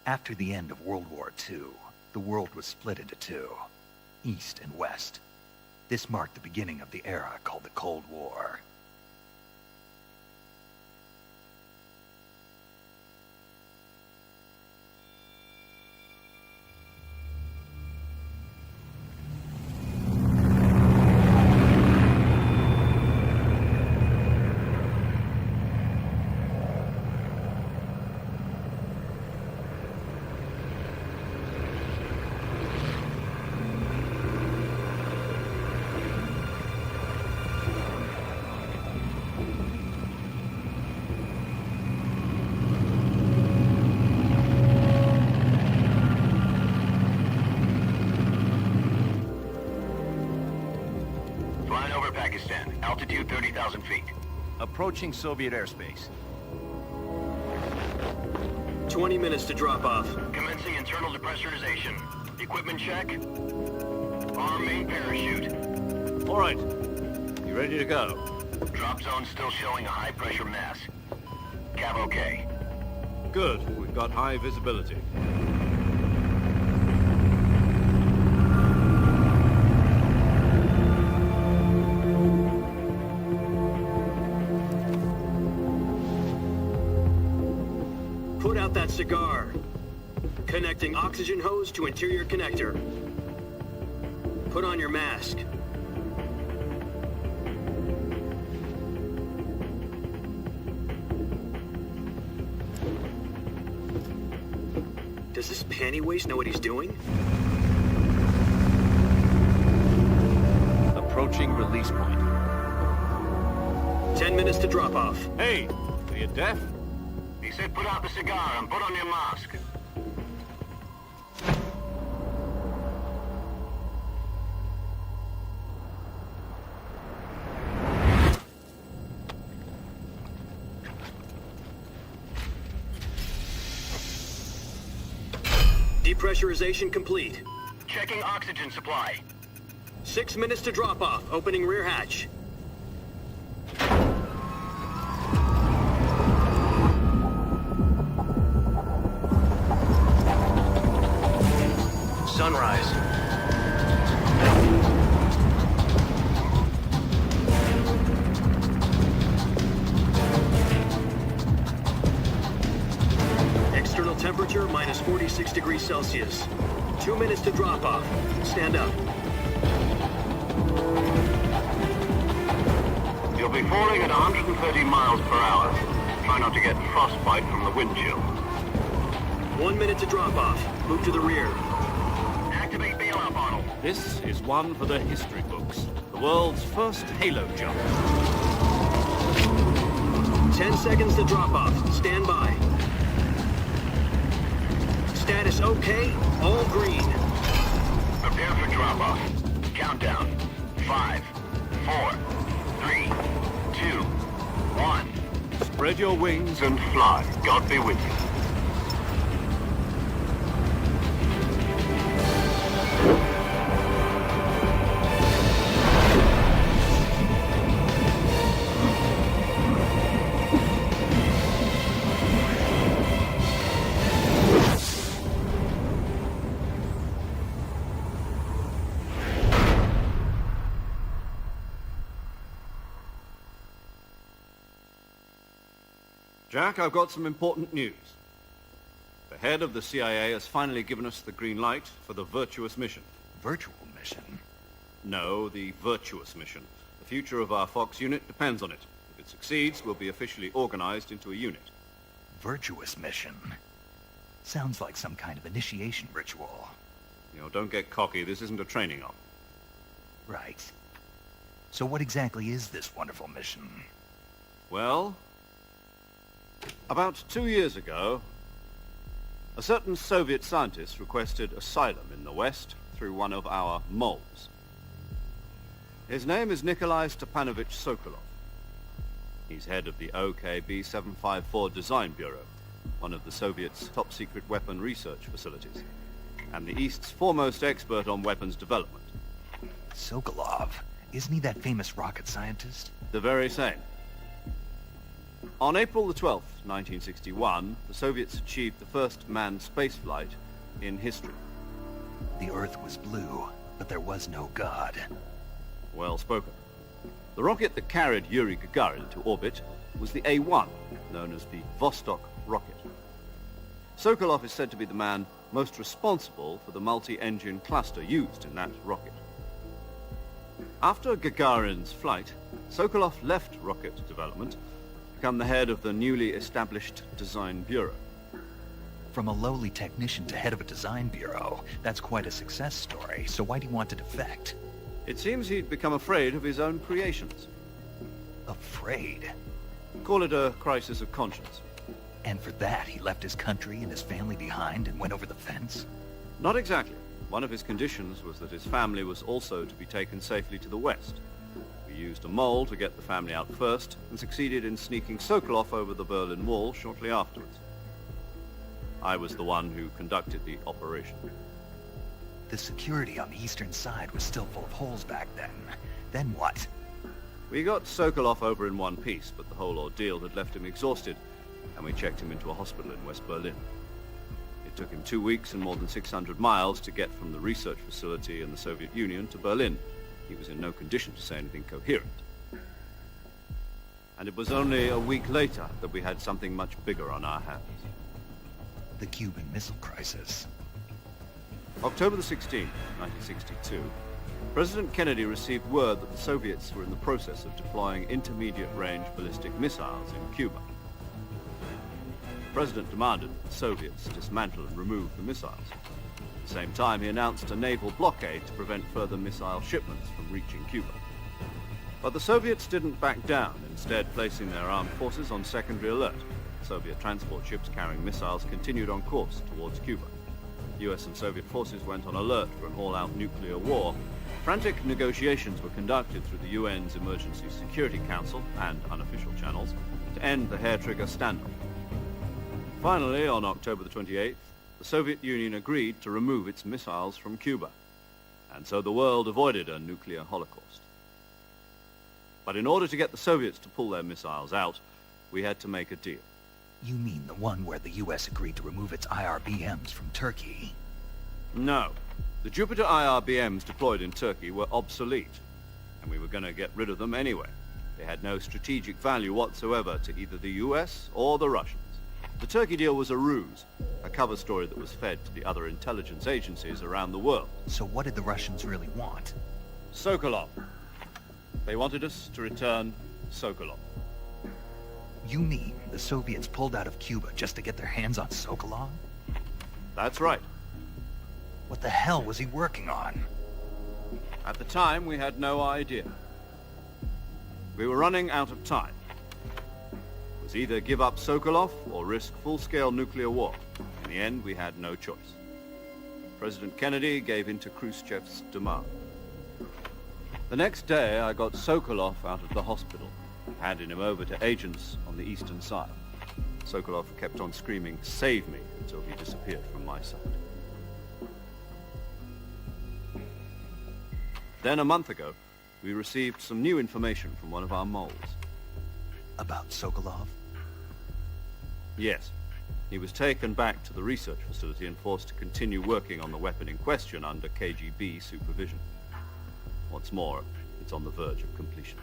After the end of World War II, the world was split into two, East and West. This marked the beginning of the era called the Cold War. Pakistan, altitude 30,000 feet. Approaching Soviet airspace. 20 minutes to drop off. Commencing internal depressurization. Equipment check. Arm main parachute. All right. You ready to go? Drop zone still showing a high pressure mass. Cav okay. Good. We've got high visibility. Put out that cigar. Connecting oxygen hose to interior connector. Put on your mask. Does this panty waste know what he's doing? Approaching release point. 10 minutes to drop off. Hey, are you deaf? He said put out the cigar and put on your mask. Depressurization complete. Checking oxygen supply. 6 minutes to drop off. Opening rear hatch. Sunrise. External temperature minus 46 degrees Celsius. 2 minutes to drop off. Stand up. You'll be falling at 130 miles per hour. Try not to get frostbite from the wind chill. 1 minute to drop off. Move to the rear. Activate bailout bottle. This is one for the history books. The world's first halo jump. 10 seconds to drop off. Stand by. Status okay. All green. Prepare for drop-off. Countdown. 5, 4, 3, 2, 1. Spread your wings And fly. God be with you. Jack, I've got some important news. The head of the CIA has finally given us the green light for the virtuous mission. Virtual mission? No, the virtuous mission. The future of our Fox unit depends on it. If it succeeds, we'll be officially organized into a unit. Virtuous mission? Sounds like some kind of initiation ritual. You know, don't get cocky. This isn't a training op. Right. So what exactly is this wonderful mission? Well, about 2 years ago, a certain Soviet scientist requested asylum in the West through one of our moles. His name is Nikolai Stepanovich Sokolov. He's head of the OKB 754 Design Bureau, one of the Soviets' top-secret weapon research facilities, and the East's foremost expert on weapons development. Sokolov? Isn't he that famous rocket scientist? The very same. On April the 12th, 1961, the Soviets achieved the first manned spaceflight in history. The Earth was blue, but there was no God. Well spoken. The rocket that carried Yuri Gagarin to orbit was the A-1, known as the Vostok rocket. Sokolov is said to be the man most responsible for the multi-engine cluster used in that rocket. After Gagarin's flight, Sokolov left rocket development to become the head of the newly established Design Bureau. From a lowly technician to head of a design bureau, that's quite a success story, so why'd he want to defect? It seems he'd become afraid of his own creations. Afraid? Call it a crisis of conscience. And for that, he left his country and his family behind and went over the fence? Not exactly. One of his conditions was that his family was also to be taken safely to the west. We used a mole to get the family out first and succeeded in sneaking Sokolov over the Berlin Wall shortly afterwards. I was the one who conducted the operation. The security on the eastern side was still full of holes back then. Then what? We got Sokolov over in one piece, but the whole ordeal had left him exhausted, and we checked him into a hospital in West Berlin. It took him 2 weeks and more than 600 miles to get from the research facility in the Soviet Union to Berlin. He was in no condition to say anything coherent. And it was only a week later that we had something much bigger on our hands. The Cuban Missile Crisis. October the 16th, 1962, President Kennedy received word that the Soviets were in the process of deploying intermediate-range ballistic missiles in Cuba. The President demanded that the Soviets dismantle and remove the missiles. At the same time, he announced a naval blockade to prevent further missile shipments from reaching Cuba. But the Soviets didn't back down, instead placing their armed forces on secondary alert. Soviet transport ships carrying missiles continued on course towards Cuba. US and Soviet forces went on alert for an all-out nuclear war. Frantic negotiations were conducted through the UN's Emergency Security Council and unofficial channels to end the hair-trigger standoff. Finally, on October the 28th, the Soviet Union agreed to remove its missiles from Cuba, and so the world avoided a nuclear holocaust. But in order to get the Soviets to pull their missiles out, we had to make a deal. You mean the one where the US agreed to remove its IRBMs from Turkey? No. The Jupiter IRBMs deployed in Turkey were obsolete, and we were going to get rid of them anyway. They had no strategic value whatsoever to either the US or the Russians. The Turkey deal was a ruse, a cover story that was fed to the other intelligence agencies around the world. So what did the Russians really want? Sokolov. They wanted us to return Sokolov. You mean the Soviets pulled out of Cuba just to get their hands on Sokolov? That's right. What the hell was he working on? At the time, we had no idea. We were running out of time. It was either give up Sokolov or risk full-scale nuclear war. In the end, we had no choice. President Kennedy gave in to Khrushchev's demand. The next day, I got Sokolov out of the hospital, handing him over to agents on the eastern side. Sokolov kept on screaming, "Save me," until he disappeared from my sight. Then a month ago, we received some new information from one of our moles. About Sokolov? Yes. He was taken back to the research facility and forced to continue working on the weapon in question under KGB supervision. What's more, it's on the verge of completion.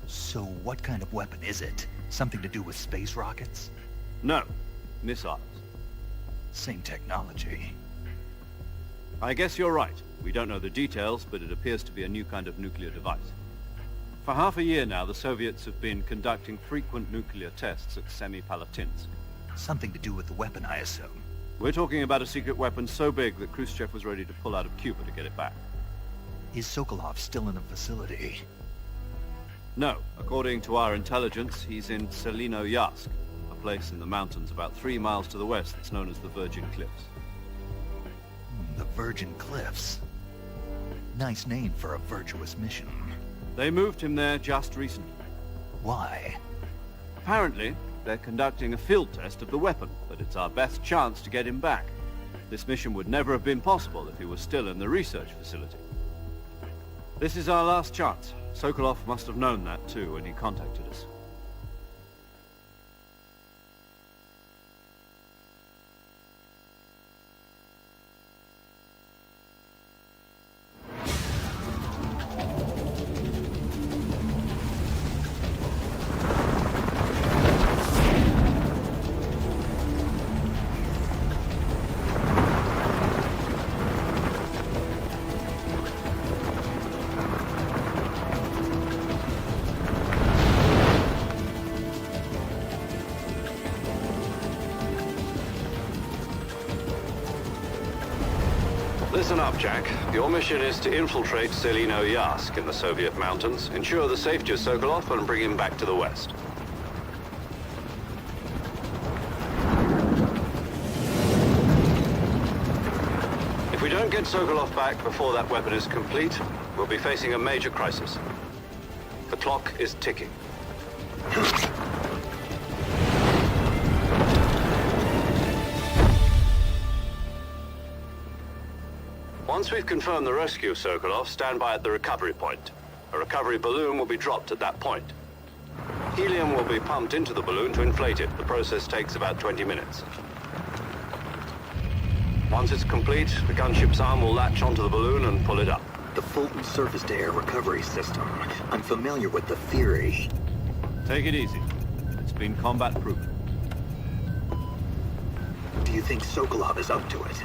So what kind of weapon is it? Something to do with space rockets? No. Missiles. Same technology. I guess you're right. We don't know the details, but it appears to be a new kind of nuclear device. For half a year now, the Soviets have been conducting frequent nuclear tests at Semipalatinsk. Something to do with the weapon, I assume. We're talking about a secret weapon so big that Khrushchev was ready to pull out of Cuba to get it back. Is Sokolov still in the facility? No. According to our intelligence, he's in Selino-Yarsk, a place in the mountains about 3 miles to the west that's known as the Virgin Cliffs. The Virgin Cliffs. Nice name for a virtuous mission. They moved him there just recently. Why? Apparently, they're conducting a field test of the weapon, but it's our best chance to get him back. This mission would never have been possible if he was still in the research facility. This is our last chance. Sokolov must have known that too when he contacted us. Listen up, Jack. Your mission is to infiltrate Selino Yask in the Soviet mountains, ensure the safety of Sokolov, and bring him back to the West. If we don't get Sokolov back before that weapon is complete, we'll be facing a major crisis. The clock is ticking. Once we've confirmed the rescue of Sokolov, stand by at the recovery point. A recovery balloon will be dropped at that point. Helium will be pumped into the balloon to inflate it. The process takes about 20 minutes. Once it's complete, the gunship's arm will latch onto the balloon and pull it up. The Fulton surface-to-air recovery system. I'm familiar with the theory. Take it easy. It's been combat-proven. Do you think Sokolov is up to it?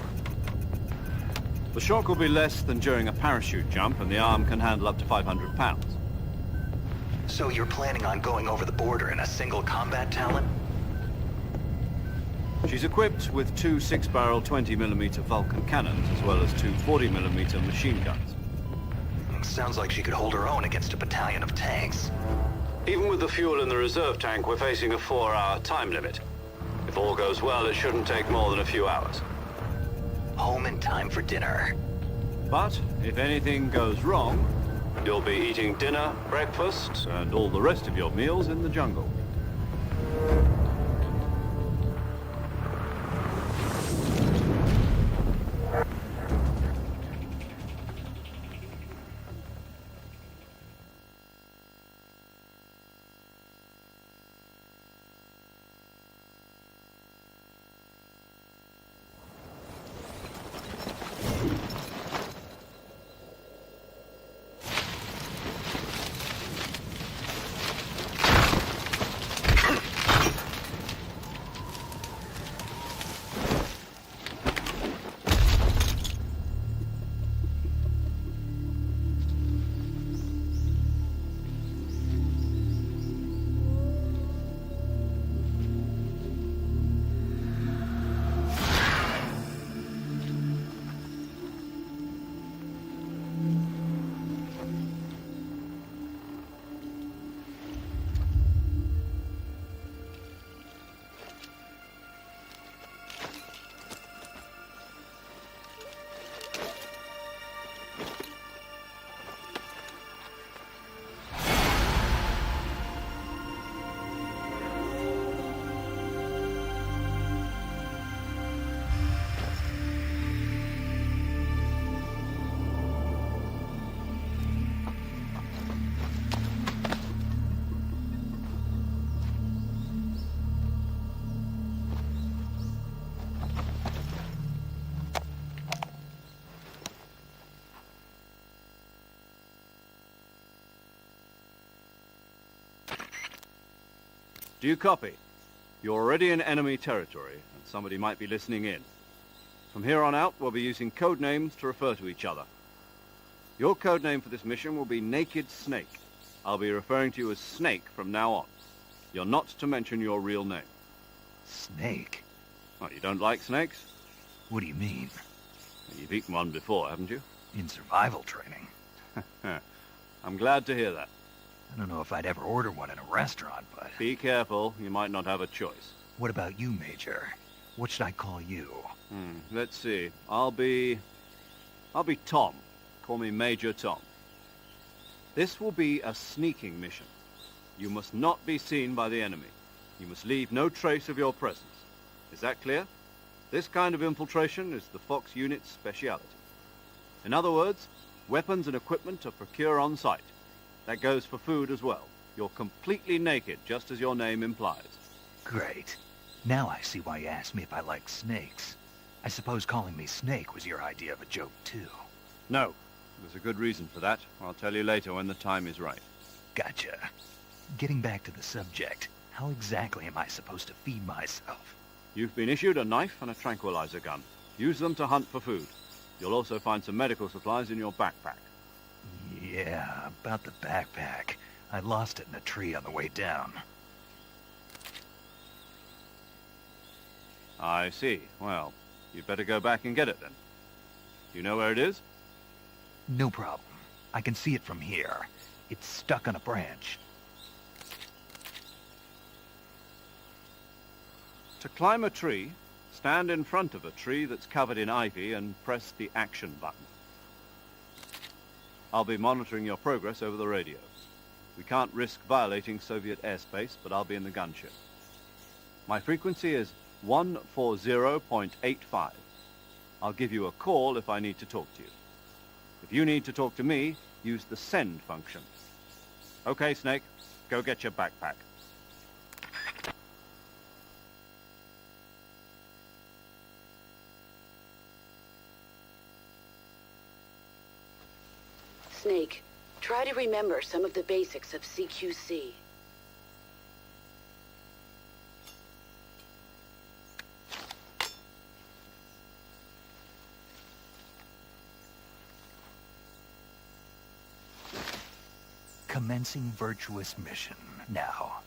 The shock will be less than during a parachute jump, and the arm can handle up to 500 pounds. So you're planning on going over the border in a single combat talon? She's equipped with two 6-barrel 20mm Vulcan cannons, as well as two 40mm machine guns. Sounds like she could hold her own against a battalion of tanks. Even with the fuel in the reserve tank, we're facing a 4-hour time limit. If all goes well, it shouldn't take more than a few hours. Home in time for dinner. But if anything goes wrong, you'll be eating dinner, breakfast, and all the rest of your meals in the jungle. Do you copy? You're already in enemy territory, and somebody might be listening in. From here on out, we'll be using code names to refer to each other. Your code name for this mission will be Naked Snake. I'll be referring to you as Snake from now on. You're not to mention your real name. Snake? Well, you don't like snakes? What do you mean? You've eaten one before, haven't you? In survival training. I'm glad to hear that. I don't know if I'd ever order one in a restaurant, but... Be careful, you might not have a choice. What about you, Major? What should I call you? Let's see. I'll be Tom. Call me Major Tom. This will be a sneaking mission. You must not be seen by the enemy. You must leave no trace of your presence. Is that clear? This kind of infiltration is the Fox unit's speciality. In other words, weapons and equipment are procured on site. That goes for food as well. You're completely naked, just as your name implies. Great. Now I see why you asked me if I like snakes. I suppose calling me Snake was your idea of a joke, too. No. There's a good reason for that. I'll tell you later when the time is right. Gotcha. Getting back to the subject, how exactly am I supposed to feed myself? You've been issued a knife and a tranquilizer gun. Use them to hunt for food. You'll also find some medical supplies in your backpack. Yeah, about the backpack. I lost it in a tree on the way down. I see. Well, you'd better go back and get it then. Do you know where it is? No problem. I can see it from here. It's stuck on a branch. To climb a tree, stand in front of a tree that's covered in ivy and press the action button. I'll be monitoring your progress over the radio. We can't risk violating Soviet airspace, but I'll be in the gunship. My frequency is 140.85. I'll give you a call if I need to talk to you. If you need to talk to me, use the send function. Okay, Snake, go get your backpack. Snake, try to remember some of the basics of CQC. Commencing virtuous mission now.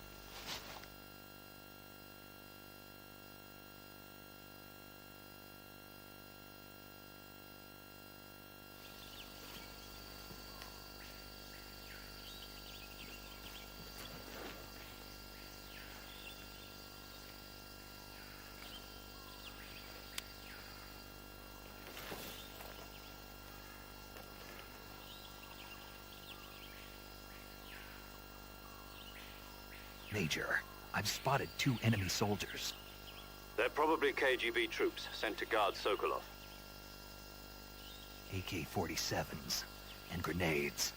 Major, I've spotted 2 enemy soldiers. They're probably KGB troops sent to guard Sokolov. AK-47s and grenades.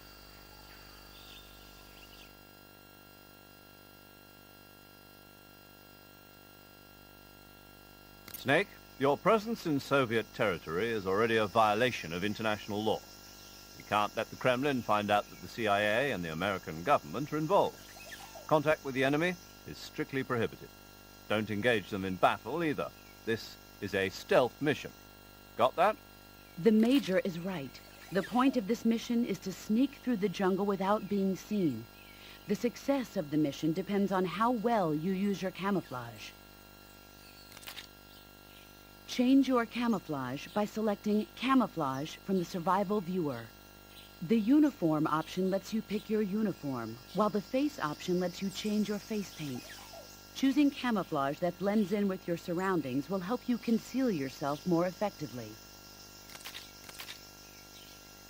Snake, your presence in Soviet territory is already a violation of international law. We can't let the Kremlin find out that the CIA and the American government are involved. Contact with the enemy is strictly prohibited. Don't engage them in battle either. This is a stealth mission. Got that? The Major is right. The point of this mission is to sneak through the jungle without being seen. The success of the mission depends on how well you use your camouflage. Change your camouflage by selecting Camouflage from the Survival Viewer. The Uniform option lets you pick your uniform, while the Face option lets you change your face paint. Choosing camouflage that blends in with your surroundings will help you conceal yourself more effectively.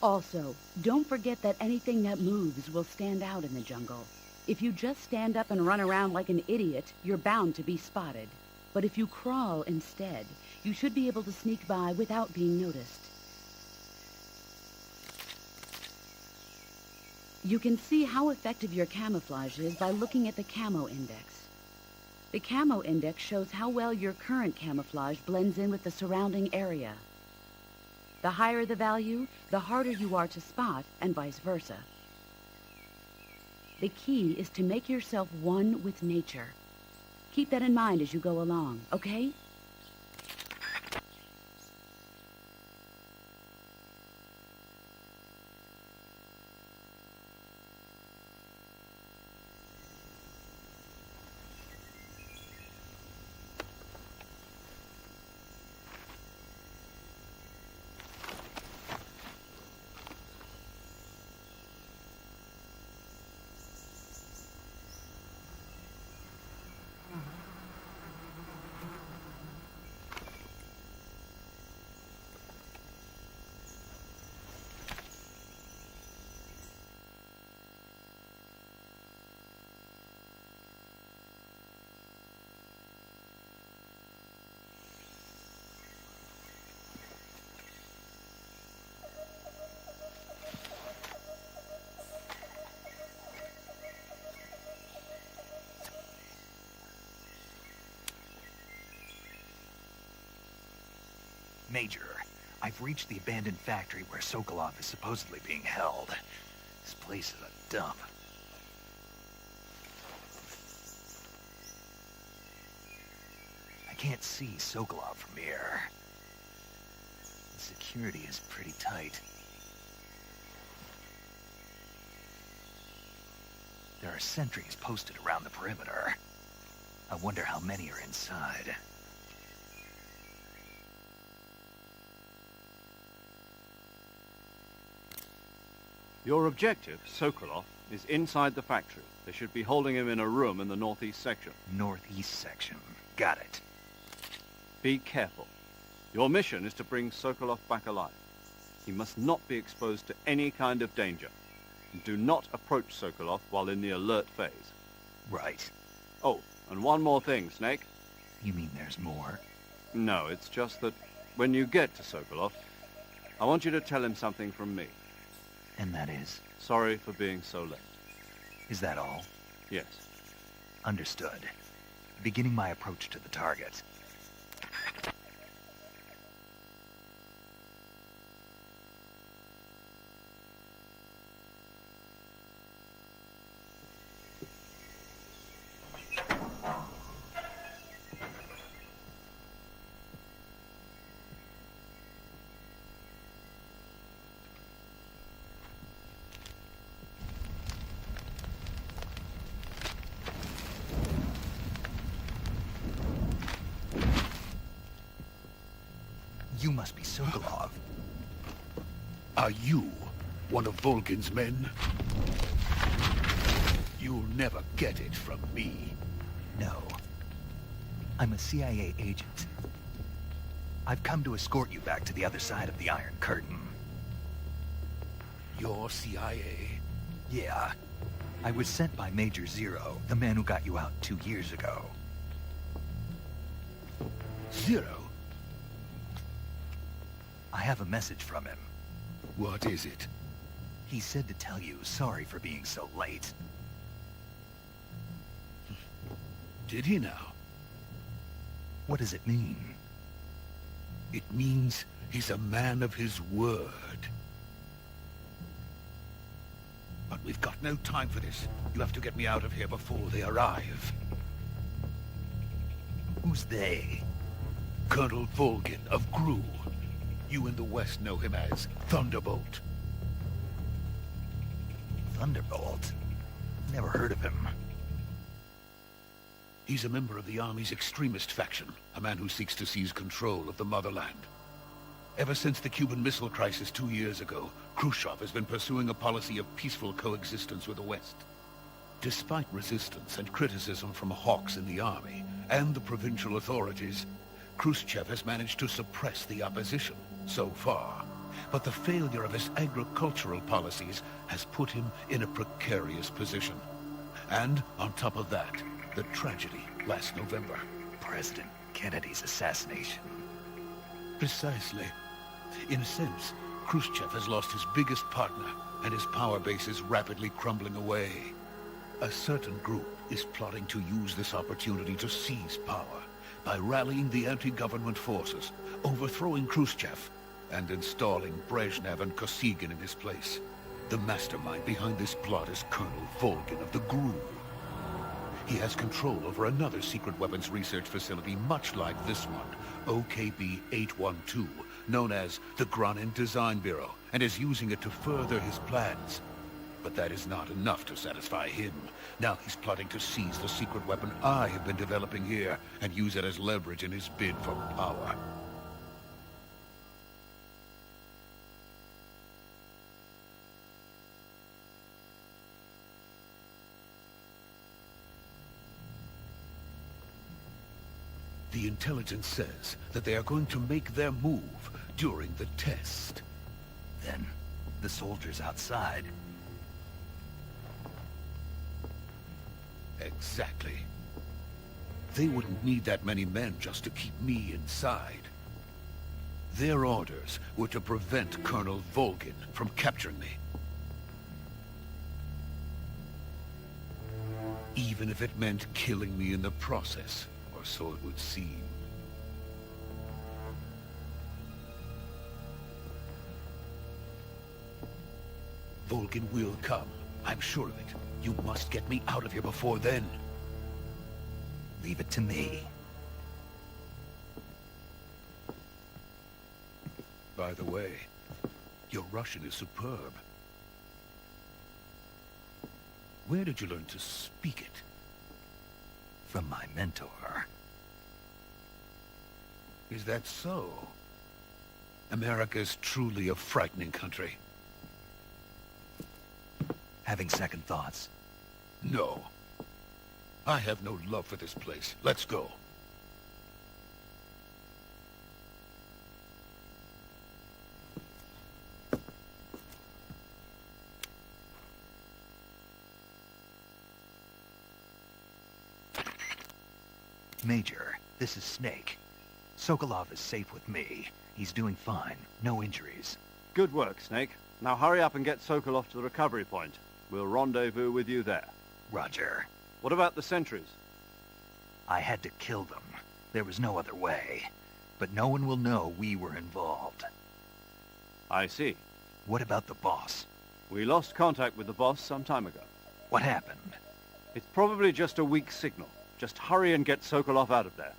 Also, don't forget that anything that moves will stand out in the jungle. If you just stand up and run around like an idiot, you're bound to be spotted. But if you crawl instead, you should be able to sneak by without being noticed. You can see how effective your camouflage is by looking at the Camo Index. The Camo Index shows how well your current camouflage blends in with the surrounding area. The higher the value, the harder you are to spot, and vice versa. The key is to make yourself one with nature. Keep that in mind as you go along, okay? Major, I've reached the abandoned factory where Sokolov is supposedly being held. This place is a dump. I can't see Sokolov from here. The security is pretty tight. There are sentries posted around the perimeter. I wonder how many are inside. Your objective, Sokolov, is inside the factory. They should be holding him in a room in the northeast section. Northeast section. Got it. Be careful. Your mission is to bring Sokolov back alive. He must not be exposed to any kind of danger. And do not approach Sokolov while in the alert phase. Right. Oh, and one more thing, Snake. You mean there's more? No, it's just that when you get to Sokolov, I want you to tell him something from me. And that is? Sorry for being so late. Is that all? Yes. Understood. Beginning my approach to the target. You must be Sokolov. Are you one of Volgin's men? You'll never get it from me. No. I'm a CIA agent. I've come to escort you back to the other side of the Iron Curtain. You're CIA? Yeah. I was sent by Major Zero, the man who got you out 2 years ago. Zero? I have a message from him. What is it? He said to tell you sorry for being so late. Did he now? What does it mean? It means he's a man of his word. But we've got no time for this. You have to get me out of here before they arrive. Who's they? Colonel Volgin of Gru. You in the West know him as Thunderbolt. Thunderbolt? Never heard of him. He's a member of the Army's extremist faction, a man who seeks to seize control of the motherland. Ever since the Cuban Missile Crisis 2 years ago, Khrushchev has been pursuing a policy of peaceful coexistence with the West. Despite resistance and criticism from hawks in the Army and the provincial authorities, Khrushchev has managed to suppress the opposition so far. But the failure of his agricultural policies has put him in a precarious position. And on top of that, the tragedy last November. President Kennedy's assassination. Precisely. In a sense, Khrushchev has lost his biggest partner, and his power base is rapidly crumbling away. A certain group is plotting to use this opportunity to seize power by rallying the anti-government forces, overthrowing Khrushchev, and installing Brezhnev and Kosygin in his place. The mastermind behind this plot is Colonel Volgin of the GRU. He has control over another secret weapons research facility much like this one, OKB-812, known as the Granin Design Bureau, and is using it to further his plans. But that is not enough to satisfy him. Now he's plotting to seize the secret weapon I have been developing here and use it as leverage in his bid for power. The intelligence says that they are going to make their move during the test. Then, the soldiers outside. Exactly. They wouldn't need that many men just to keep me inside. Their orders were to prevent Colonel Volgin from capturing me. Even if it meant killing me in the process, or so it would seem. Volgin will come. I'm sure of it. You must get me out of here before then. Leave it to me. By the way, your Russian is superb. Where did you learn to speak it? From my mentor. Is that so? America is truly a frightening country. having second thoughts? No. I have no love for this place. Let's go. Major, this is Snake. Sokolov is safe with me. He's doing fine. No injuries. Good work, Snake. Now hurry up and get Sokolov to the recovery point. We'll rendezvous with you there. Roger. What about the sentries? I had to kill them. There was no other way. But no one will know we were involved. I see. What about the boss? We lost contact with the boss some time ago. What happened? It's probably just a weak signal. Just hurry and get Sokolov out of there.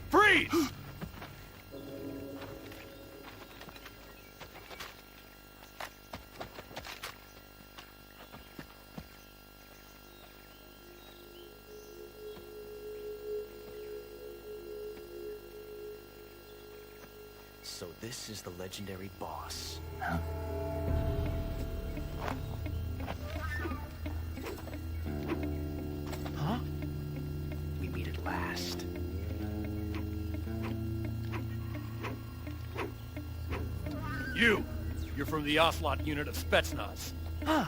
Freeze! So this is the legendary boss. Huh? Huh? We meet at last. You're from the Ocelot unit of Spetsnaz. Huh.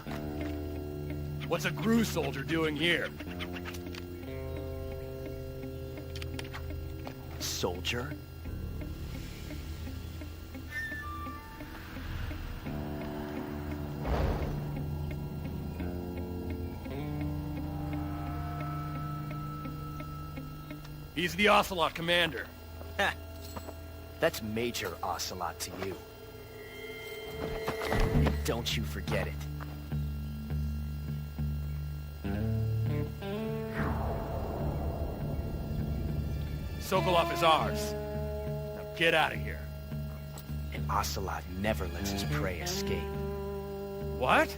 What's a GRU soldier doing here? Soldier? He's the Ocelot commander. Heh. That's Major Ocelot to you. Don't you forget it. Sokolov is ours. Now get out of here. And Ocelot never lets his prey escape. What?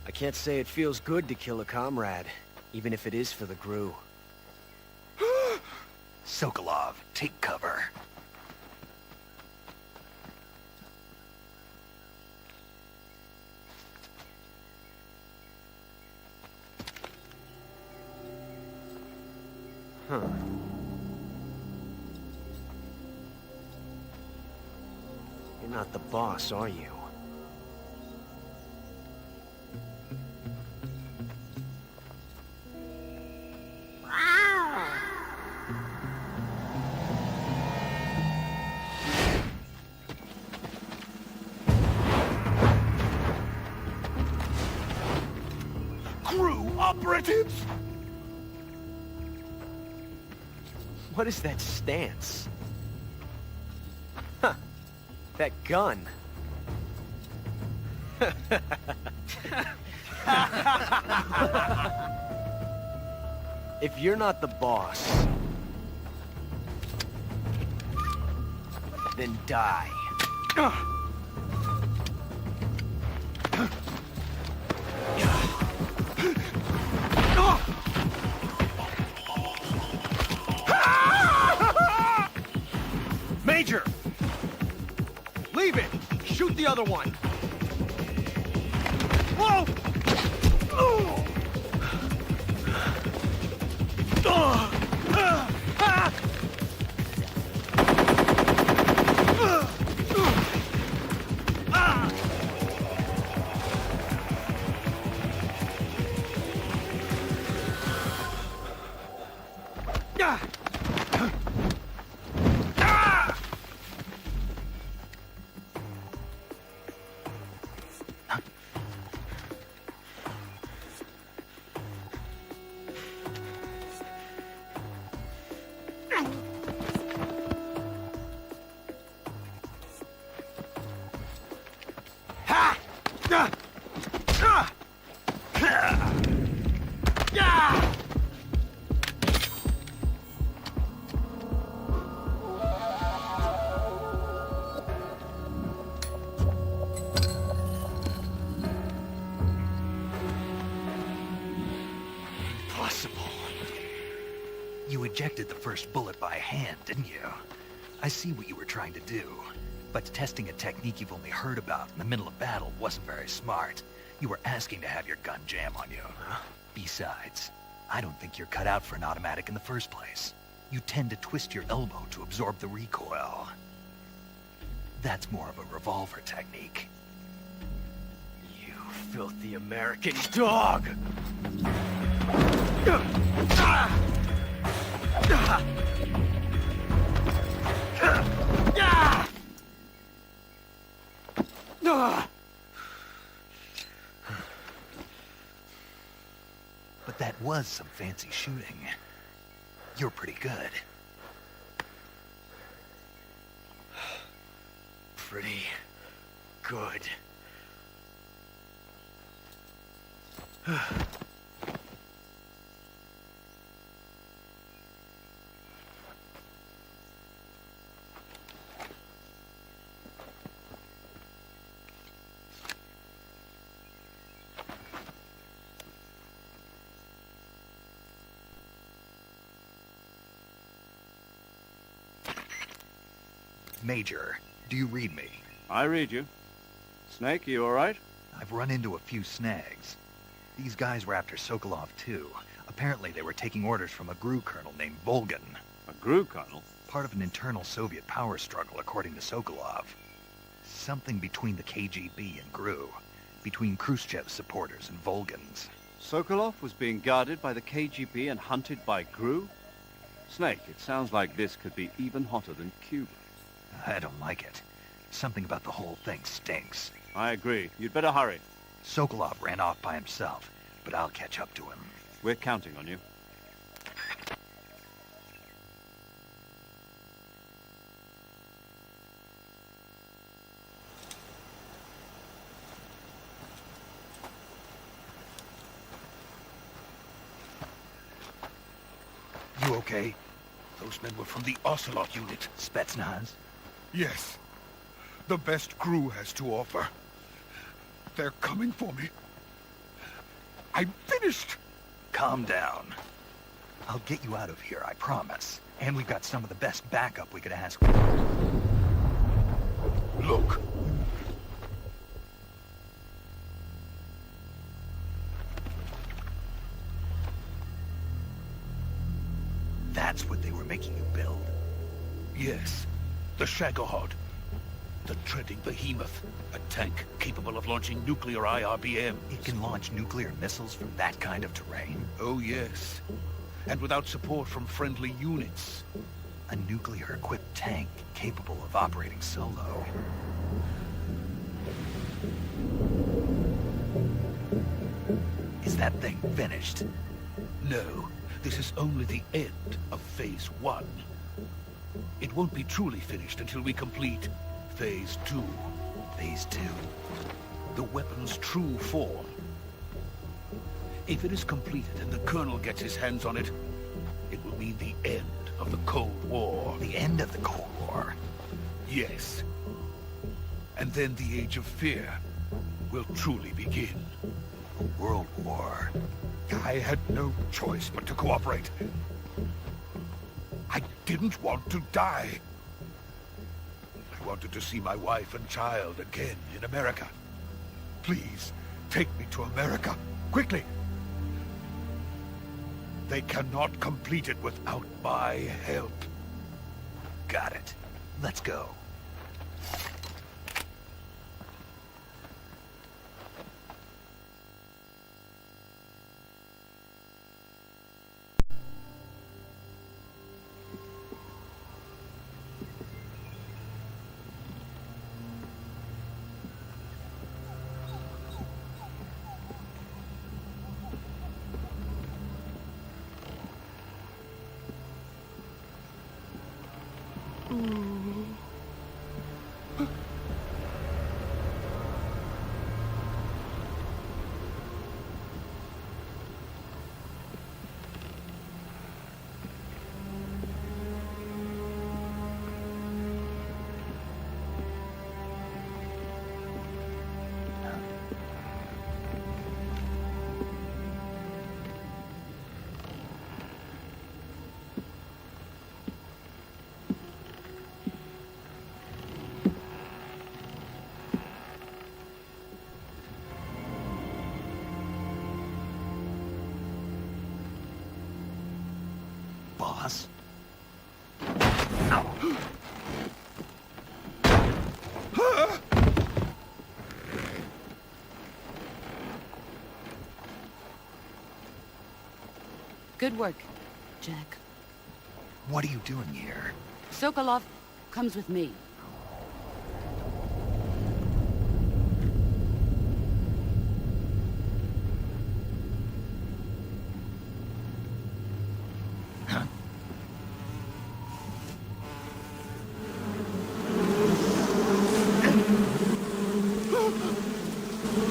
I can't say it feels good to kill a comrade, even if it is for the GRU. Sokolov, take cover. Huh. You're not the boss, are you? Operatives! What is that stance? Huh. That gun. If you're not the boss, then die. Major! Leave it! Shoot the other one! Whoa! You ejected the first bullet by hand, didn't you? I see what you were trying to do. But testing a technique you've only heard about in the middle of battle wasn't very smart. You were asking to have your gun jam on you. Besides, I don't think you're cut out for an automatic in the first place. You tend to twist your elbow to absorb the recoil. That's more of a revolver technique. You filthy American dog! But that was some fancy shooting. You're pretty good. Pretty good. Major, do you read me? I read you. Snake, you all right? I've run into a few snags. These guys were after Sokolov too. Apparently they were taking orders from a GRU colonel named Volgan. A GRU colonel? Part of an internal Soviet power struggle, according to Sokolov. Something between the KGB and GRU. Between Khrushchev's supporters and Volgan's. Sokolov was being guarded by the KGB and hunted by GRU? Snake, it sounds like this could be even hotter than Cuba. I don't like it. Something about the whole thing stinks. I agree. You'd better hurry. Sokolov ran off by himself, but I'll catch up to him. We're counting on you. You okay? Those men were from the Ocelot unit. Spetsnaz? Yes. The best GRU has to offer. They're coming for me. I'm finished! Calm down. I'll get you out of here, I promise. And we've got some of the best backup we could ask for. Look. That's what they were making you build. Yes. The Shagohod. The treading behemoth. A tank capable of launching nuclear IRBMs. It can launch nuclear missiles from that kind of terrain? Oh, yes. And without support from friendly units. A nuclear-equipped tank capable of operating solo. Is Is that thing finished? No, this is only the end of Phase 1. It won't be truly finished until we complete Phase 2. Phase 2? The weapon's true form. If it is completed and the Colonel gets his hands on it, it will mean the end of the Cold War. The end of the Cold War? Yes. And then the Age of Fear will truly begin. A world war. I had no choice but to cooperate. I didn't want to die. I wanted to see my wife and child again in America. Please, take me to America, quickly. They cannot complete it without my help. Got it. Let's go. Boss? Good work, Jack. What are you doing here? Sokolov comes with me.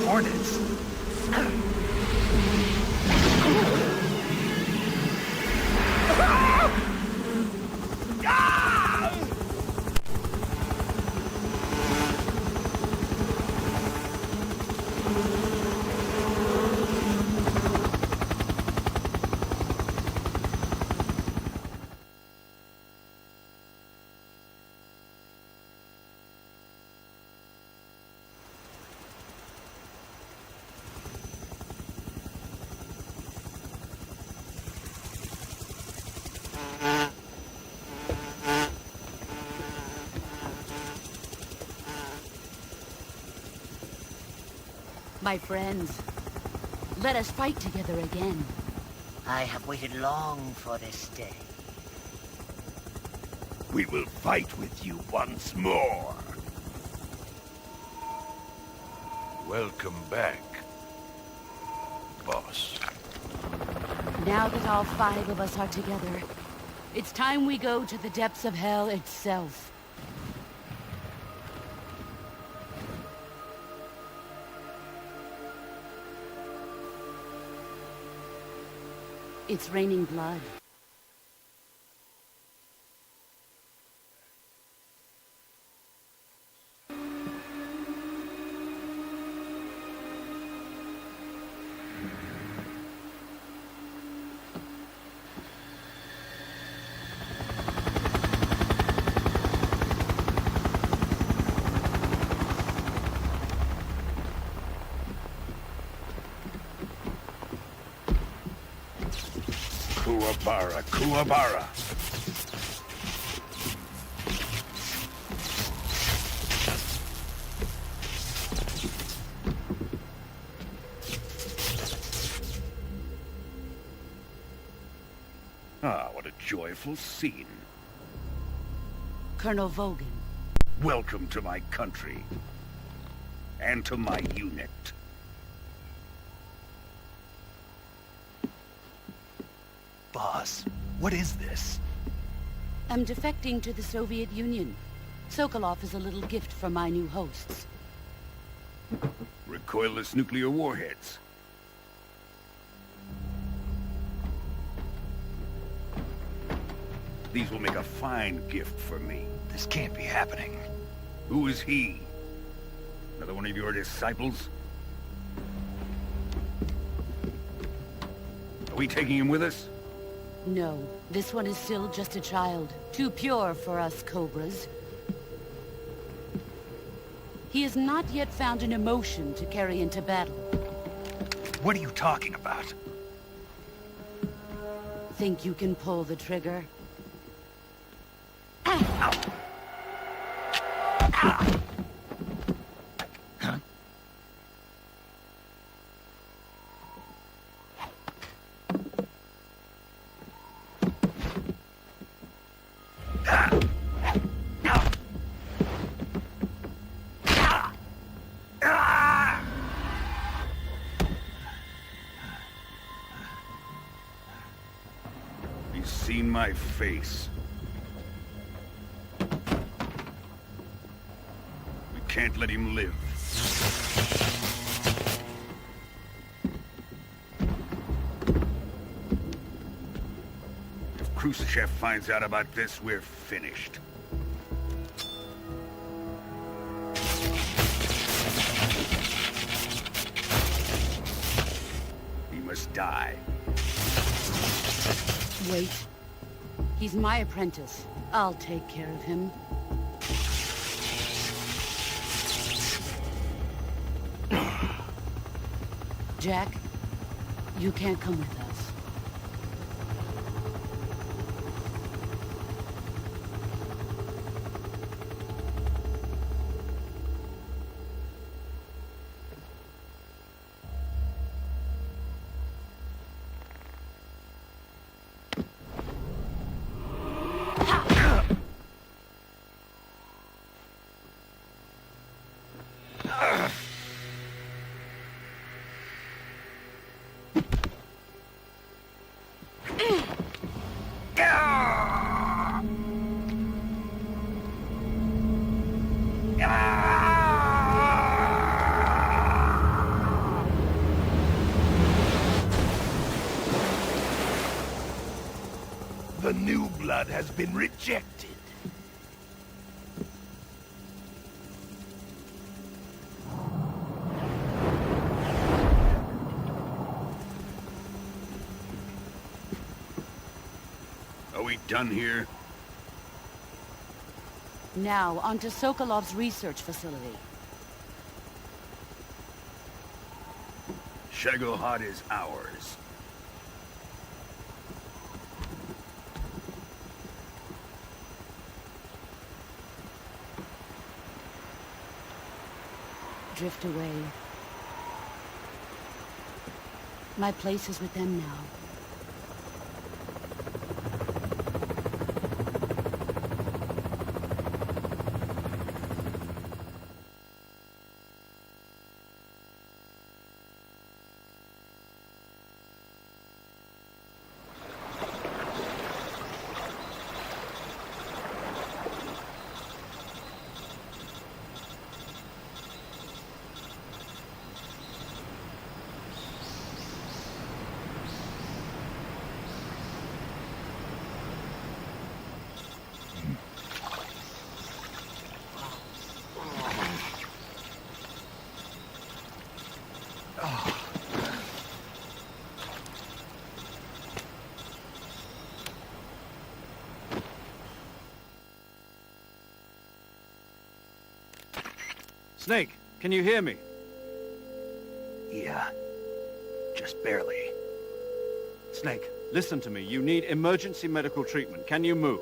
Hornets? My friends, let us fight together again. I have waited long for this day. We will fight with you once more. Welcome back, boss. Now that all 5 of us are together, it's time we go to the depths of hell itself. It's raining blood. Kuwabara, Kuwabara. Ah, what a joyful scene. Colonel Vogan. Welcome to my country. And to my unit. Boss, what is this? I'm defecting to the Soviet Union. Sokolov is a little gift from my new hosts. Recoilless nuclear warheads. These will make a fine gift for me. This can't be happening. Who is he? Another one of your disciples? Are we taking him with us? No, this one is still just a child. Too pure for us Cobras. He has not yet found an emotion to carry into battle. What are you talking about? Think you can pull the trigger? He's seen my face. We can't let him live. If Khrushchev finds out about this, we're finished. He must die. Wait. He's my apprentice. I'll take care of him. Jack, you can't come with us. The new blood has been rejected. Are we done here? Now, onto Sokolov's research facility. Shagohod is ours. Drift away. My place is with them now. Snake, can you hear me? Yeah, just barely. Snake, listen to me. You need emergency medical treatment. Can you move?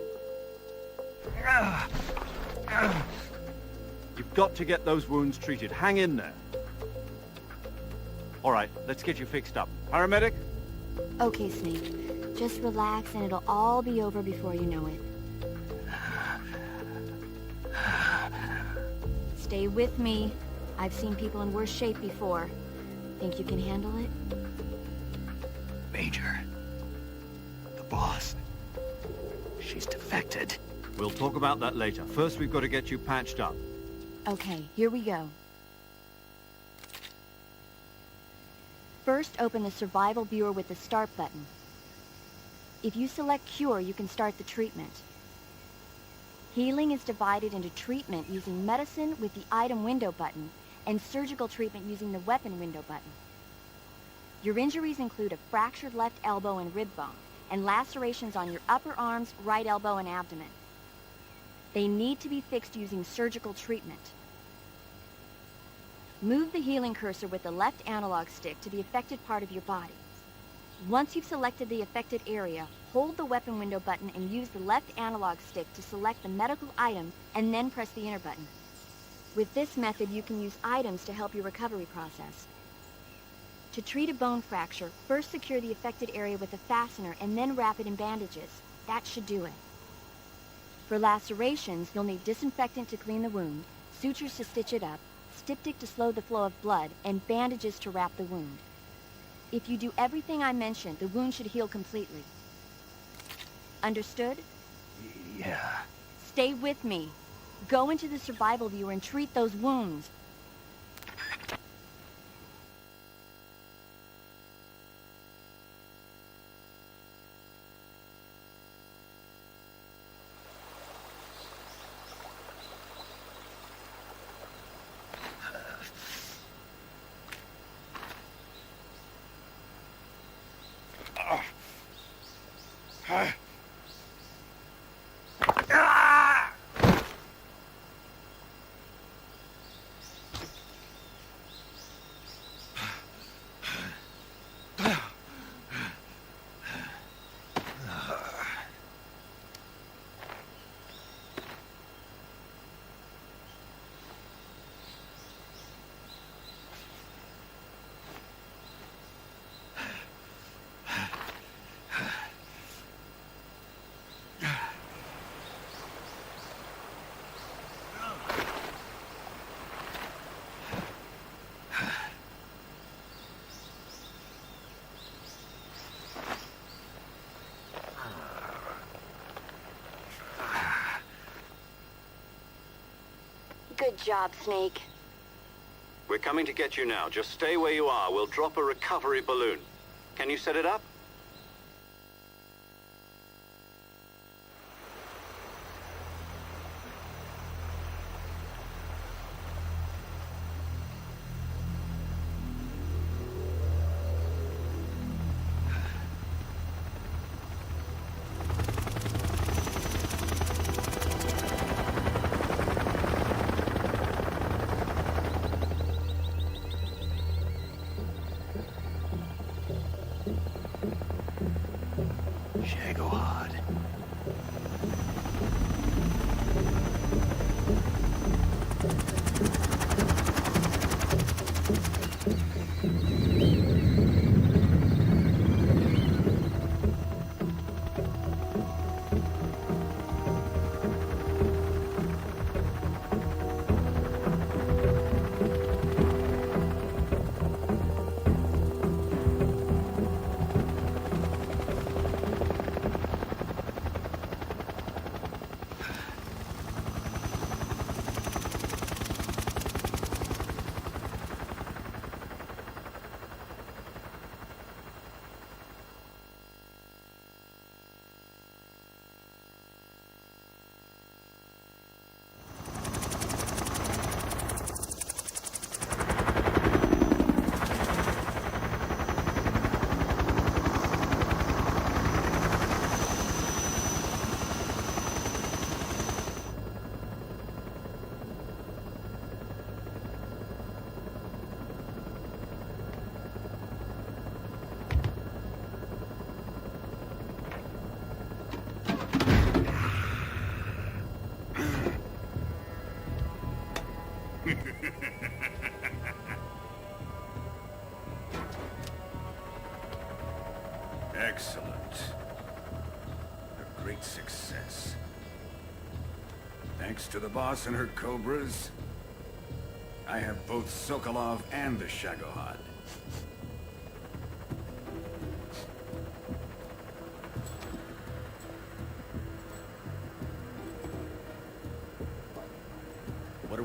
You've got to get those wounds treated. Hang in there. All right, let's get you fixed up. Paramedic? Okay, Snake. Just relax and it'll all be over before you know it. Stay with me. I've seen people in worse shape before. Think you can handle it? Major, the boss. She's defected. We'll talk about that later. First, we've got to get you patched up. Okay, here we go. First, open the survival viewer with the start button. If you select cure, you can start the treatment. Healing is divided into treatment using medicine with the item window button and surgical treatment using the weapon window button. Your injuries include a fractured left elbow and rib bone and lacerations on your upper arms, right elbow, and abdomen. They need to be fixed using surgical treatment. Move the healing cursor with the left analog stick to the affected part of your body. Once you've selected the affected area, hold the weapon window button and use the left analog stick to select the medical item and then press the enter button. With this method, you can use items to help your recovery process. To treat a bone fracture, first secure the affected area with a fastener and then wrap it in bandages. That should do it. For lacerations, you'll need disinfectant to clean the wound, sutures to stitch it up, styptic to slow the flow of blood, and bandages to wrap the wound. If you do everything I mentioned, the wound should heal completely. Understood? Yeah. Stay with me. Go into the survival viewer and treat those wounds. Good job, Snake. We're coming to get you now. Just stay where you are. We'll drop a recovery balloon. Can you set it up? Excellent. A great success. Thanks to the boss and her cobras, I have both Sokolov and the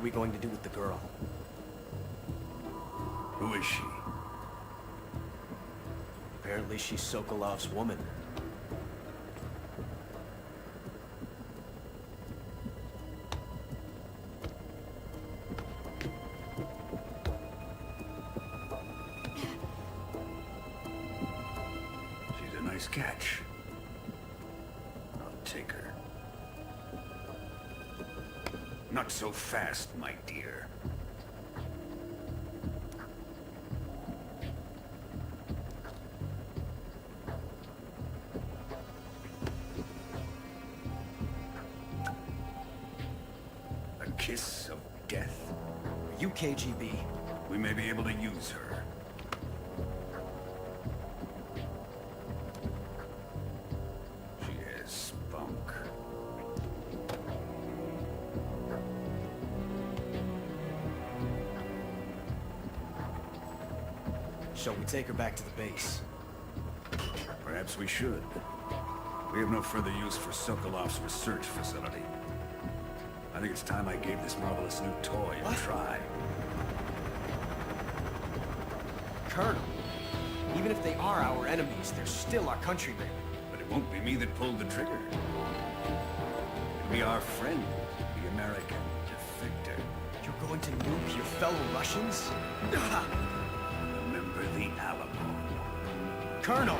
we going to do with the girl? Who is she? Apparently she's Sokolov's woman. She's a nice catch. I'll take her. Not so fast, my dear. A kiss of death? Are you KGB? We may be able to use her. She has spunk. Shall we take her back to the base? Perhaps we should. We have no further use for Sokolov's research facility. I think it's time I gave this marvelous new toy a try. Colonel, even if they are our enemies, they're still our countrymen. But it won't be me that pulled the trigger. It'll be our friend, the American defector. You're going to nuke your fellow Russians? Remember the Alamo. Colonel!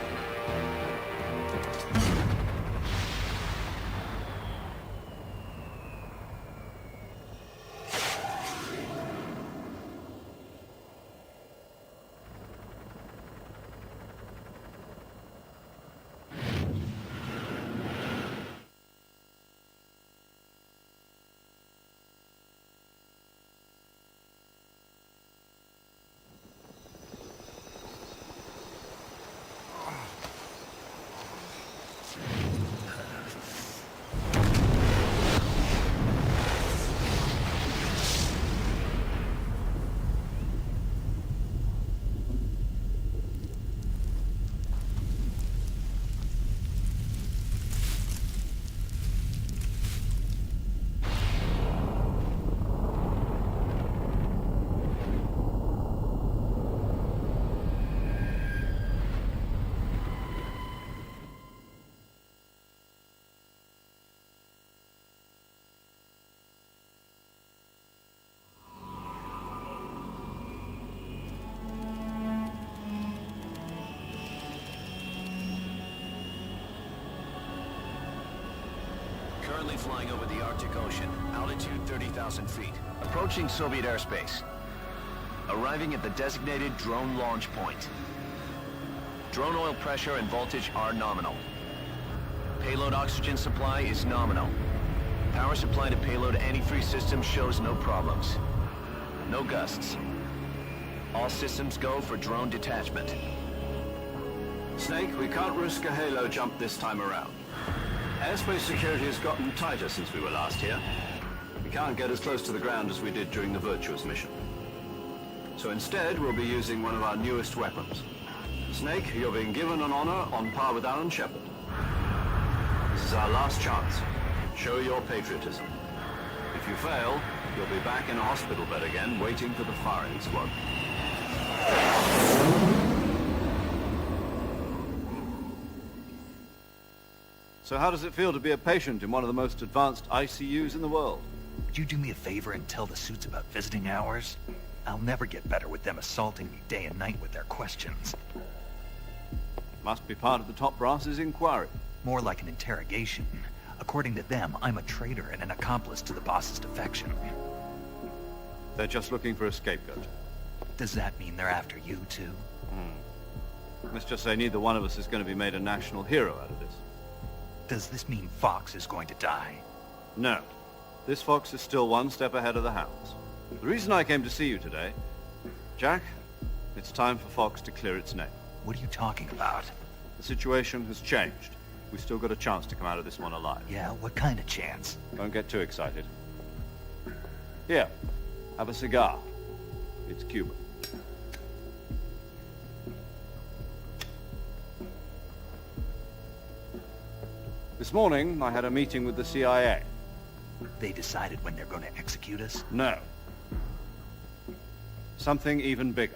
Currently flying over the Arctic Ocean, altitude 30,000 feet. Approaching Soviet airspace. Arriving at the designated drone launch point. Drone oil pressure and voltage are nominal. Payload oxygen supply is nominal. Power supply to payload antifreeze system shows no problems. No gusts. All systems go for drone detachment. Snake, we can't risk a halo jump this time around. Airspace security has gotten tighter since we were last here. We can't get as close to the ground as we did during the Virtuous mission. So instead, we'll be using one of our newest weapons. Snake, you're being given an honor on par with Alan Shepard. This is our last chance. Show your patriotism. If you fail, you'll be back in a hospital bed again, waiting for the firing squad. So how does it feel to be a patient in one of the most advanced ICUs in the world? Would you do me a favor and tell the suits about visiting hours? I'll never get better with them assaulting me day and night with their questions. Must be part of the top brass's inquiry. More like an interrogation. According to them, I'm a traitor and an accomplice to the boss's defection. They're just looking for a scapegoat. Does that mean they're after you, too? Let's just say neither one of us is going to be made a national hero out of this. Does this mean Fox is going to die? No. This fox is still one step ahead of the hounds. The reason I came to see you today... Jack, it's time for Fox to clear its name. What are you talking about? The situation has changed. We've still got a chance to come out of this one alive. Yeah, what kind of chance? Don't get too excited. Here, have a cigar. It's Cuban. This morning, I had a meeting with the CIA. They decided when they're going to execute us? No. something even bigger.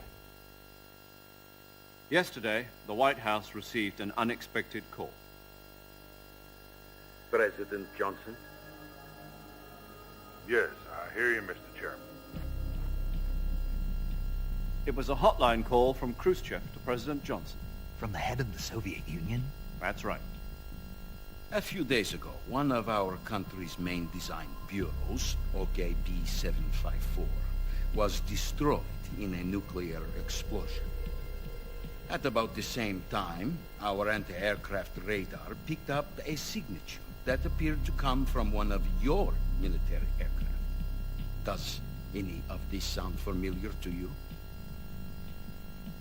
Yesterday, the White House received an unexpected call. President Johnson? Yes, I hear you, Mr. Chairman. It was a hotline call from Khrushchev to President Johnson. From the head of the Soviet Union? That's right. A few days ago, one of our country's main design bureaus, OKB 754, was destroyed in a nuclear explosion. At about the same time, our anti-aircraft radar picked up a signature that appeared to come from one of your military aircraft. Does any of this sound familiar to you?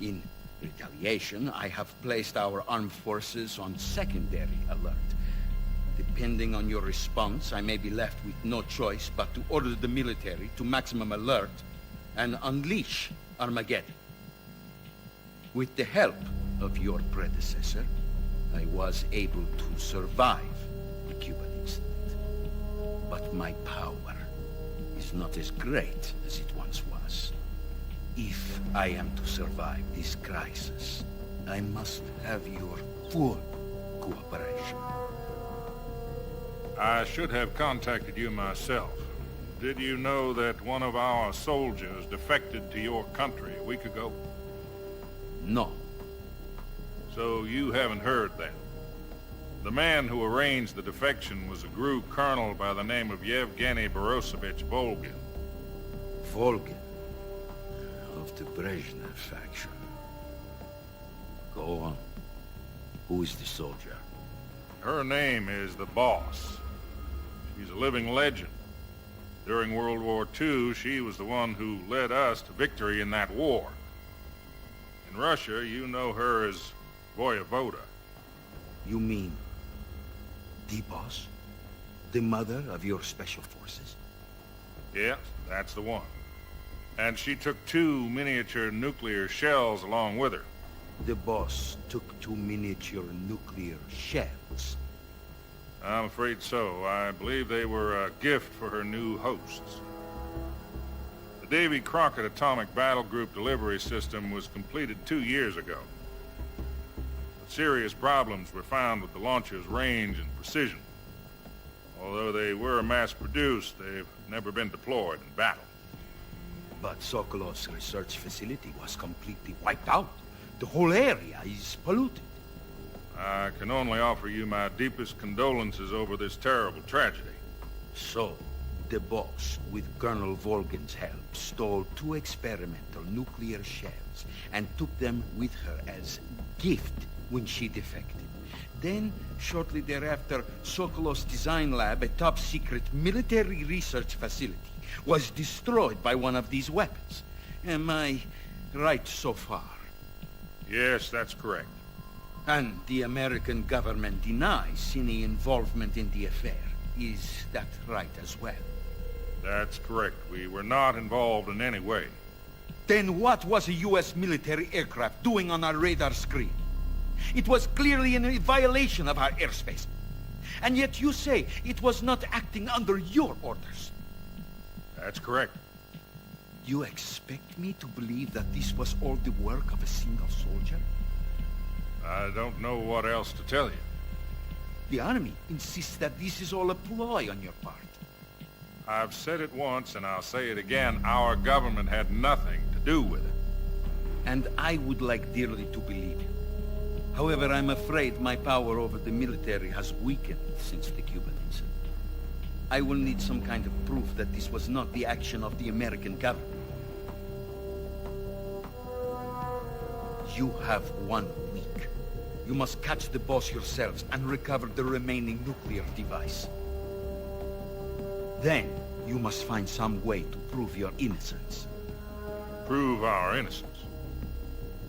In retaliation, I have placed our armed forces on secondary alert. Depending on your response, I may be left with no choice but to order the military to maximum alert and unleash Armageddon. With the help of your predecessor, I was able to survive the Cuban incident. But my power is not as great as it once was. If I am to survive this crisis, I must have your full cooperation. I should have contacted you myself. Did you know that one of our soldiers defected to your country a week ago? No. So you haven't heard that. The man who arranged the defection was a GRU colonel by the name of Yevgeny Borisovich Volgin. Volgin? Of the Brezhnev faction. Go on. Who is the soldier? Her name is the Boss. She's a living legend. During World War II, she was the one who led us to victory in that war. In Russia, you know her as Voyevoda. You mean the Boss? The mother of your special forces? Yes, that's the one. And she took 2 miniature nuclear shells along with her. The Boss took 2 miniature nuclear shells. I'm afraid so. I believe they were a gift for her new hosts. The Davy Crockett Atomic Battle Group delivery system was completed 2 years ago. But serious problems were found with the launcher's range and precision. Although they were mass-produced, they've never been deployed in battle. But Sokolov's research facility was completely wiped out. The whole area is polluted. I can only offer you my deepest condolences over this terrible tragedy. So, the Boss, with Colonel Volgin's help, stole 2 experimental nuclear shells and took them with her as gift when she defected. Then, shortly thereafter, Sokolov's design lab, a top-secret military research facility, was destroyed by one of these weapons. Am I right so far? Yes, that's correct. And the American government denies any involvement in the affair. Is that right as well? That's correct. We were not involved in any way. Then what was a U.S. military aircraft doing on our radar screen? It was clearly in a violation of our airspace. And yet you say it was not acting under your orders. That's correct. You expect me to believe that this was all the work of a single soldier? I don't know what else to tell you. The Army insists that this is all a ploy on your part. I've said it once, and I'll say it again. Our government had nothing to do with it. And I would like dearly to believe you. However, I'm afraid my power over the military has weakened since the Cuban incident. I will need some kind of proof that this was not the action of the American government. You have 1 week. You must catch the Boss yourselves and recover the remaining nuclear device. Then, you must find some way to prove your innocence. Prove our innocence?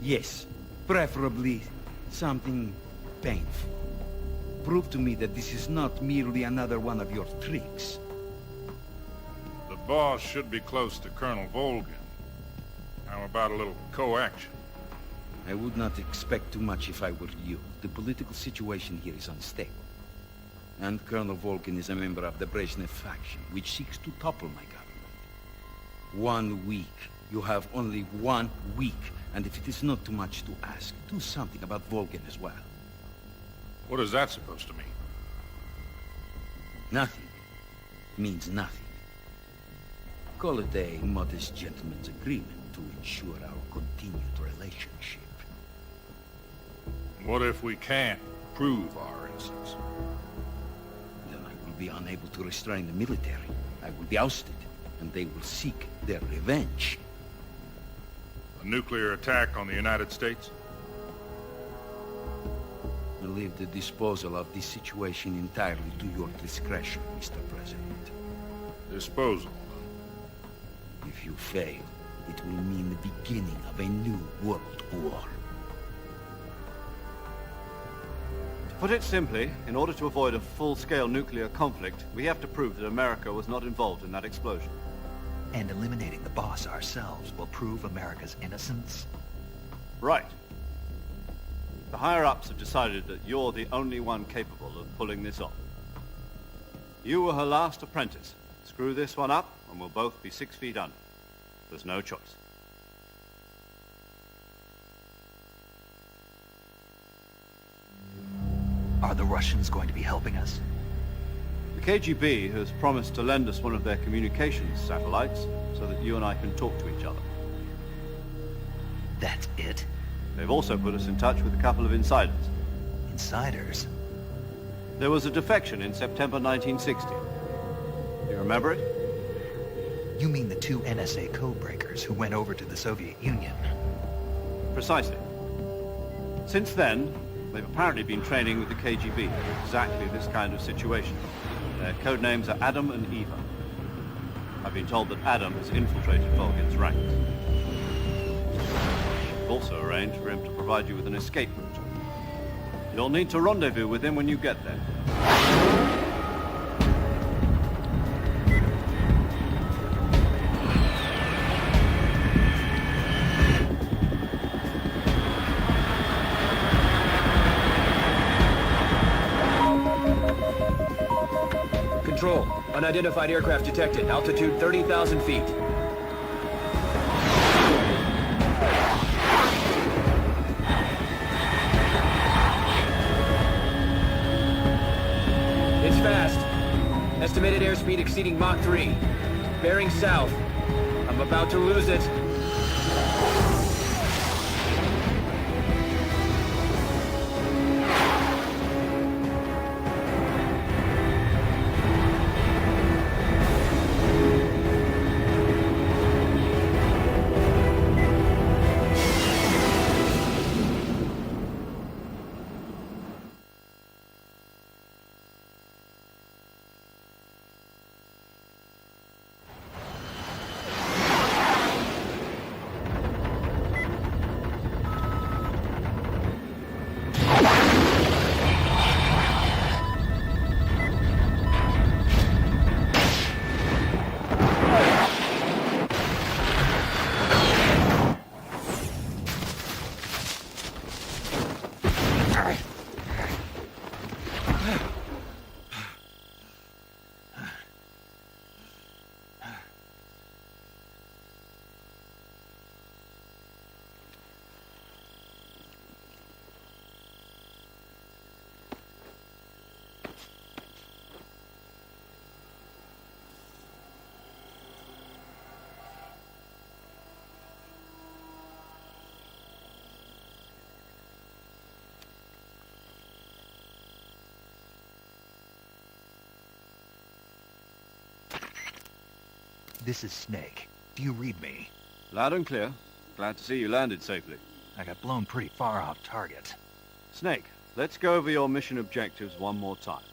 Yes, preferably something painful. Prove to me that this is not merely another one of your tricks. The Boss should be close to Colonel Volgin. How about a little co-action? I would not expect too much if I were you. The political situation here is unstable. And Colonel Volgin is a member of the Brezhnev faction, which seeks to topple my government. 1 week You have only 1 week, and if it is not too much to ask, do something about Vulcan as well. What is that supposed to mean? Nothing means nothing. Call it a modest gentleman's agreement to ensure our continued relationship. What if we can't prove our innocence? Then I will be unable to restrain the military. I will be ousted, and they will seek their revenge. A nuclear attack on the United States? I leave the disposal of this situation entirely to your discretion, Mr. President. Disposal? If you fail, it will mean the beginning of a new world war. To put it simply, in order to avoid a full-scale nuclear conflict, we have to prove that America was not involved in that explosion. And eliminating the boss ourselves will prove America's innocence? Right. The higher-ups have decided that you're the only one capable of pulling this off. You were her last apprentice. Screw this one up, and we'll both be 6 feet under. There's no choice. Are the Russians going to be helping us? The KGB has promised to lend us one of their communications satellites so that you and I can talk to each other. That's it? They've also put us in touch with a couple of insiders. Insiders? There was a defection in September 1960. You remember it? You mean the 2 NSA codebreakers who went over to the Soviet Union? Precisely. Since then, they've apparently been training with the KGB for exactly this kind of situation. Their code names are Adam and Eva. I've been told that Adam has infiltrated Vulcan's ranks. We've also arranged for him to provide you with an escape route. You'll need to rendezvous with him when you get there. Control. Unidentified aircraft detected. Altitude 30,000 feet. It's fast. Estimated airspeed exceeding Mach 3. Bearing south. I'm about to lose it. This is Snake. Do you read me? Loud and clear. Glad to see you landed safely. I got blown pretty far off target. Snake, let's go over your mission objectives one more time.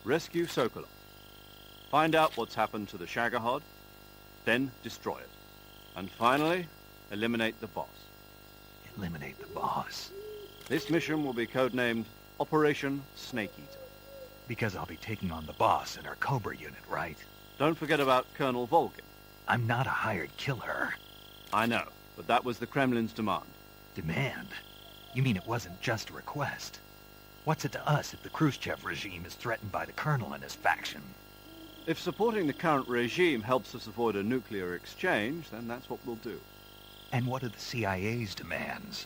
Rescue Sokolov. Find out what's happened to the Shagohod, then destroy it. And finally, eliminate the boss. Eliminate the boss? This mission will be codenamed Operation Snake Eater. Because I'll be taking on the boss in our Cobra unit, right? Don't forget about Colonel Vulcan. I'm not a hired killer. I know, but that was the Kremlin's demand. Demand? You mean it wasn't just a request? What's it to us if the Khrushchev regime is threatened by the Colonel and his faction? If supporting the current regime helps us avoid a nuclear exchange, then that's what we'll do. And what are the CIA's demands?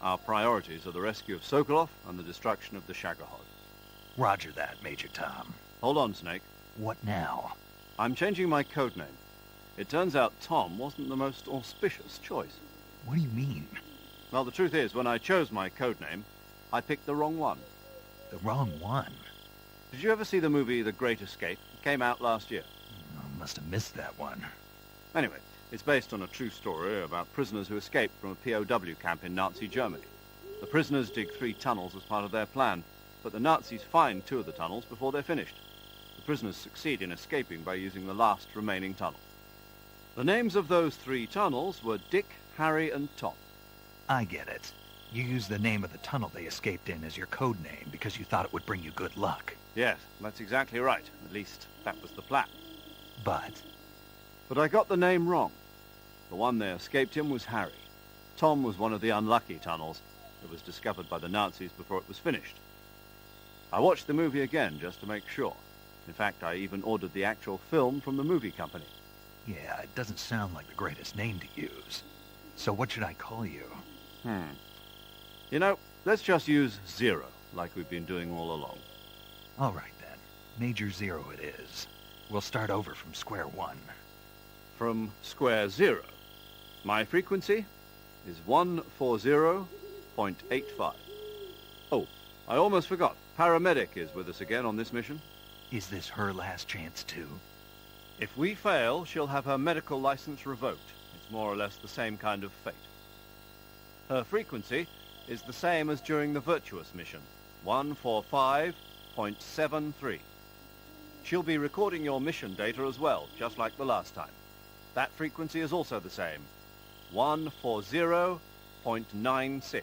Our priorities are the rescue of Sokolov and the destruction of the Shagohod. Roger that, Major Tom. Hold on, Snake. What now? I'm changing my codename. It turns out Tom wasn't the most auspicious choice. What do you mean? Well, the truth is, when I chose my codename, I picked the wrong one. The wrong one? Did you ever see the movie The Great Escape? It came out last year. I must have missed that one. Anyway, it's based on a true story about prisoners who escaped from a POW camp in Nazi Germany. The prisoners dig 3 tunnels as part of their plan, but the Nazis find 2 of the tunnels before they're finished. The prisoners succeed in escaping by using the last remaining tunnel. The names of those 3 tunnels were Dick, Harry, and Tom. I get it. You used the name of the tunnel they escaped in as your code name because you thought it would bring you good luck. Yes, that's exactly right. At least, that was the plan. But I got the name wrong. The one they escaped in was Harry. Tom was one of the unlucky tunnels that was discovered by the Nazis before it was finished. I watched the movie again just to make sure. In fact, I even ordered the actual film from the movie company. yeah, it doesn't sound like the greatest name to use. So what should I call you? You know, let's just use Zero, like we've been doing all along. All right, then. Major Zero it is. We'll start over from square one. From square 0. My frequency is 140.85. Oh, I almost forgot. Paramedic is with us again on this mission. Is this her last chance, too? If we fail, she'll have her medical license revoked. It's more or less the same kind of fate. Her frequency is the same as during the Virtuous mission, 145.73. She'll be recording your mission data as well, just like the last time. That frequency is also the same, 140.96.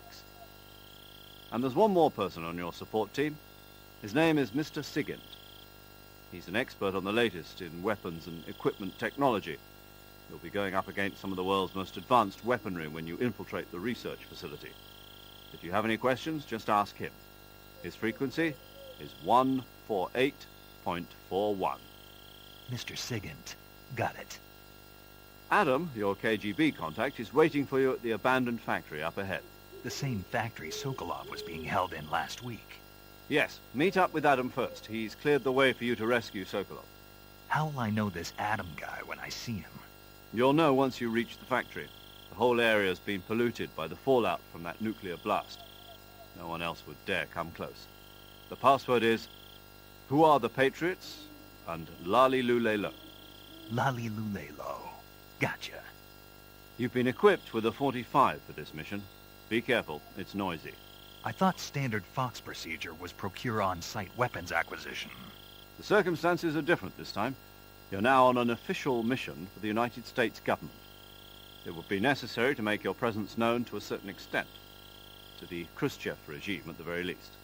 And there's one more person on your support team. His name is Mr. Sigint. He's an expert on the latest in weapons and equipment technology. You'll be going up against some of the world's most advanced weaponry when you infiltrate the research facility. If you have any questions, just ask him. His frequency is 148.41. Mr. Sigint. Got it. Adam, your KGB contact, is waiting for you at the abandoned factory up ahead. The same factory Sokolov was being held in last week. Yes, meet up with Adam first. He's cleared the way for you to rescue Sokolov. How will I know this Adam guy when I see him? You'll know once you reach the factory. The whole area's been polluted by the fallout from that nuclear blast. No one else would dare come close. The password is, "Who are the Patriots?" and Lali Lulelo. Lali Lulelo. Gotcha. You've been equipped with a 45 for this mission. Be careful, it's noisy. I thought standard Fox procedure was procure on-site weapons acquisition. The circumstances are different this time. You're now on an official mission for the United States government. It would be necessary to make your presence known to a certain extent. To the Khrushchev regime, at the very least.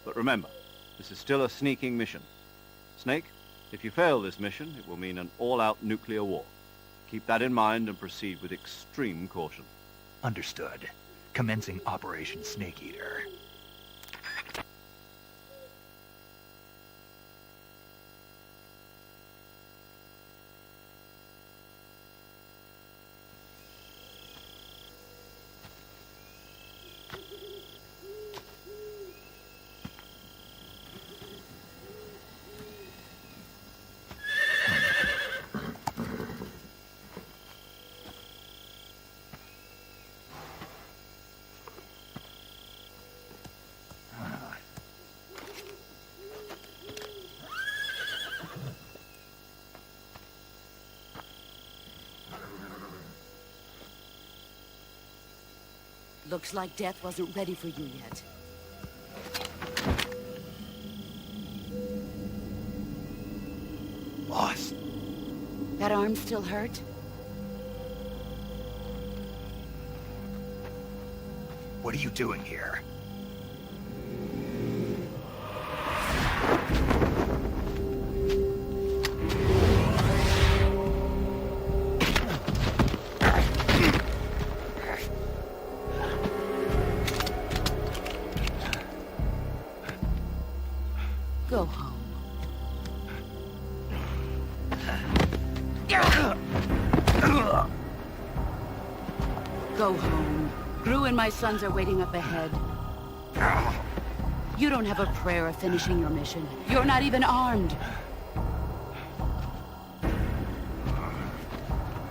But remember, this is still a sneaking mission. Snake, if you fail this mission, it will mean an all-out nuclear war. Keep that in mind and proceed with extreme caution. Understood. Commencing Operation Snake Eater. Looks like death wasn't ready for you yet. Boss. That arm still hurt? What are you doing here? Go home. My sons are waiting up ahead. You don't have a prayer of finishing your mission. You're not even armed.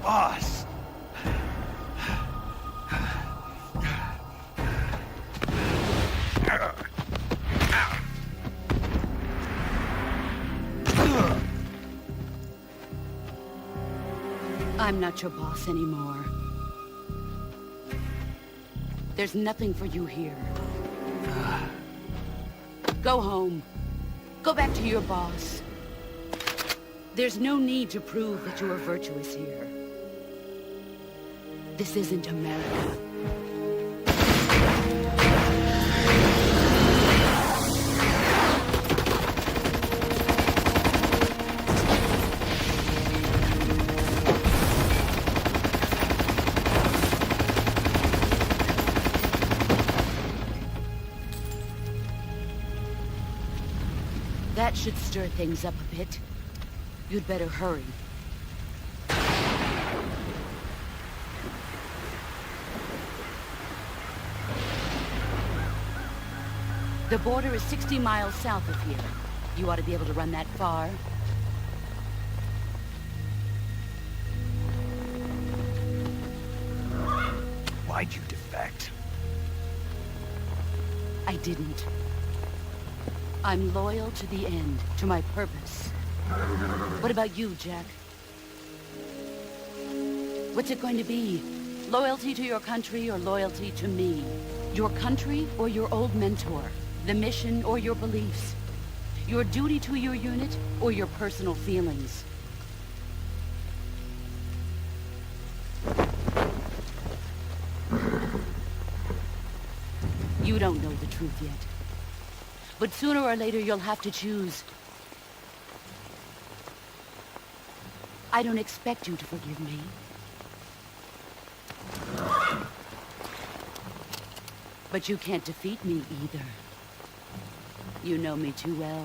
Boss! I'm not your boss anymore. There's nothing for you here. Go home. Go back to your boss. There's no need to prove that you are virtuous here. This isn't America. That should stir things up a bit. You'd better hurry. The border is 60 miles south of here. You ought to be able to run that far. Why'd you defect? I didn't. I'm loyal to the end, to my purpose. What about you, Jack? What's it going to be? Loyalty to your country or loyalty to me? Your country or your old mentor? The mission or your beliefs? Your duty to your unit or your personal feelings? You don't know the truth yet. But sooner or later, you'll have to choose. I don't expect you to forgive me. But you can't defeat me either. You know me too well.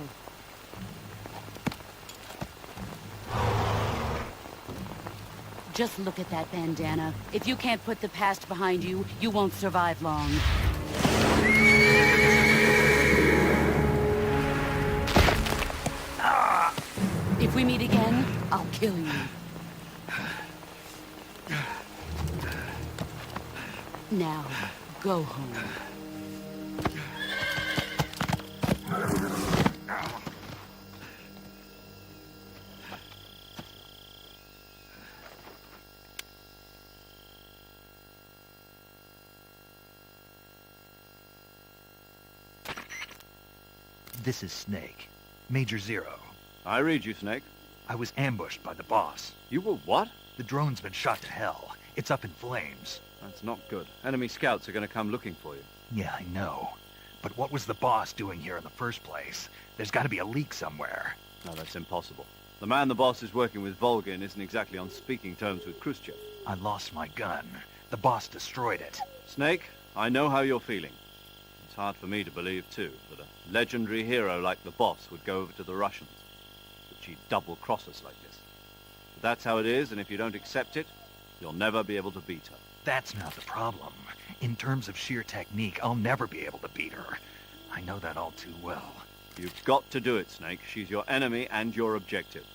Just look at that bandana. If you can't put the past behind you, you won't survive long. If we meet again, I'll kill you. Now, go home. This is Snake. Major Zero. I read you, Snake. I was ambushed by the boss. You were what? The drone's been shot to hell. It's up in flames. That's not good. Enemy scouts are going to come looking for you. Yeah, I know. But what was the boss doing here in the first place? There's got to be a leak somewhere. No, that's impossible. The man the boss is working with, Volgin, isn't exactly on speaking terms with Khrushchev. I lost my gun. The boss destroyed it. Snake, I know how you're feeling. It's hard for me to believe, too, that a legendary hero like the boss would go over to the Russians. That she'd double-cross us like this. But that's how it is, and if you don't accept it, you'll never be able to beat her. That's not the problem. In terms of sheer technique, I'll never be able to beat her. I know that all too well. You've got to do it, Snake. She's your enemy and your objective.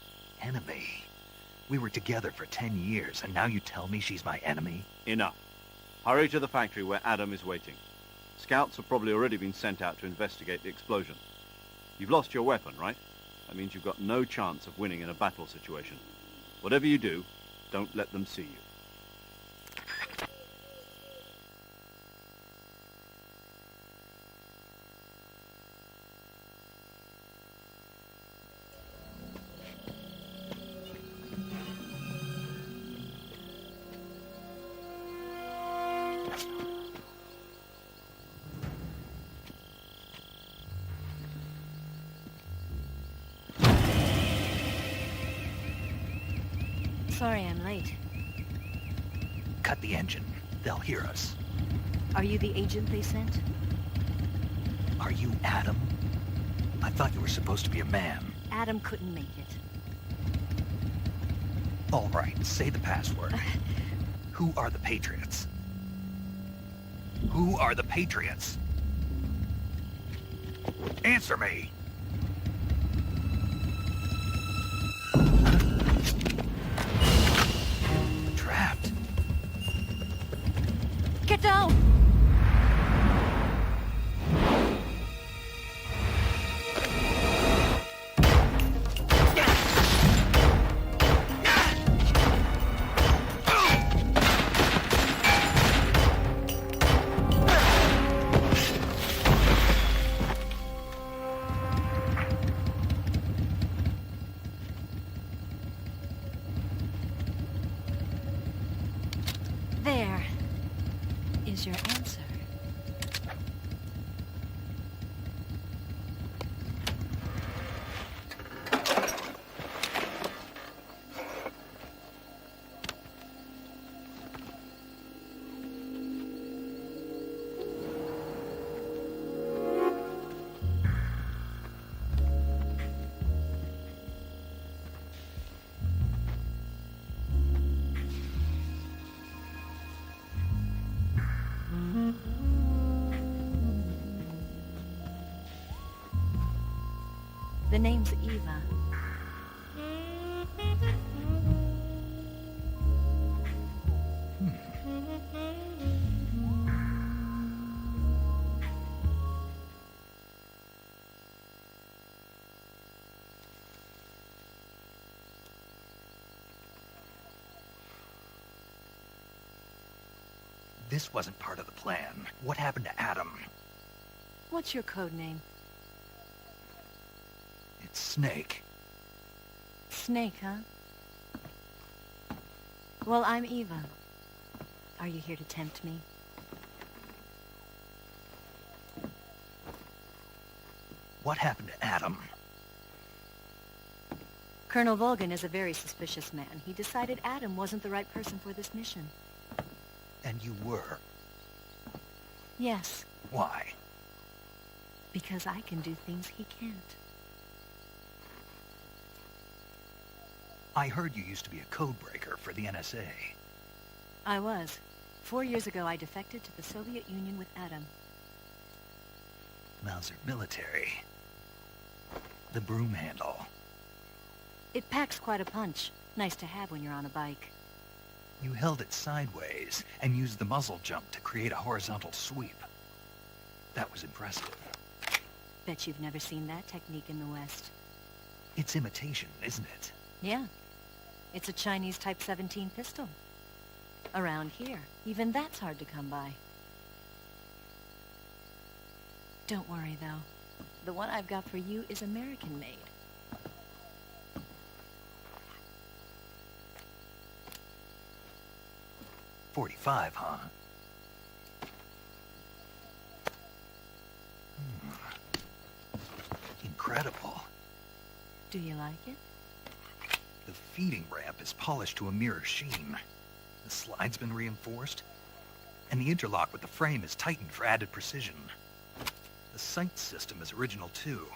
Enemy? We were together for 10 years, and now you tell me she's my enemy? Enough. Hurry to the factory where Adam is waiting. Scouts have probably already been sent out to investigate the explosion. You've lost your weapon, right? That means you've got no chance of winning in a battle situation. Whatever you do, don't let them see you. Sorry I'm late. Cut the engine. They'll hear us. Are you the agent they sent? Are you Adam? I thought you were supposed to be a man. Adam couldn't make it. All right, say the password. Who are the Patriots? Who are the Patriots? Answer me! Trapped. Get down! There is your answer. The name's Eva. This wasn't part of the plan. What happened to Adam? What's your code name? It's Snake. Snake, huh? Well, I'm Eva. Are you here to tempt me? What happened to Adam? Colonel Volgan is a very suspicious man. He decided Adam wasn't the right person for this mission. And you were? Yes. Why? Because I can do things he can't. I heard you used to be a codebreaker for the NSA. I was. 4 years ago, I defected to the Soviet Union with Adam. Mauser military. The broom handle. It packs quite a punch. Nice to have when you're on a bike. You held it sideways and used the muzzle jump to create a horizontal sweep. That was impressive. Bet you've never seen that technique in the West. It's imitation, isn't it? Yeah. It's a Chinese Type 17 pistol. Around here, even that's hard to come by. Don't worry, though. The one I've got for you is American-made. .45, huh? Incredible. Do you like it? The feeding ramp is polished to a mirror sheen. The slide's been reinforced, and the interlock with the frame is tightened for added precision. The sight system is original too.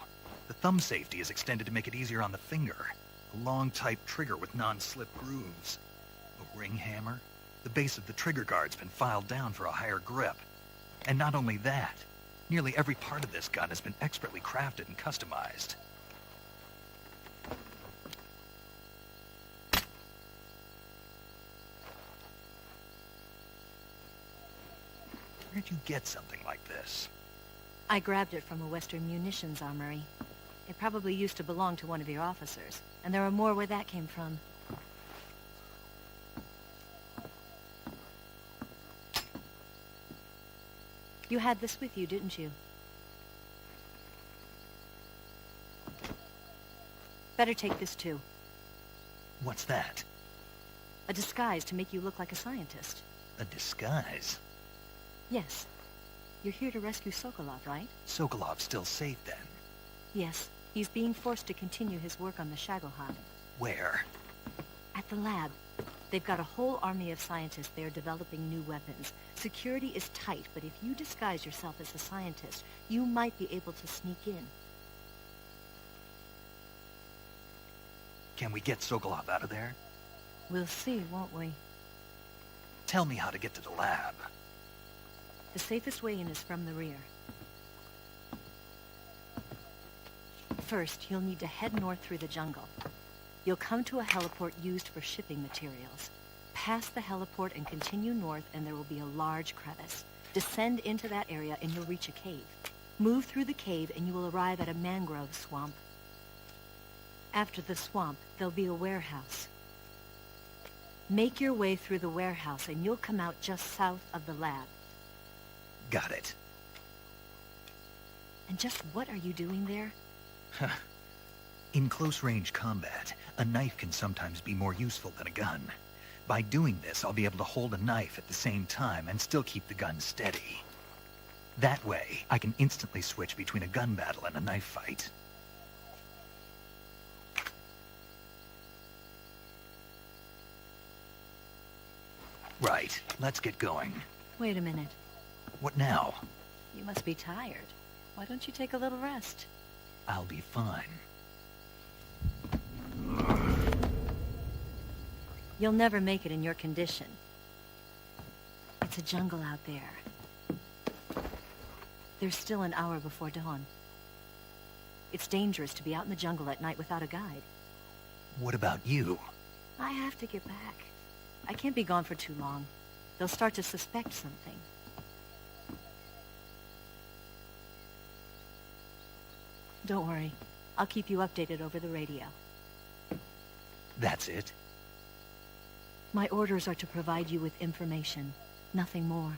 The thumb safety is extended to make it easier on the finger. A long type trigger with non-slip grooves. A ring hammer. The base of the trigger guard's been filed down for a higher grip. And not only that, nearly every part of this gun has been expertly crafted and customized. Where'd you get something like this? I grabbed it from a Western munitions armory. It probably used to belong to one of your officers, and there are more where that came from. You had this with you, didn't you? Better take this too. What's that? A disguise to make you look like a scientist. A disguise? Yes. You're here to rescue Sokolov, right? Sokolov's still safe then? Yes. He's being forced to continue his work on the Shagohod. Where? At the lab. They've got a whole army of scientists there developing new weapons. Security is tight, but if you disguise yourself as a scientist, you might be able to sneak in. Can we get Sokolov out of there? We'll see, won't we? Tell me how to get to the lab. The safest way in is from the rear. First, you'll need to head north through the jungle. You'll come to a heliport used for shipping materials. Pass the heliport and continue north, and there will be a large crevice. Descend into that area and you'll reach a cave. Move through the cave and you will arrive at a mangrove swamp. After the swamp, there'll be a warehouse. Make your way through the warehouse and you'll come out just south of the lab. Got it. And just what are you doing there? In close-range combat, a knife can sometimes be more useful than a gun. By doing this, I'll be able to hold a knife at the same time and still keep the gun steady. That way, I can instantly switch between a gun battle and a knife fight. Right, let's get going. Wait a minute. What now? You must be tired. Why don't you take a little rest? I'll be fine. You'll never make it in your condition. It's a jungle out there. There's still an hour before dawn. It's dangerous to be out in the jungle at night without a guide. What about you? I have to get back. I can't be gone for too long. They'll start to suspect something. Don't worry. I'll keep you updated over the radio. That's it? My orders are to provide you with information, nothing more.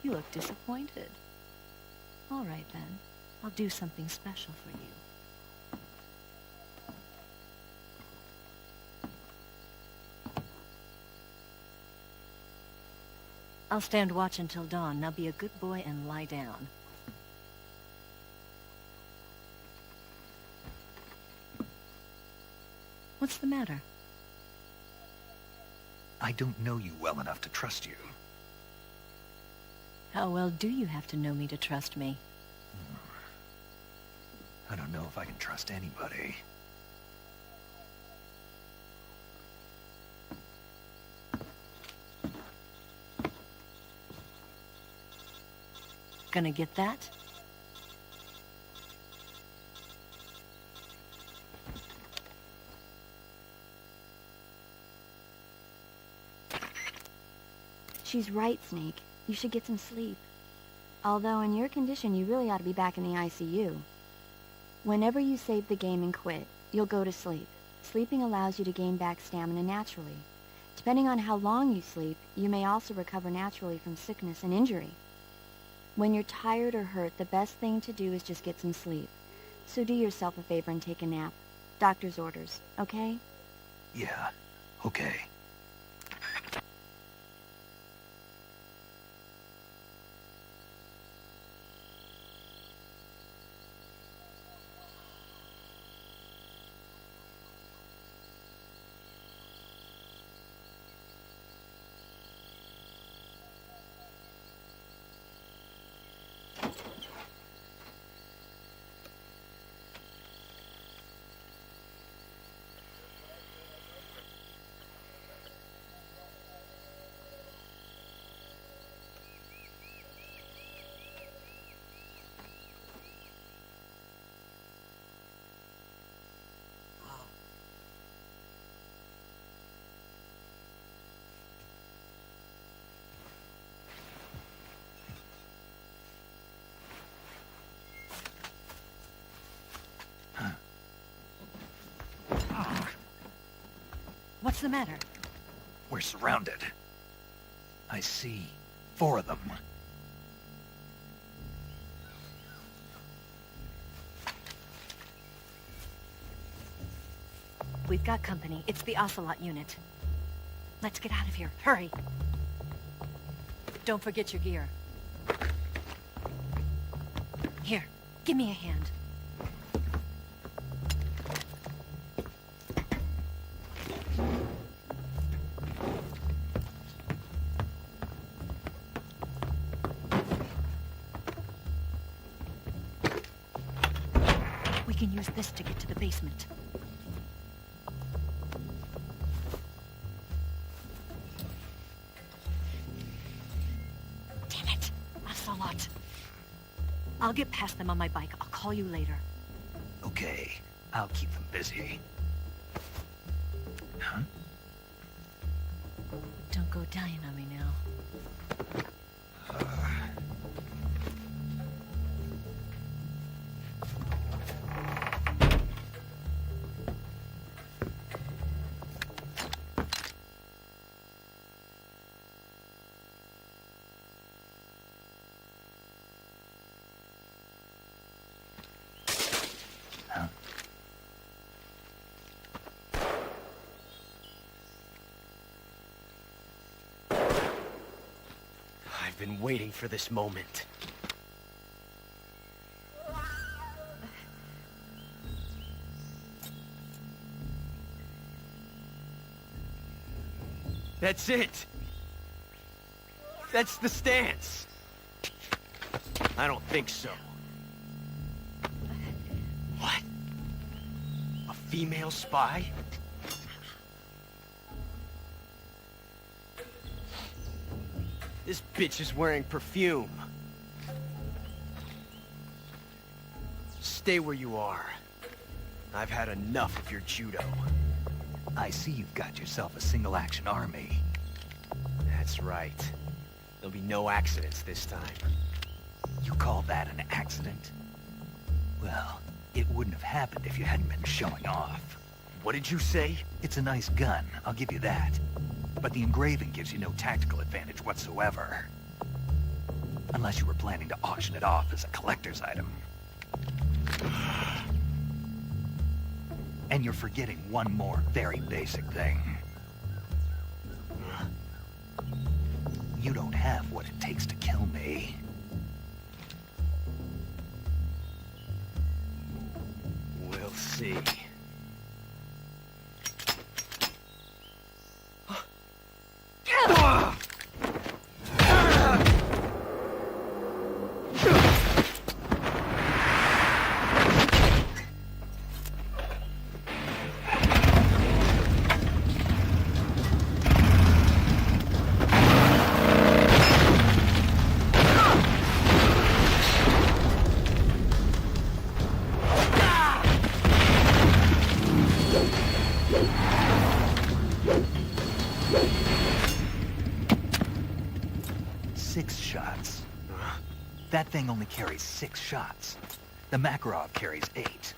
You look disappointed. All right, then. I'll do something special for you. I'll stand watch until dawn. Now be a good boy and lie down. What's the matter? I don't know you well enough to trust you. How well do you have to know me to trust me? I don't know if I can trust anybody. Gonna get that? She's right, Snake. You should get some sleep. Although in your condition, you really ought to be back in the ICU. Whenever you save the game and quit, you'll go to sleep. Sleeping allows you to gain back stamina naturally. Depending on how long you sleep, you may also recover naturally from sickness and injury. When you're tired or hurt, the best thing to do is just get some sleep. So do yourself a favor and take a nap. Doctor's orders, okay? Yeah, okay. What's the matter? We're surrounded. I see 4 of them. We've got company. It's the Ocelot unit. Let's get out of here. Hurry. Don't forget your gear. Here, give me a hand. We can use this to get to the basement. lot. I'll get past them on my bike. I'll call you later. Okay, I'll keep them busy. Huh? Don't go dying on me now. I've been waiting for this moment. That's it! That's the stance! I don't think so. What? A female spy? This bitch is wearing perfume. Stay where you are. I've had enough of your judo. I see you've got yourself a single-action army. That's right. There'll be no accidents this time. You call that an accident? Well, it wouldn't have happened if you hadn't been showing off. What did you say? It's a nice gun, I'll give you that. But the engraving gives you no tactical advantage whatsoever. Unless you were planning to auction it off as a collector's item. And you're forgetting one more very basic thing. You don't have what it takes to kill me. We'll see. That thing only carries 6 shots. The Makarov carries 8.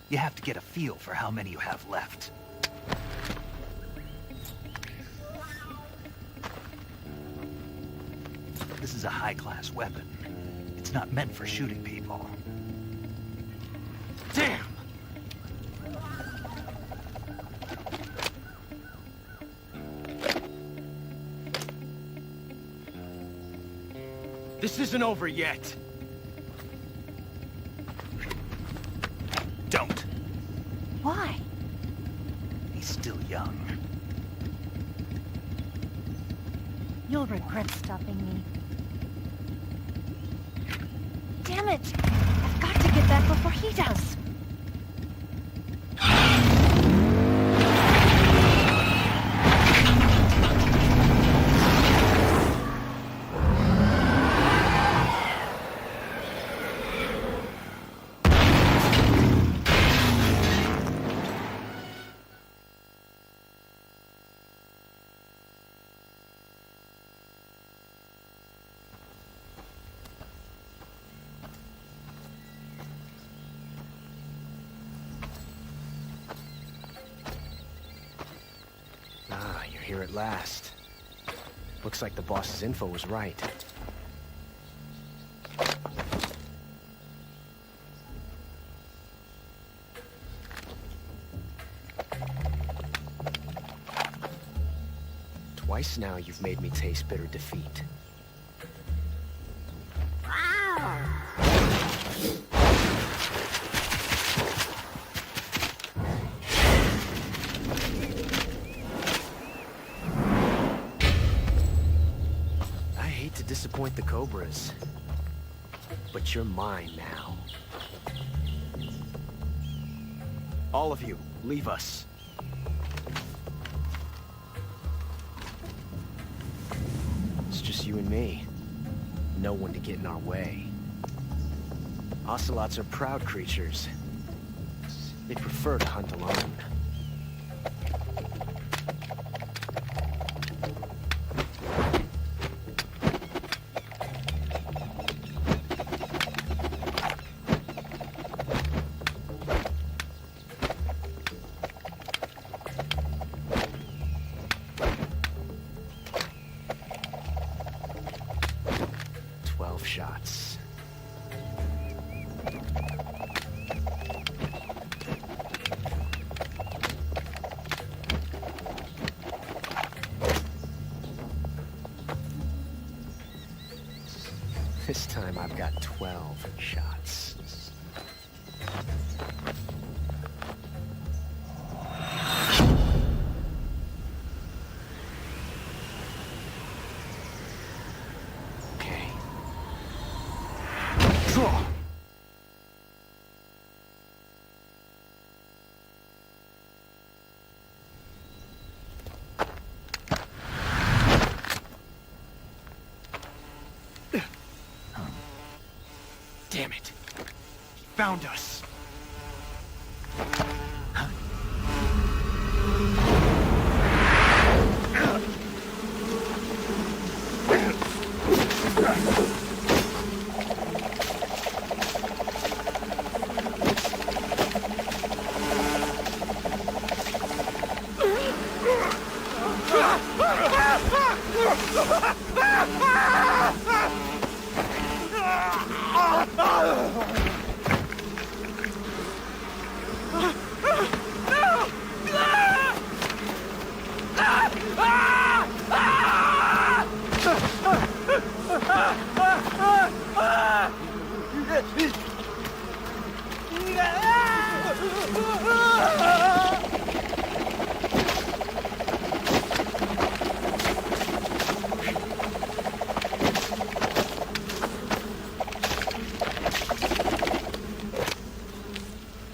You have to get a feel for how many you have left. This is a high-class weapon. It's not meant for shooting people. Damn! This isn't over yet. Don't. Why? He's still young. You'll regret stopping me. Damn it! I've got to get back before he does. Here at last. Looks like the boss's info was right. Twice now you've made me taste bitter defeat. Disappoint the Cobras, but you're mine now. All of you, leave us. It's just you and me. no one to get in our way. Ocelots are proud creatures. They prefer to hunt alone. Shots. This time I've got 12 shots. Damn it. He found us.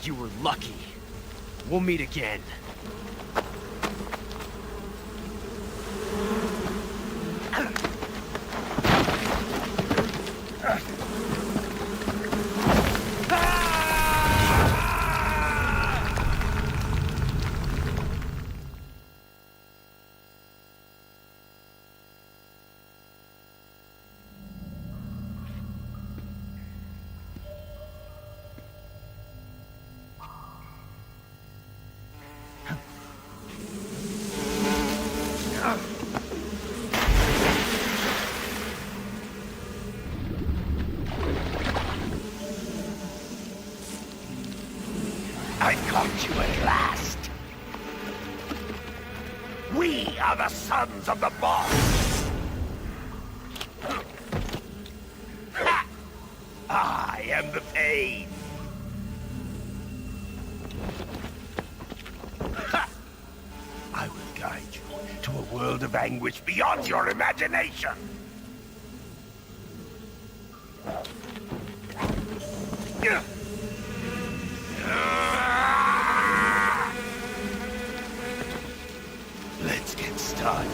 You were lucky. We'll meet again. I caught you at last. We are the sons of the boss. Ha! I am the pain. Ha! I will guide you to a world of anguish beyond your imagination. Let's get started.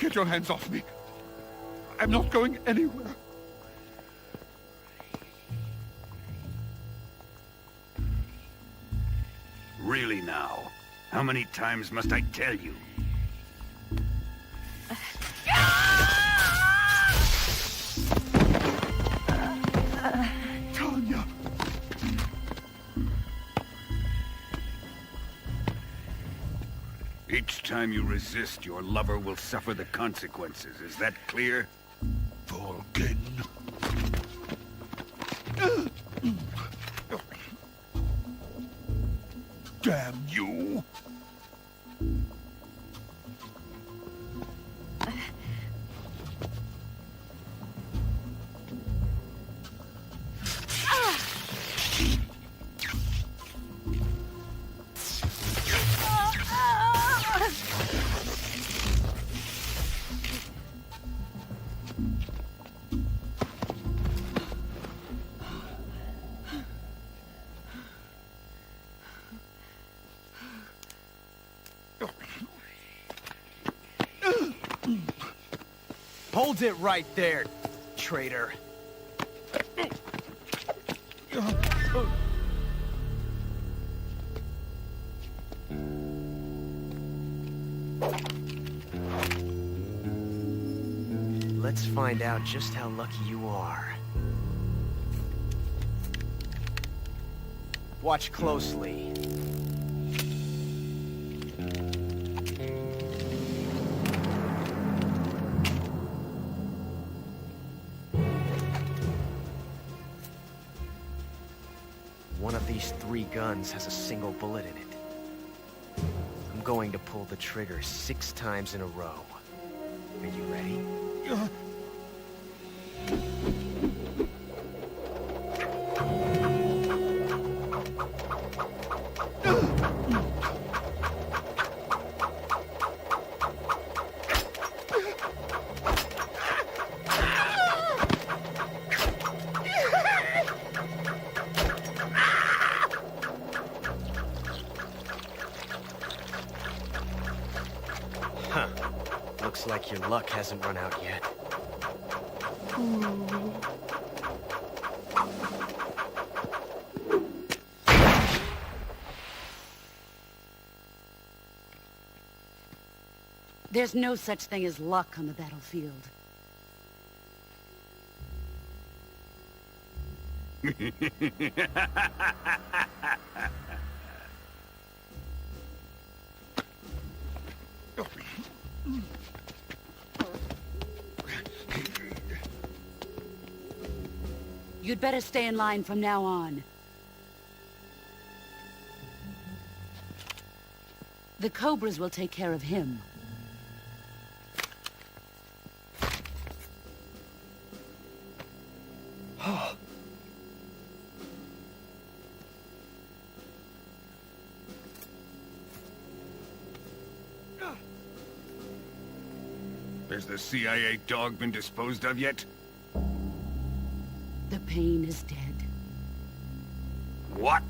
Get your hands off me. I'm not going anywhere. Really now? How many times must I tell you? Tanya! Each time you resist, your lover will suffer the consequences. Is that clear? Volgin. Damn you! Hold it right there, traitor. Let's find out just how lucky you are. Watch closely. One of these 3 guns has a single bullet in it. I'm going to pull the trigger 6 times in a row. Are you ready? Huh. Looks like your luck hasn't run out yet. There's no such thing as luck on the battlefield. You'd better stay in line from now on. The Cobras will take care of him. Has the CIA dog been disposed of yet? The pain is dead. What?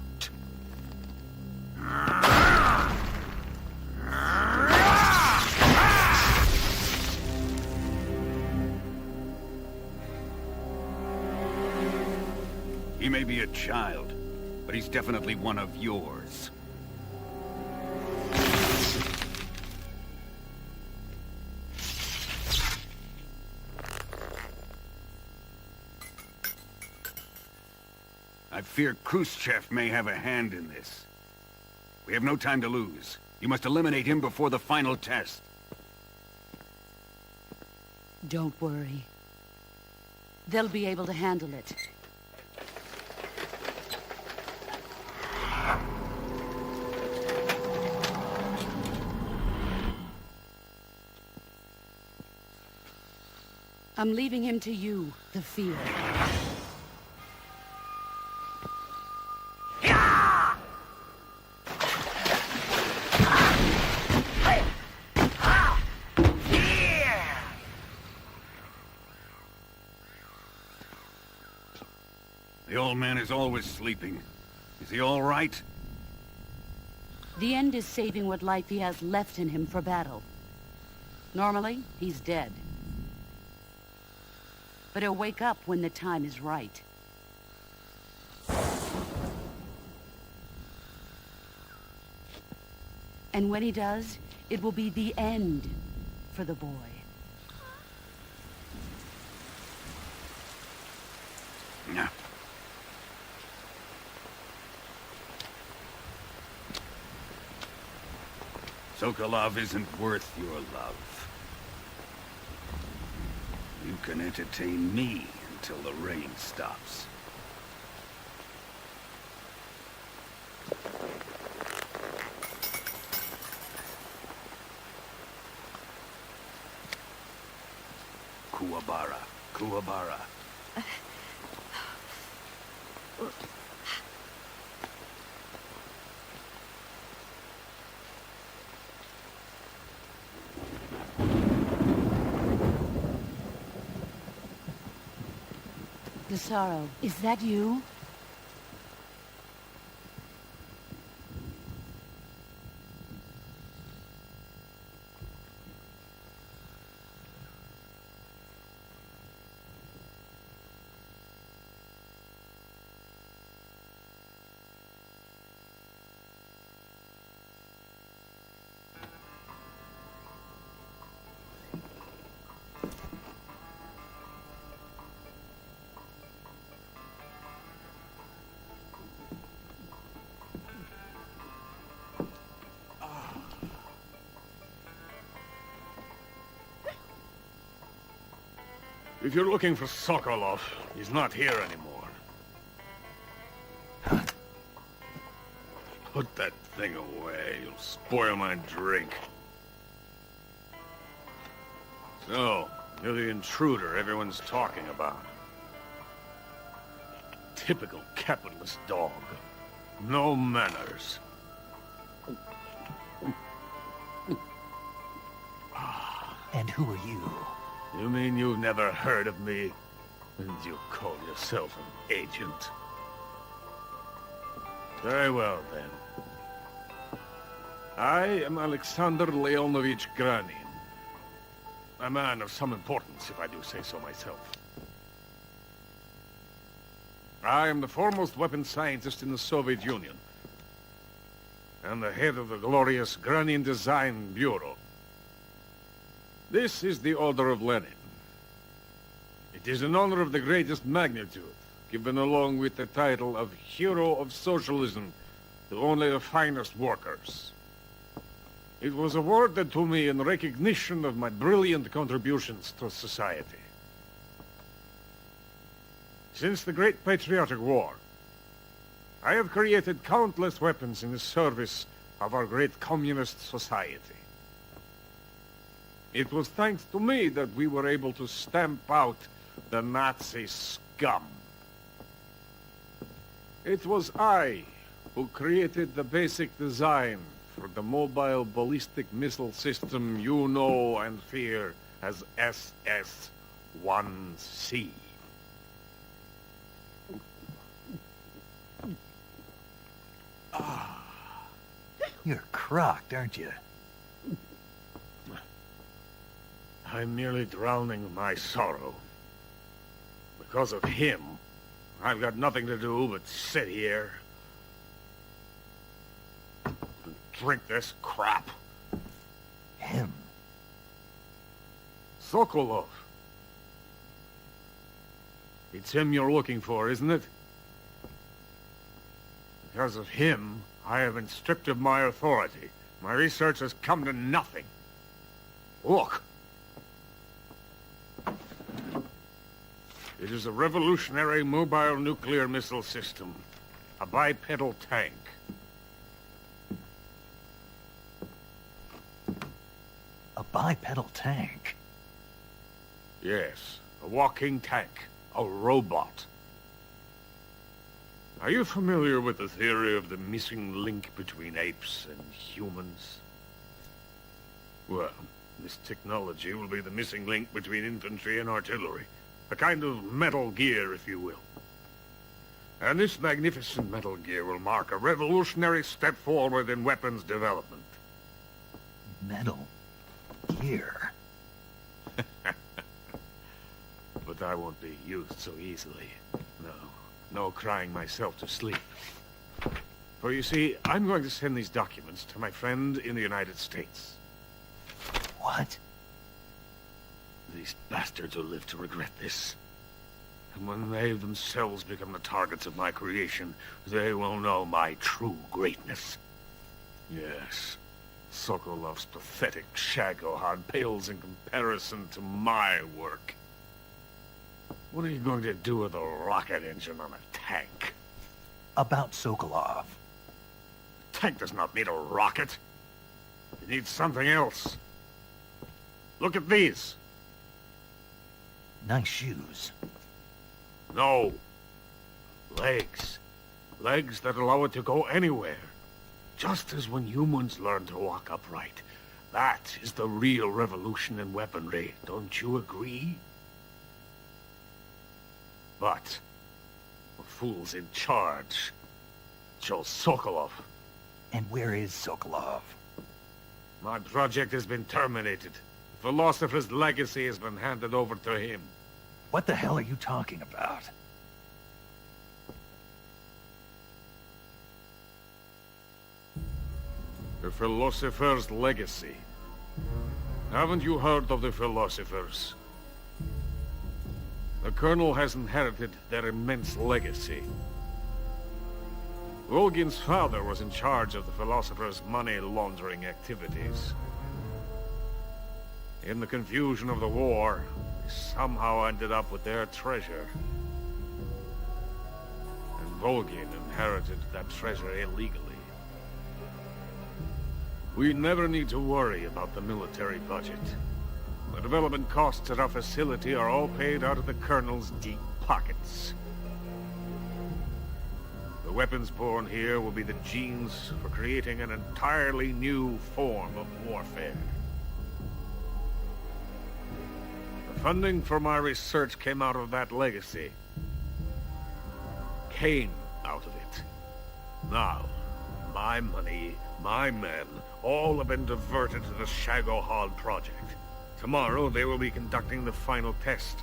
He may be a child, but he's definitely one of yours. I fear Khrushchev may have a hand in this. We have no time to lose. You must eliminate him before the final test. Don't worry. They'll be able to handle it. I'm leaving him to you, the field. The old man is always sleeping. Is he all right? The end is saving what life he has left in him for battle. Normally, he's dead. But he'll wake up when the time is right. And when he does, it will be the end for the boy. Yeah. Sokolov isn't worth your love. You can entertain me until the rain stops. Kuwabara. Kuwabara. Desaro, is that you? If you're looking for Sokolov, he's not here anymore. Put that thing away. You'll spoil my drink. So, you're the intruder everyone's talking about. Typical capitalist dog. No manners. And who are you? You mean you've never heard of me? And you call yourself an agent? Very well, then. I am Alexander Leonovich Granin. A man of some importance, if I do say so myself. I am the foremost weapons scientist in the Soviet Union, and the head of the glorious Granin Design Bureau. This is the Order of Lenin. It is an honor of the greatest magnitude, given along with the title of Hero of Socialism to only the finest workers. It was awarded to me in recognition of my brilliant contributions to society. Since the Great Patriotic War, I have created countless weapons in the service of our great communist society. It was thanks to me that we were able to stamp out the Nazi scum. It was I who created the basic design for the mobile ballistic missile system you know and fear as SS-1C. You're crocked, aren't you? I'm merely drowning my sorrow. Because of him, I've got nothing to do but sit here and drink this crap. Him? Sokolov. It's him you're looking for, isn't it? Because of him, I have been stripped of my authority. My research has come to nothing. Look. It is a revolutionary mobile nuclear missile system. A bipedal tank. A bipedal tank? Yes, a walking tank. A robot. Are you familiar with the theory of the missing link between apes and humans? Well, this technology will be the missing link between infantry and artillery. A kind of Metal Gear, if you will. And this magnificent Metal Gear will mark a revolutionary step forward in weapons development. Metal Gear? But I won't be used so easily. No. No crying myself to sleep. For you see, I'm going to send these documents to my friend in the United States. What? These bastards will live to regret this. And when they themselves become the targets of my creation, they will know my true greatness. Yes, Sokolov's pathetic Shagohod pales in comparison to my work. What are you going to do with a rocket engine on a tank? About Sokolov. A tank does not need a rocket. It needs something else. Look at these. Nice shoes. No. Legs. Legs that allow it to go anywhere. Just as when humans learn to walk upright. That is the real revolution in weaponry. Don't you agree? But the fool's in charge. Joe Sokolov. And where is Sokolov? My project has been terminated. The philosopher's legacy has been handed over to him. What the hell are you talking about? The philosopher's legacy. Haven't you heard of the philosophers? The Colonel has inherited their immense legacy. Volgin's father was in charge of the philosophers' money laundering activities. In the confusion of the war, he somehow ended up with their treasure. And Volgin inherited that treasure illegally. We never need to worry about the military budget. The development costs at our facility are all paid out of the Colonel's deep pockets. The weapons born here will be the genes for creating an entirely new form of warfare. The funding for my research came out of that legacy. Came out of it. Now, my money, my men, all have been diverted to the Shagohod project. Tomorrow they will be conducting the final test,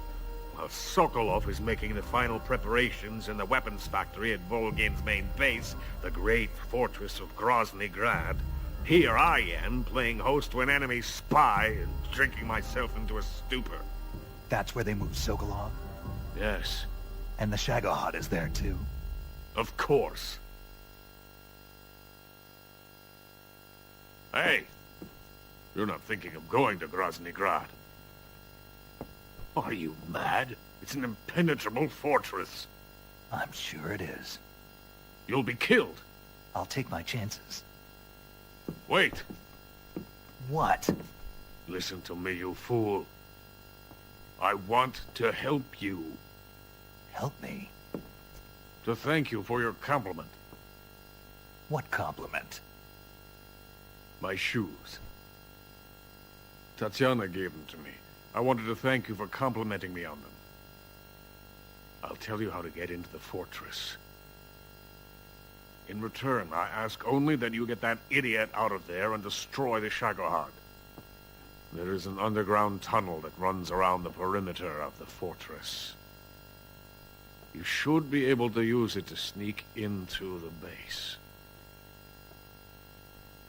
while Sokolov is making the final preparations in the weapons factory at Volgin's main base, the great fortress of Grozny Grad. Here I am, playing host to an enemy spy and drinking myself into a stupor. That's where they moved Sokolov? Yes. And the Shagohod is there too? Of course. Hey! You're not thinking of going to Grozny Grad. Are you mad? It's an impenetrable fortress. I'm sure it is. You'll be killed. I'll take my chances. Wait. What? Listen to me, you fool. I want to help you. Help me? To thank you for your compliment. What compliment? My shoes. Tatiana gave them to me. I wanted to thank you for complimenting me on them. I'll tell you how to get into the fortress. In return, I ask only that you get that idiot out of there and destroy the Shagohod. There is an underground tunnel that runs around the perimeter of the fortress. You should be able to use it to sneak into the base.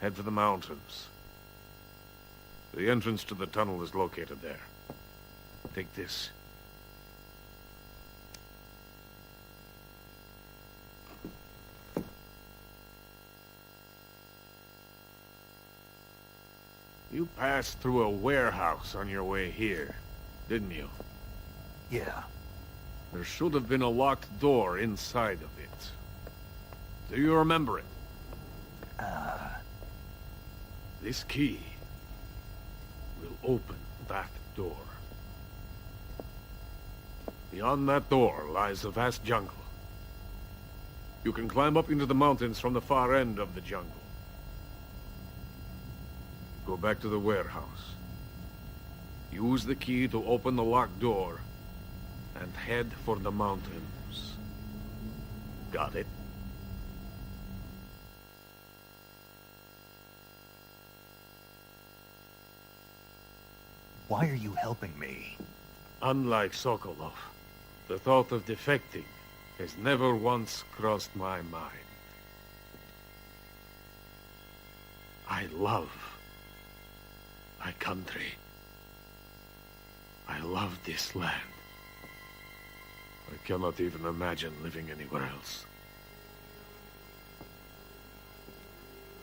Head for the mountains. The entrance to the tunnel is located there. Take this. You passed through a warehouse on your way here, didn't you? Yeah. There should have been a locked door inside of it. Do you remember it? This key will open that door. Beyond that door lies a vast jungle. You can climb up into the mountains from the far end of the jungle. Go back to the warehouse. Use the key to open the locked door and head for the mountains. Got it? Why are you helping me? Unlike Sokolov, the thought of defecting has never once crossed my mind. I love my country. I love this land. I cannot even imagine living anywhere else.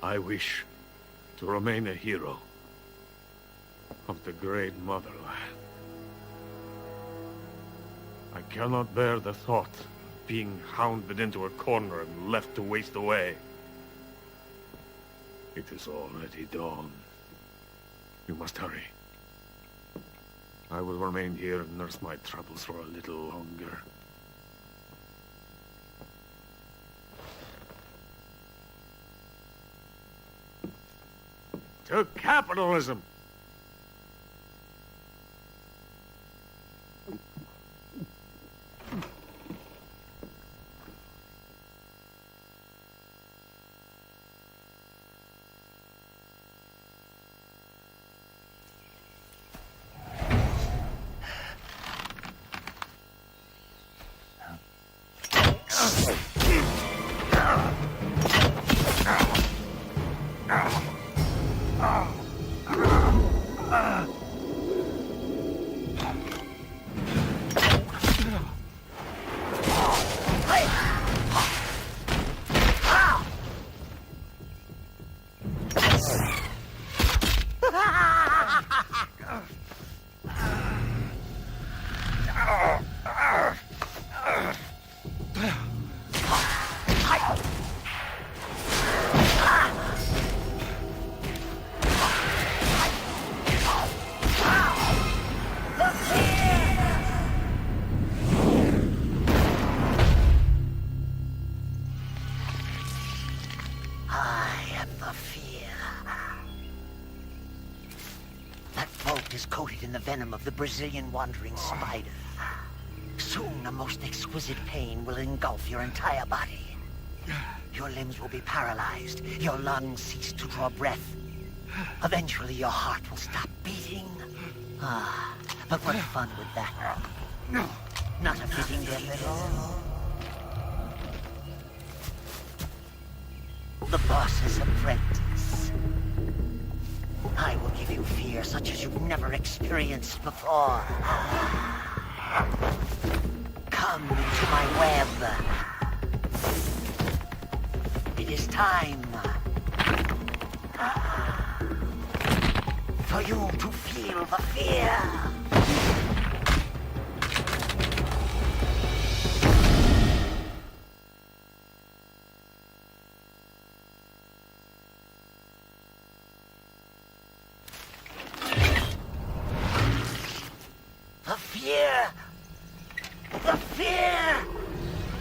I wish to remain a hero of the great motherland. I cannot bear the thought of being hounded into a corner and left to waste away. It is already dawn. You must hurry. I will remain here and nurse my troubles for a little longer. To capitalism! Is coated in the venom of the Brazilian wandering spider. Soon a most exquisite pain will engulf your entire body. Your limbs will be paralyzed, your lungs cease to draw breath. Eventually your heart will stop beating. But what fun with that? Not a fitting death at all. The boss's apprentice. I will give you fear such as you've never experienced before. Come into my web. It is time for you to feel the fear. The fear!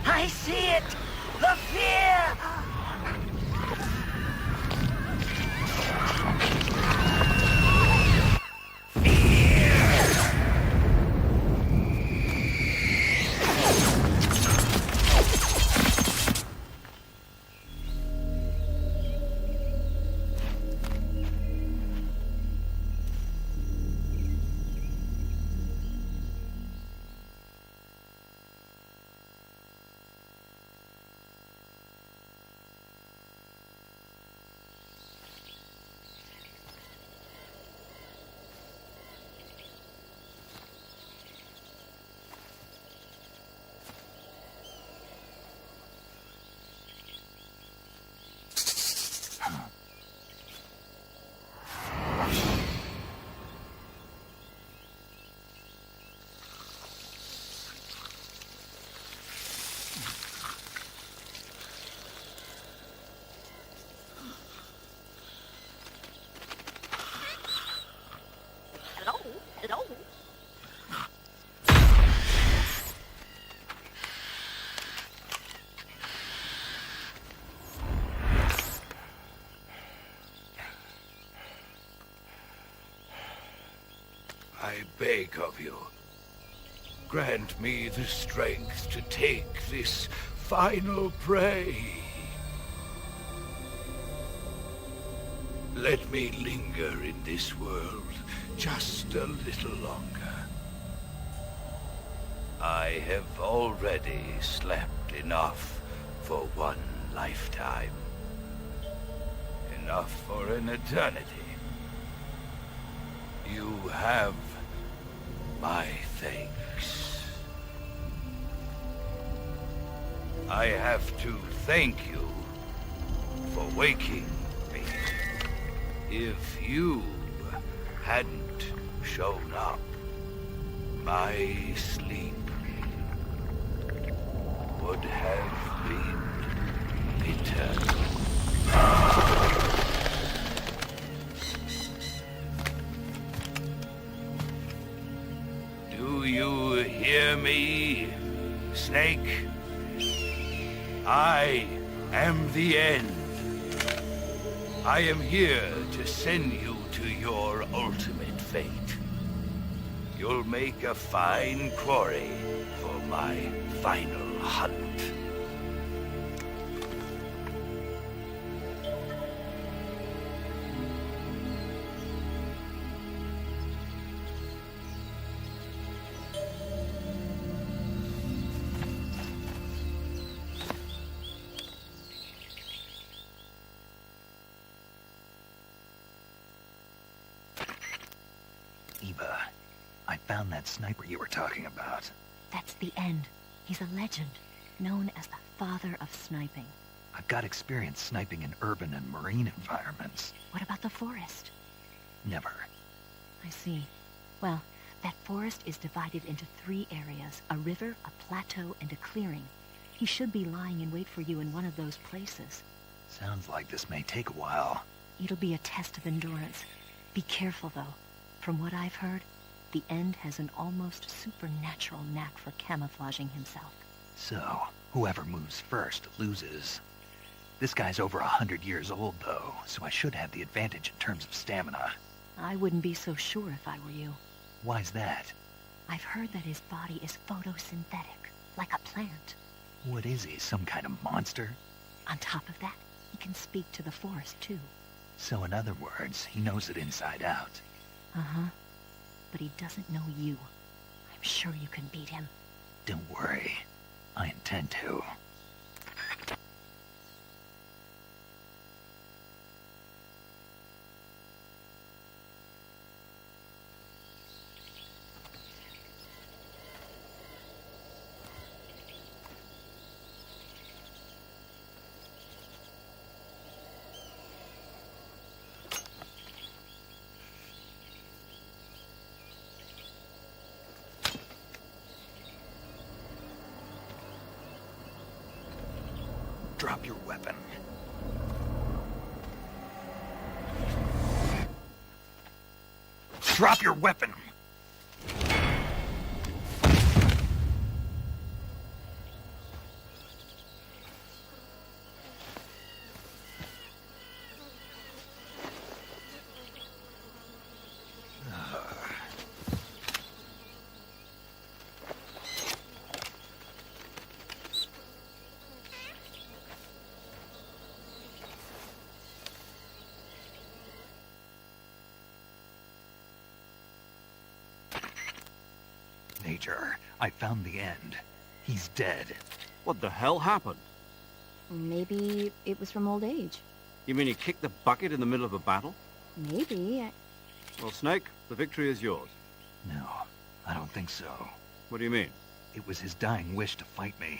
I see it! The fear! I beg of you, grant me the strength to take this final prey. Let me linger in this world just a little longer. I have already slept enough for one lifetime. Enough for an eternity. You have my thanks. I have to thank you for waking me. If you hadn't shown up, my sleep would have been eternal. Do you hear me, Snake? I am the end. I am here to send you to your ultimate fate. You'll make a fine quarry for my final hunt. Eva, I found that sniper you were talking about. That's the end. He's a legend, known as the father of sniping. I've got experience sniping in urban and marine environments. What about the forest? Never. I see. Well, that forest is divided into 3 areas, a river, a plateau, and a clearing. He should be lying in wait for you in one of those places. Sounds like this may take a while. It'll be a test of endurance. Be careful, though. From what I've heard, the End has an almost supernatural knack for camouflaging himself. So, whoever moves first loses. This guy's over 100 years old, though, so I should have the advantage in terms of stamina. I wouldn't be so sure if I were you. Why's that? I've heard that his body is photosynthetic, like a plant. What is he, some kind of monster? On top of that, he can speak to the forest, too. So in other words, he knows it inside out. Uh-huh. But he doesn't know you. I'm sure you can beat him. Don't worry. I intend to. Drop your weapon. Drop your weapon! Major, I found the End. He's dead. What the hell happened? Maybe it was from old age. You mean he kicked the bucket in the middle of a battle? Maybe. Well, Snake, the victory is yours. No, I don't think so. What do you mean? It was his dying wish to fight me,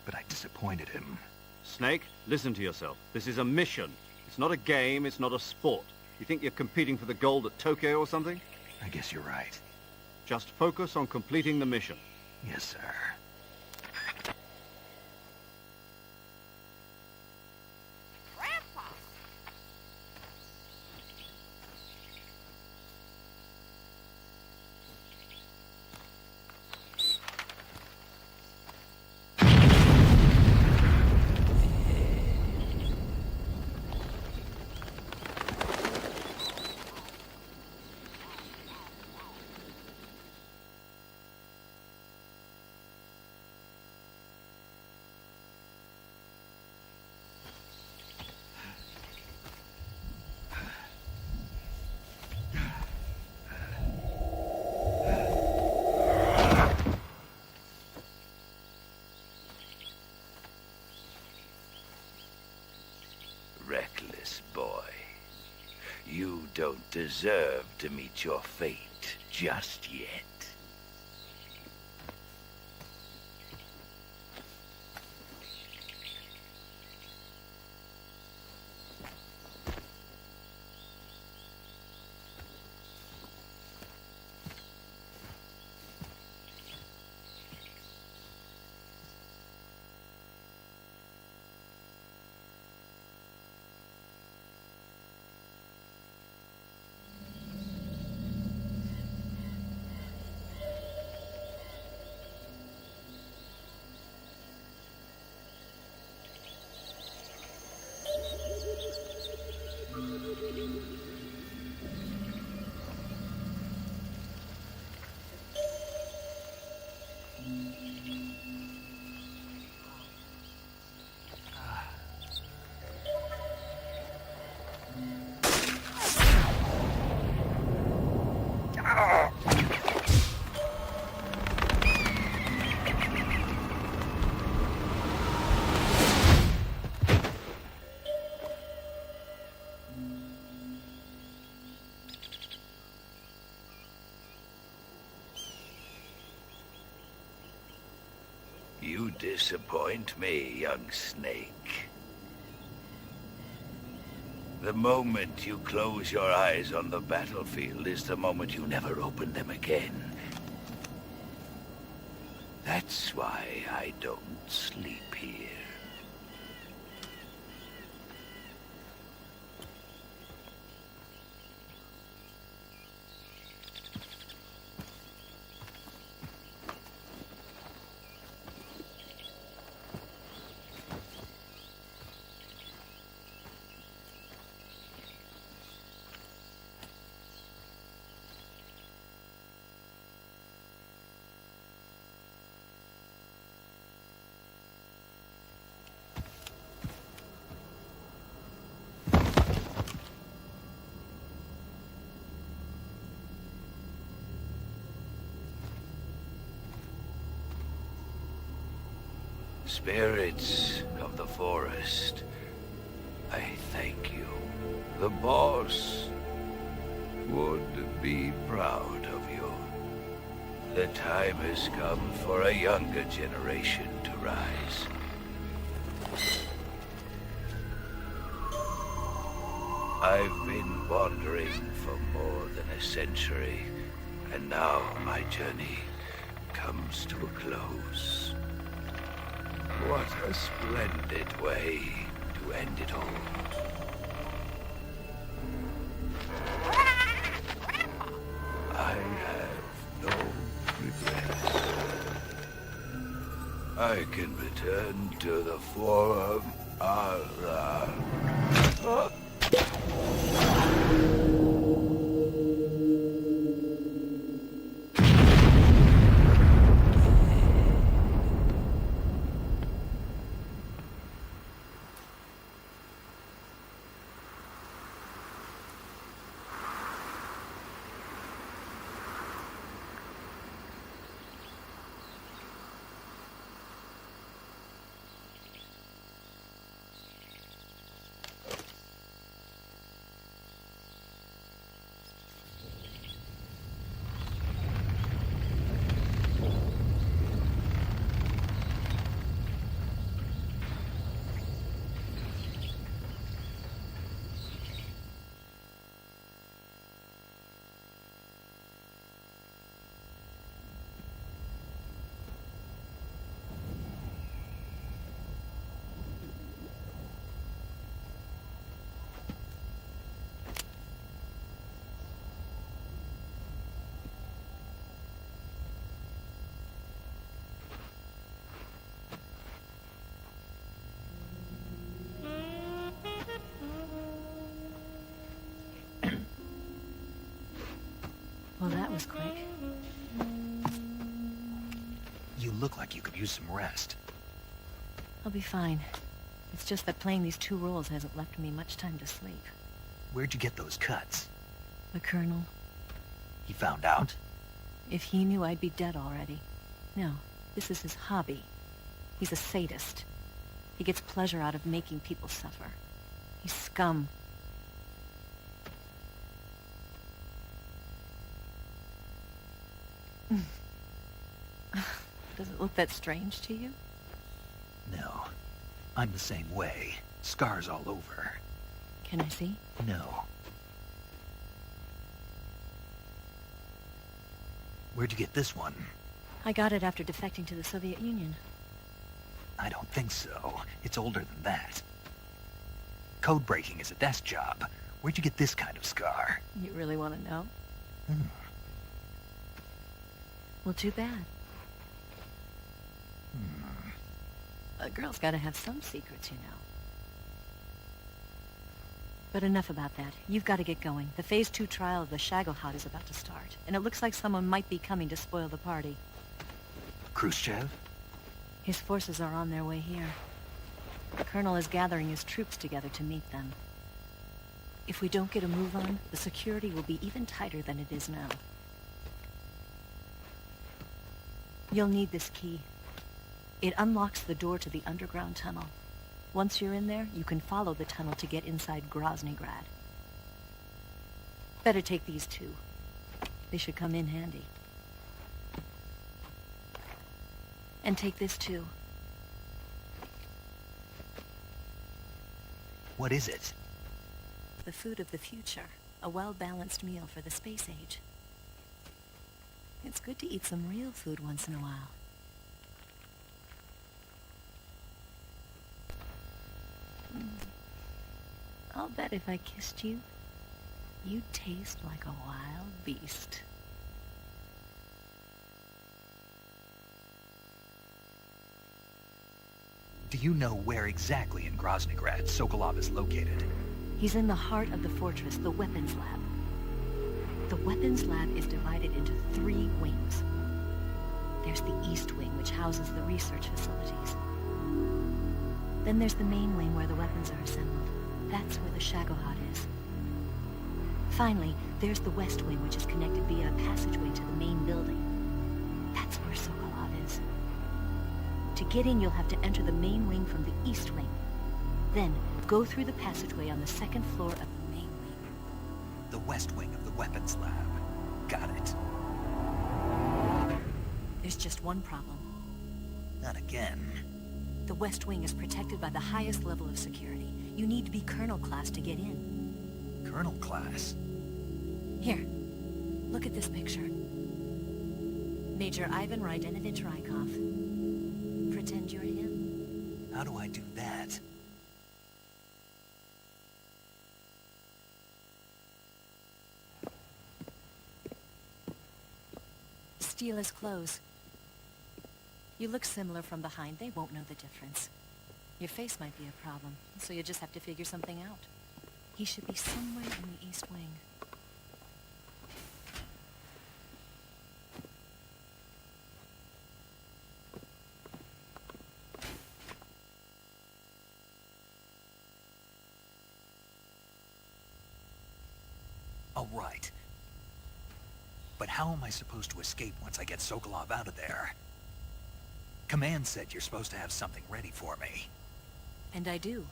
but I disappointed him. Snake, listen to yourself. This is a mission. It's not a game, it's not a sport. You think you're competing for the gold at Tokyo or something? I guess you're right. Just focus on completing the mission. Yes, sir. reckless boy. You don't deserve to meet your fate just yet. You disappoint me, young snake. The moment you close your eyes on the battlefield is the moment you never open them again. That's why I don't sleep here. Spirits of the forest, I thank you. The boss would be proud of you. The time has come for a younger generation to rise. I've been wandering for more than a century, and now my journey comes to a close. What a splendid way to end it all. I have no regrets. I can return to the Forum Allah. Well, that was quick. You look like you could use some rest. I'll be fine. It's just that playing these two roles hasn't left me much time to sleep. Where'd you get those cuts? The Colonel. He found out? If he knew, I'd be dead already. No, this is his hobby. He's a sadist. He gets pleasure out of making people suffer. He's scum. Does it look that strange to you? No. I'm the same way. Scars all over. Can I see? No. Where'd you get this one? I got it after defecting to the Soviet Union. I don't think so. It's older than that. Code breaking is a desk job. Where'd you get this kind of scar? You really want to know? Well, too bad. A girl's got to have some secrets, you know. But enough about that. You've got to get going. The Phase 2 trial of the Shagohod is about to start, and it looks like someone might be coming to spoil the party. Khrushchev? His forces are on their way here. The Colonel is gathering his troops together to meet them. If we don't get a move on, the security will be even tighter than it is now. You'll need this key. It unlocks the door to the underground tunnel. Once you're in there, you can follow the tunnel to get inside Groznygrad. Better take these two. They should come in handy. And take this too. What is it? The food of the future. A well-balanced meal for the space age. It's good to eat some real food once in a while. I'll bet if I kissed you, you'd taste like a wild beast. Do you know where exactly in Groznygrad Sokolov is located? He's in the heart of the fortress, the weapons lab. The weapons lab is divided into 3 wings. There's the East Wing, which houses the research facilities. Then there's the main wing where the weapons are assembled. That's where the Shagohod is. Finally, there's the West Wing, which is connected via a passageway to the main building. That's where Sokolov is. To get in, you'll have to enter the main wing from the East Wing. Then, go through the passageway on the 2nd floor of the main wing. The West Wing of the weapons lab. Got it. There's just one problem. Not again. The West Wing is protected by the highest level of security. You need to be Colonel class to get in. Colonel class? Here, look at this picture. Major Ivan Rydenovich Rykov. Pretend you're him. How do I do that? Steal his clothes. You look similar from behind. They won't know the difference. Your face might be a problem, so you just have to figure something out. He should be somewhere in the East Wing. All right. But how am I supposed to escape once I get Sokolov out of there? Command said you're supposed to have something ready for me. And I do.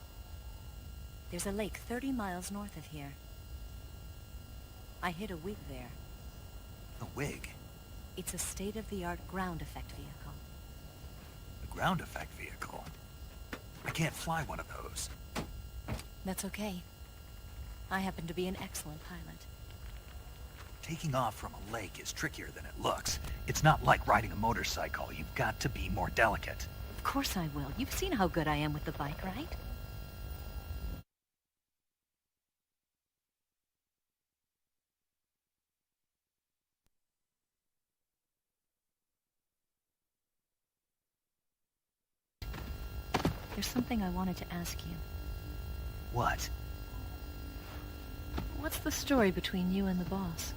There's a lake 30 miles north of here. I hid a wig there. A wig? It's a state-of-the-art ground effect vehicle. A ground effect vehicle? I can't fly one of those. That's okay. I happen to be an excellent pilot. Taking off from a lake is trickier than it looks. It's not like riding a motorcycle. You've got to be more delicate. Of course I will. You've seen how good I am with the bike, right? There's something I wanted to ask you. What? What's the story between you and the boss?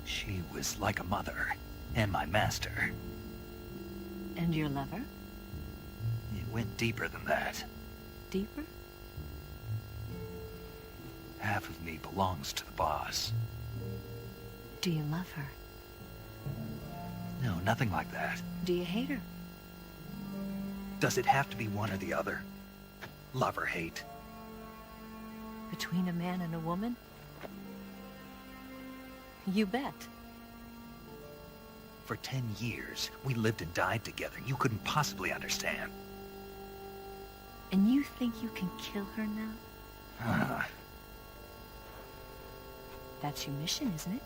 She was like a mother, and my master. And your lover? It went deeper than that. Deeper? Half of me belongs to the boss. Do you love her? No, nothing like that. Do you hate her? Does it have to be one or the other? Love or hate? Between a man and a woman? You bet. For 10 years, we lived and died together. You couldn't possibly understand. And you think you can kill her now? That's your mission, isn't it?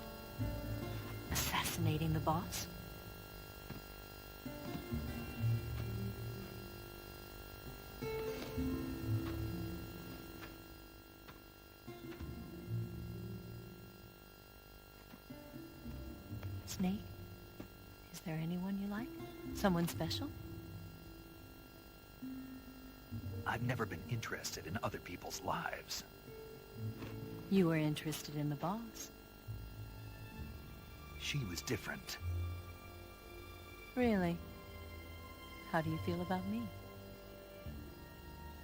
Assassinating the boss? Snake? Is there anyone you like? Someone special? I've never been interested in other people's lives. You were interested in the boss. She was different. Really? How do you feel about me?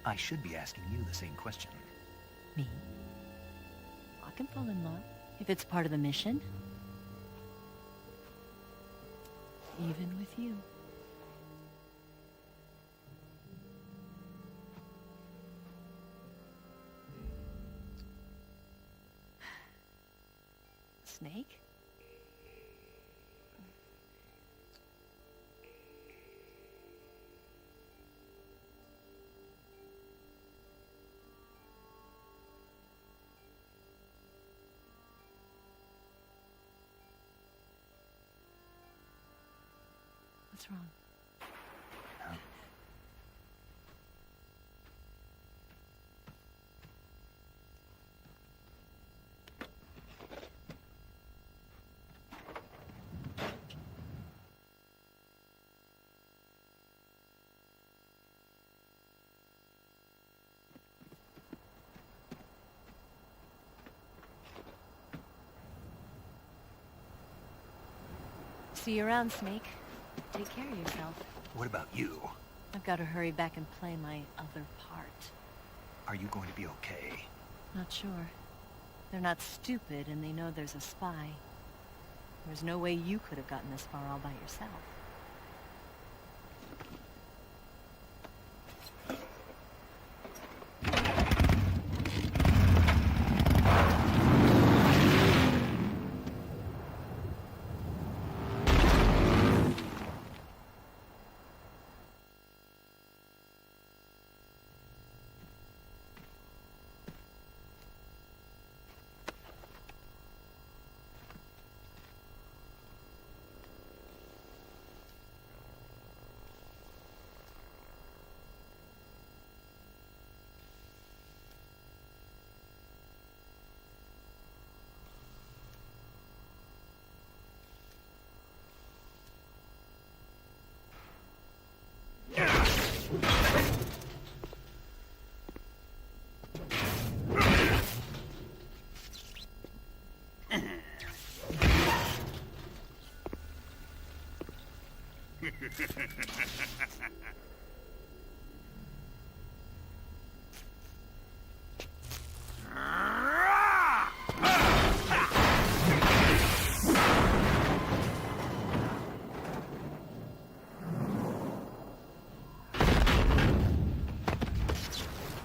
I should be asking you the same question. Me? I can fall in love, if it's part of the mission. Even with you. Snake? What's wrong? See you around, Snake. Take care of yourself. What about you? I've got to hurry back and play my other part. Are you going to be okay? Not sure. They're not stupid, and they know there's a spy. There's no way you could have gotten this far all by yourself.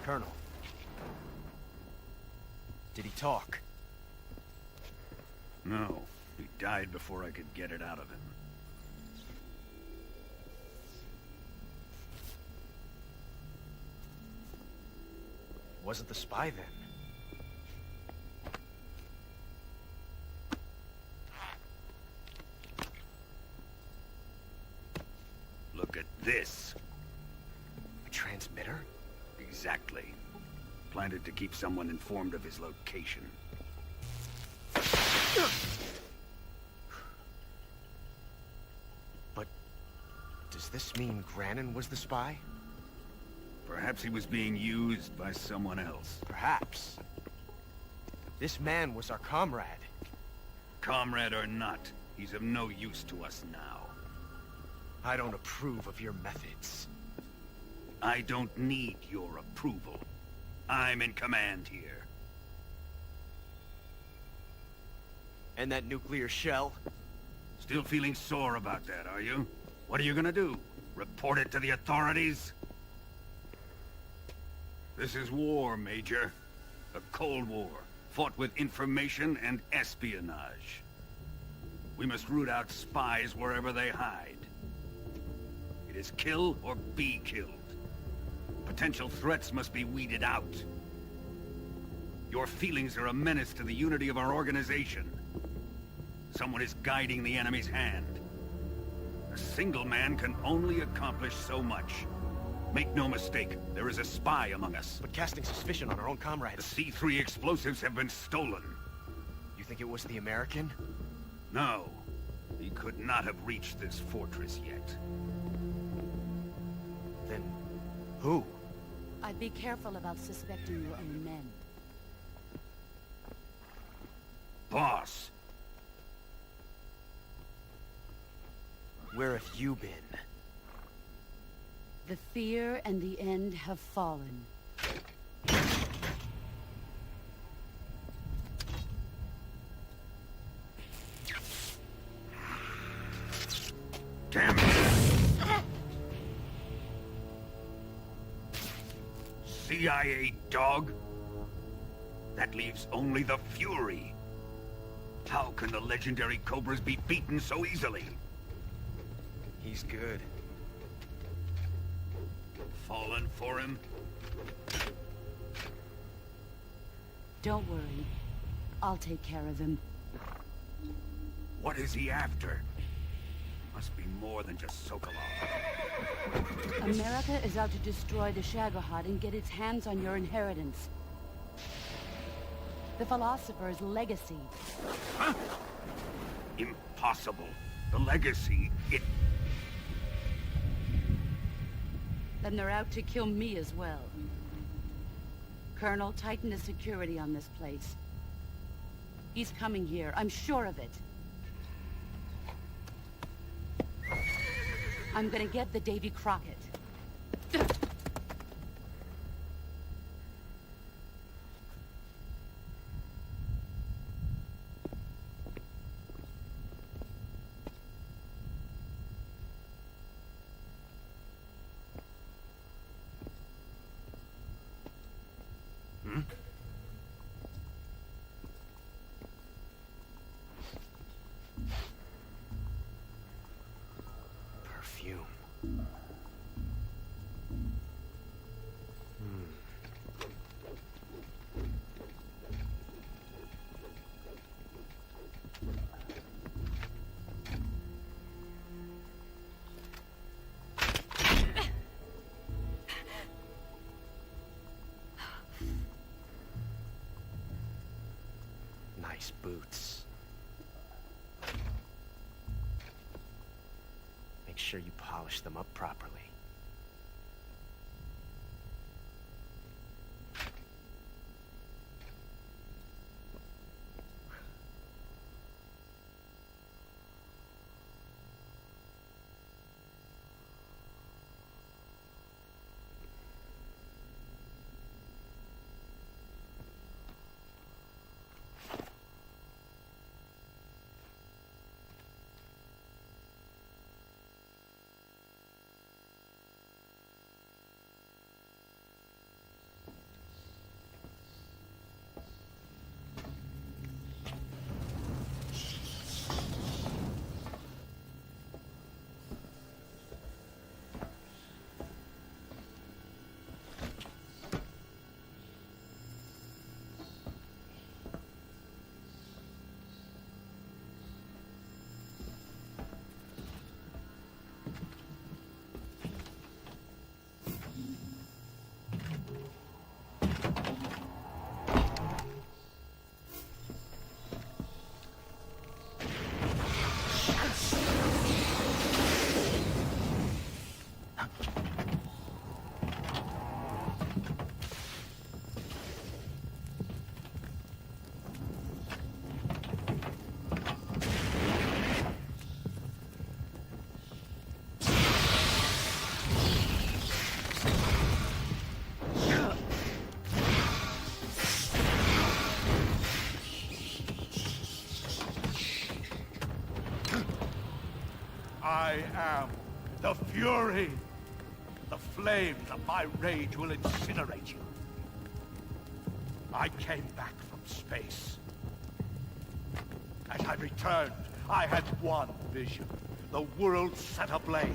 Colonel. Did he talk? No. He died before I could get it out of him. Wasn't the spy then? Look at this. A transmitter? Exactly. Planted to keep someone informed of his location. But does this mean Grannon was the spy? Perhaps he was being used by someone else. Perhaps. This man was our comrade. Comrade or not, he's of no use to us now. I don't approve of your methods. I don't need your approval. I'm in command here. And that nuclear shell? Still feeling sore about that, are you? What are you gonna do? Report it to the authorities? This is war, Major. The Cold War, fought with information and espionage. We must root out spies wherever they hide. It is kill or be killed. Potential threats must be weeded out. Your feelings are a menace to the unity of our organization. Someone is guiding the enemy's hand. A single man can only accomplish so much. Make no mistake, there is a spy among us. But casting suspicion on our own comrades... The C3 explosives have been stolen. You think it was the American? No. He could not have reached this fortress yet. Then... who? I'd be careful about suspecting your own men. Boss! Where have you been? The fear and the end have fallen. Damn it! CIA dog? That leaves only the Fury. How can the legendary Cobras be beaten so easily? He's good. Fallen for him? Don't worry. I'll take care of him. What is he after? Must be more than just Sokolov. America is out to destroy the Shagohod and get its hands on your inheritance. The Philosopher's legacy. Huh? Impossible. The legacy, it... Then they're out to kill me as well. Colonel, tighten the security on this place. He's coming here, I'm sure of it. I'm gonna get the Davy Crockett. Perfume. Nice boots. Make sure you polish them up properly. I am the Fury. The flames of my rage will incinerate you. I came back from space. As I returned, I had one vision. The world set ablaze.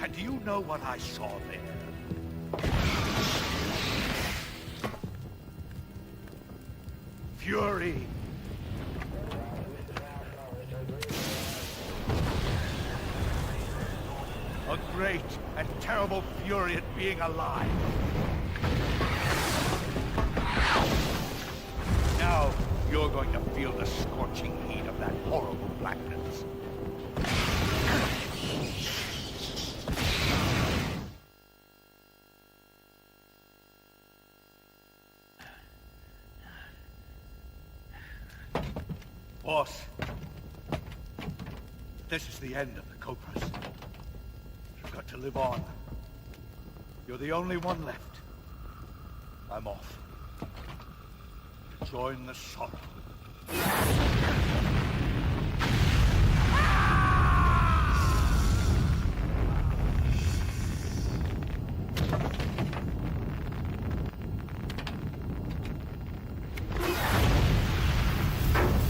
And do you know what I saw there? Fury. A great and terrible fury at being alive. Now, you're going to feel the scorching heat of that horrible blackness. Boss, this is the end of the Cobras. You've got to live on. You're the only one left. I'm off. Join the sorrow.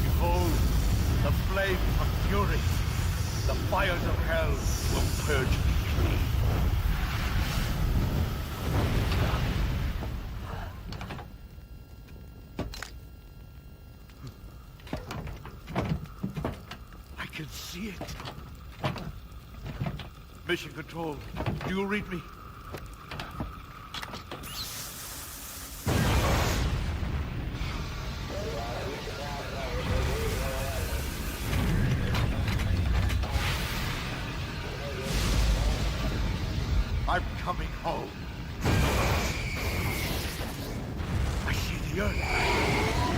Behold, the flame of fury. The fires of hell will purge me clean. I can see it. Mission Control, do you read me? I'm coming home. I see the Earth.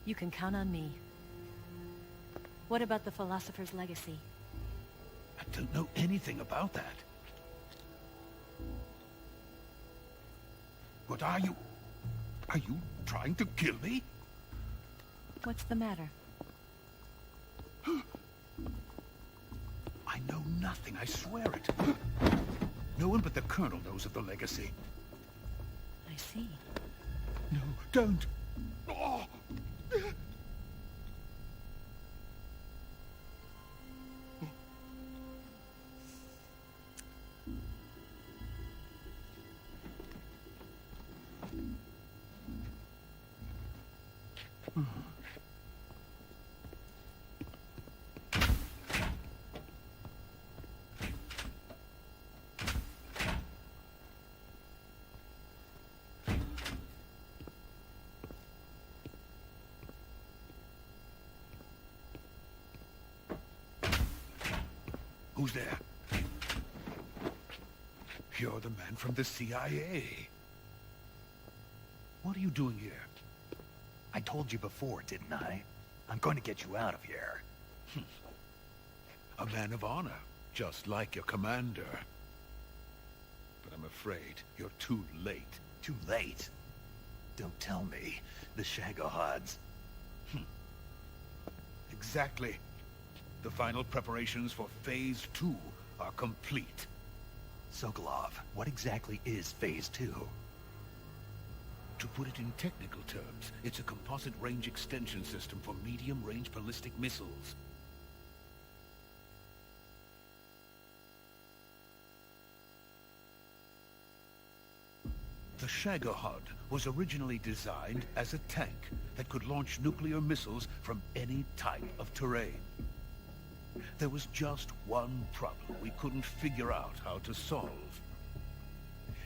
You can count on me. What about the Philosopher's Legacy? I don't know anything about that. What are you? Are you trying to kill me? What's the matter? I know nothing, I swear it. No one but the Colonel knows of the legacy. I see. No, don't! Oh. Who's there? You're the man from the CIA. What are you doing here? I told you before, didn't I? I'm going to get you out of here. A man of honor, just like your commander. But I'm afraid you're too late. Too late? Don't tell me. The Shagohods. Exactly. The final preparations for Phase 2 are complete. Sokolov, what exactly is Phase 2? To put it in technical terms, it's a composite range extension system for medium-range ballistic missiles. The Shagohod was originally designed as a tank that could launch nuclear missiles from any type of terrain. There was just one problem we couldn't figure out how to solve.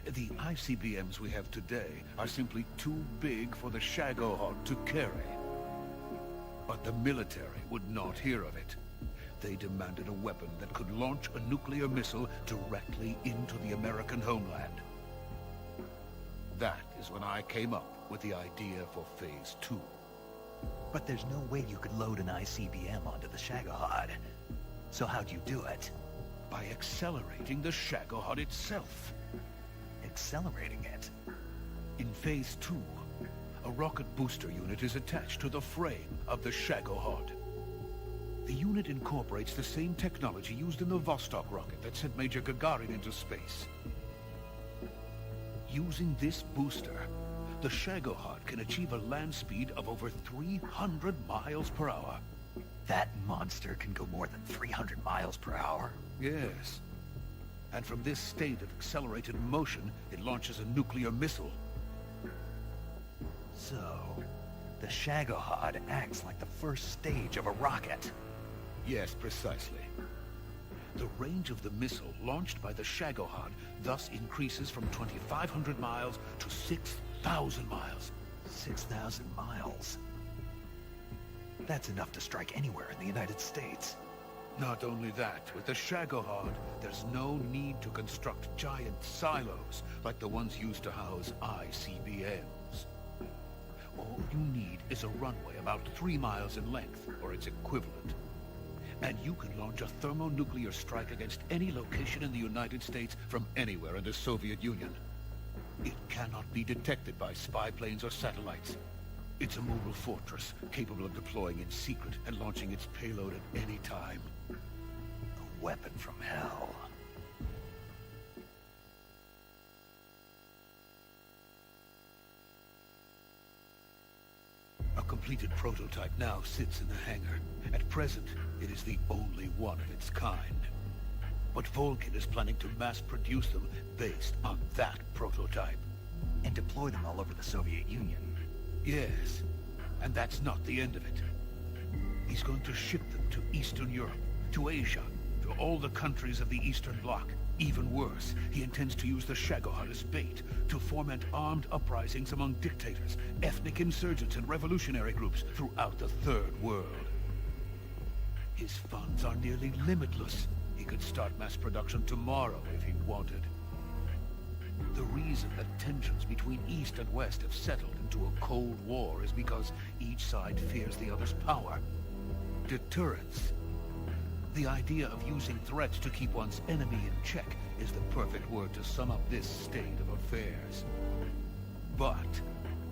The ICBMs we have today are simply too big for the Shagohod to carry. But the military would not hear of it. They demanded a weapon that could launch a nuclear missile directly into the American homeland. That is when I came up with the idea for Phase 2. But there's no way you could load an ICBM onto the Shagohod. So how'd you do it? By accelerating the Shagohod itself. Accelerating it? In Phase 2, a rocket booster unit is attached to the frame of the Shagohod. The unit incorporates the same technology used in the Vostok rocket that sent Major Gagarin into space. Using this booster, the Shagohod can achieve a land speed of over 300 miles per hour. That monster can go more than 300 miles per hour? Yes. And from this state of accelerated motion, it launches a nuclear missile. So, the Shagohod acts like the first stage of a rocket. Yes, precisely. The range of the missile launched by the Shagohod thus increases from 2,500 miles to 6,000 miles. 6,000 miles? That's enough to strike anywhere in the United States. Not only that, with the Shagohod, there's no need to construct giant silos like the ones used to house ICBMs. All you need is a runway about 3 miles in length, or its equivalent. And you can launch a thermonuclear strike against any location in the United States from anywhere in the Soviet Union. It cannot be detected by spy planes or satellites. It's a mobile fortress, capable of deploying in secret and launching its payload at any time. A weapon from hell. A completed prototype now sits in the hangar. At present, it is the only one of its kind. But Volkin is planning to mass-produce them based on that prototype. And deploy them all over the Soviet Union. Yes, and that's not the end of it. He's going to ship them to Eastern Europe, to Asia, to all the countries of the Eastern Bloc. Even worse, he intends to use the Shagohod as bait to foment armed uprisings among dictators, ethnic insurgents, and revolutionary groups throughout the Third World. His funds are nearly limitless. He could start mass production tomorrow if he wanted. The reason that tensions between East and West have settled into a Cold War is because each side fears the other's power. Deterrence. The idea of using threats to keep one's enemy in check is the perfect word to sum up this state of affairs. But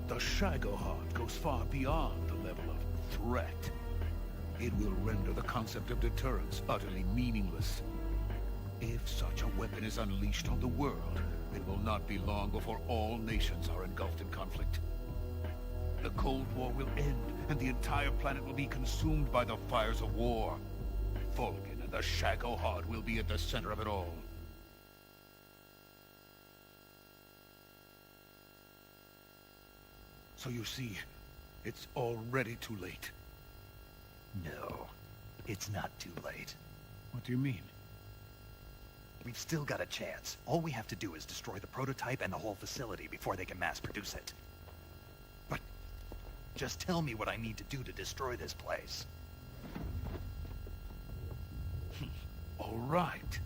the Shagohod goes far beyond the level of threat. It will render the concept of deterrence utterly meaningless. If such a weapon is unleashed on the world, it will not be long before all nations are engulfed in conflict. The Cold War will end, and the entire planet will be consumed by the fires of war. Vulcan and the Shagohod will be at the center of it all. So you see, it's already too late. No, it's not too late. What do you mean? We've still got a chance. All we have to do is destroy the prototype and the whole facility before they can mass produce it. But just tell me what I need to do to destroy this place. All right.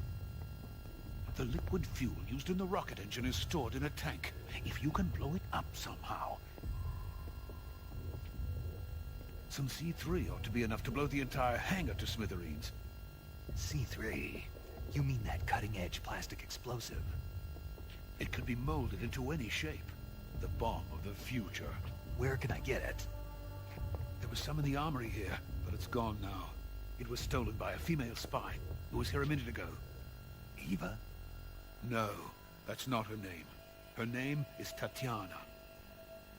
The liquid fuel used in the rocket engine is stored in a tank. If you can blow it up somehow... Some C3 ought to be enough to blow the entire hangar to smithereens. C3? You mean that cutting-edge plastic explosive? It could be molded into any shape. The bomb of the future. Where can I get it? There was some in the armory here, but it's gone now. It was stolen by a female spy who was here a minute ago. Eva? No, that's not her name. Her name is Tatiana.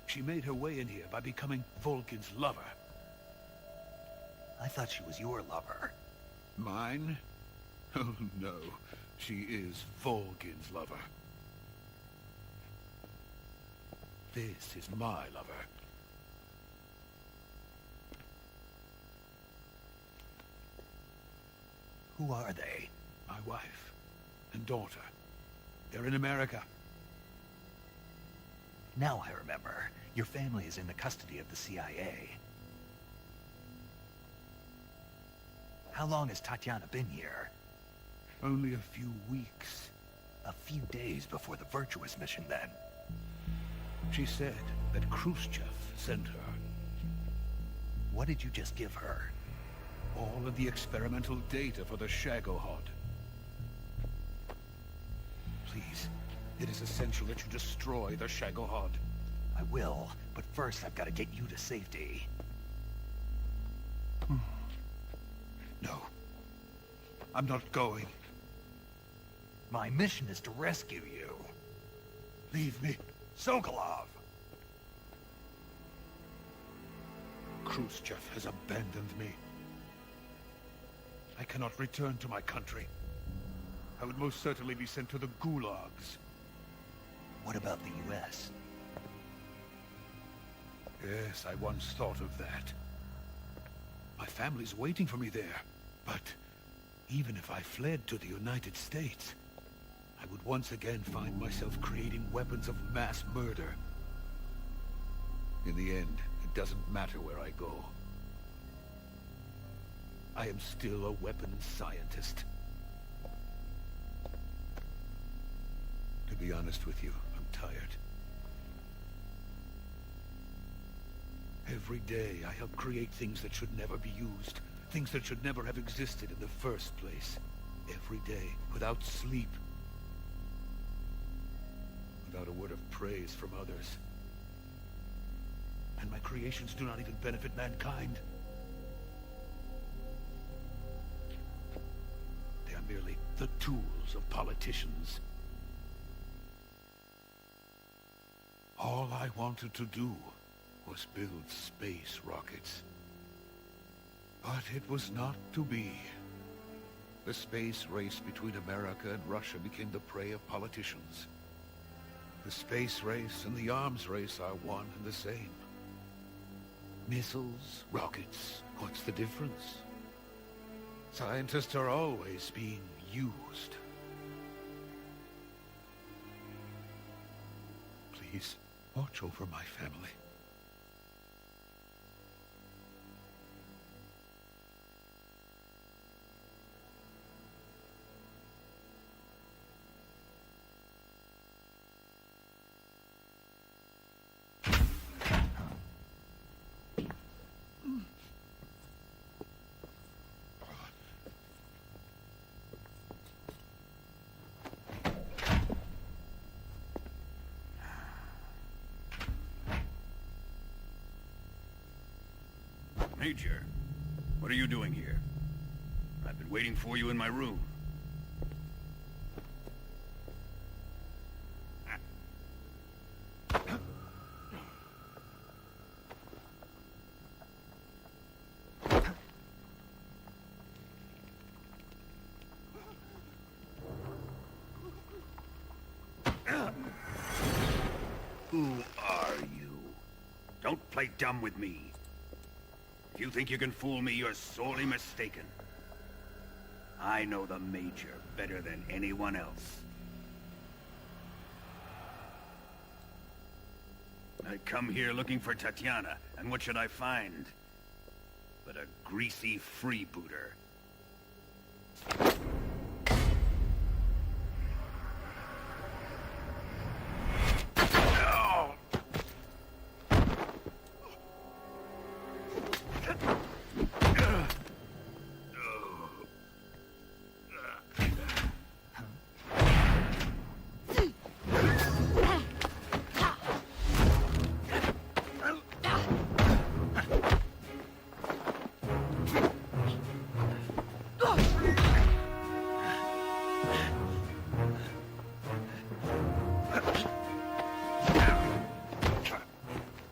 She made her way in here by becoming Vulcan's lover. I thought she was your lover. Mine? Oh no, she is Vulcan's lover. This is my lover. Who are they? My wife and daughter. They're in America. Now I remember. Your family is in the custody of the CIA. How long has Tatiana been here? Only a few weeks. A few days before the Virtuous mission, then. She said that Khrushchev sent her. What did you just give her? All of the experimental data for the Shagohod. Please, it is essential that you destroy the Shagohod. I will, but first I've got to get you to safety. No. I'm not going. My mission is to rescue you. Leave me. Sokolov! Khrushchev has abandoned me. I cannot return to my country. I would most certainly be sent to the gulags. What about the U.S.? Yes, I once thought of that. My family's waiting for me there. But even if I fled to the United States, I would once again find myself creating weapons of mass murder. In the end, it doesn't matter where I go. I am still a weapons scientist. To be honest with you, I'm tired. Every day I help create things that should never be used. Things that should never have existed in the first place. Every day, without sleep. Without a word of praise from others. And my creations do not even benefit mankind. They are merely the tools of politicians. All I wanted to do was build space rockets. But it was not to be. The space race between America and Russia became the prey of politicians. The space race and the arms race are one and the same. Missiles, rockets, what's the difference? Scientists are always being used. Please, watch over my family. Major, what are you doing here? I've been waiting for you in my room. Who are you? Don't play dumb with me. If you think you can fool me, you're sorely mistaken. I know the Major better than anyone else. I come here looking for Tatiana, and what should I find? But a greasy freebooter.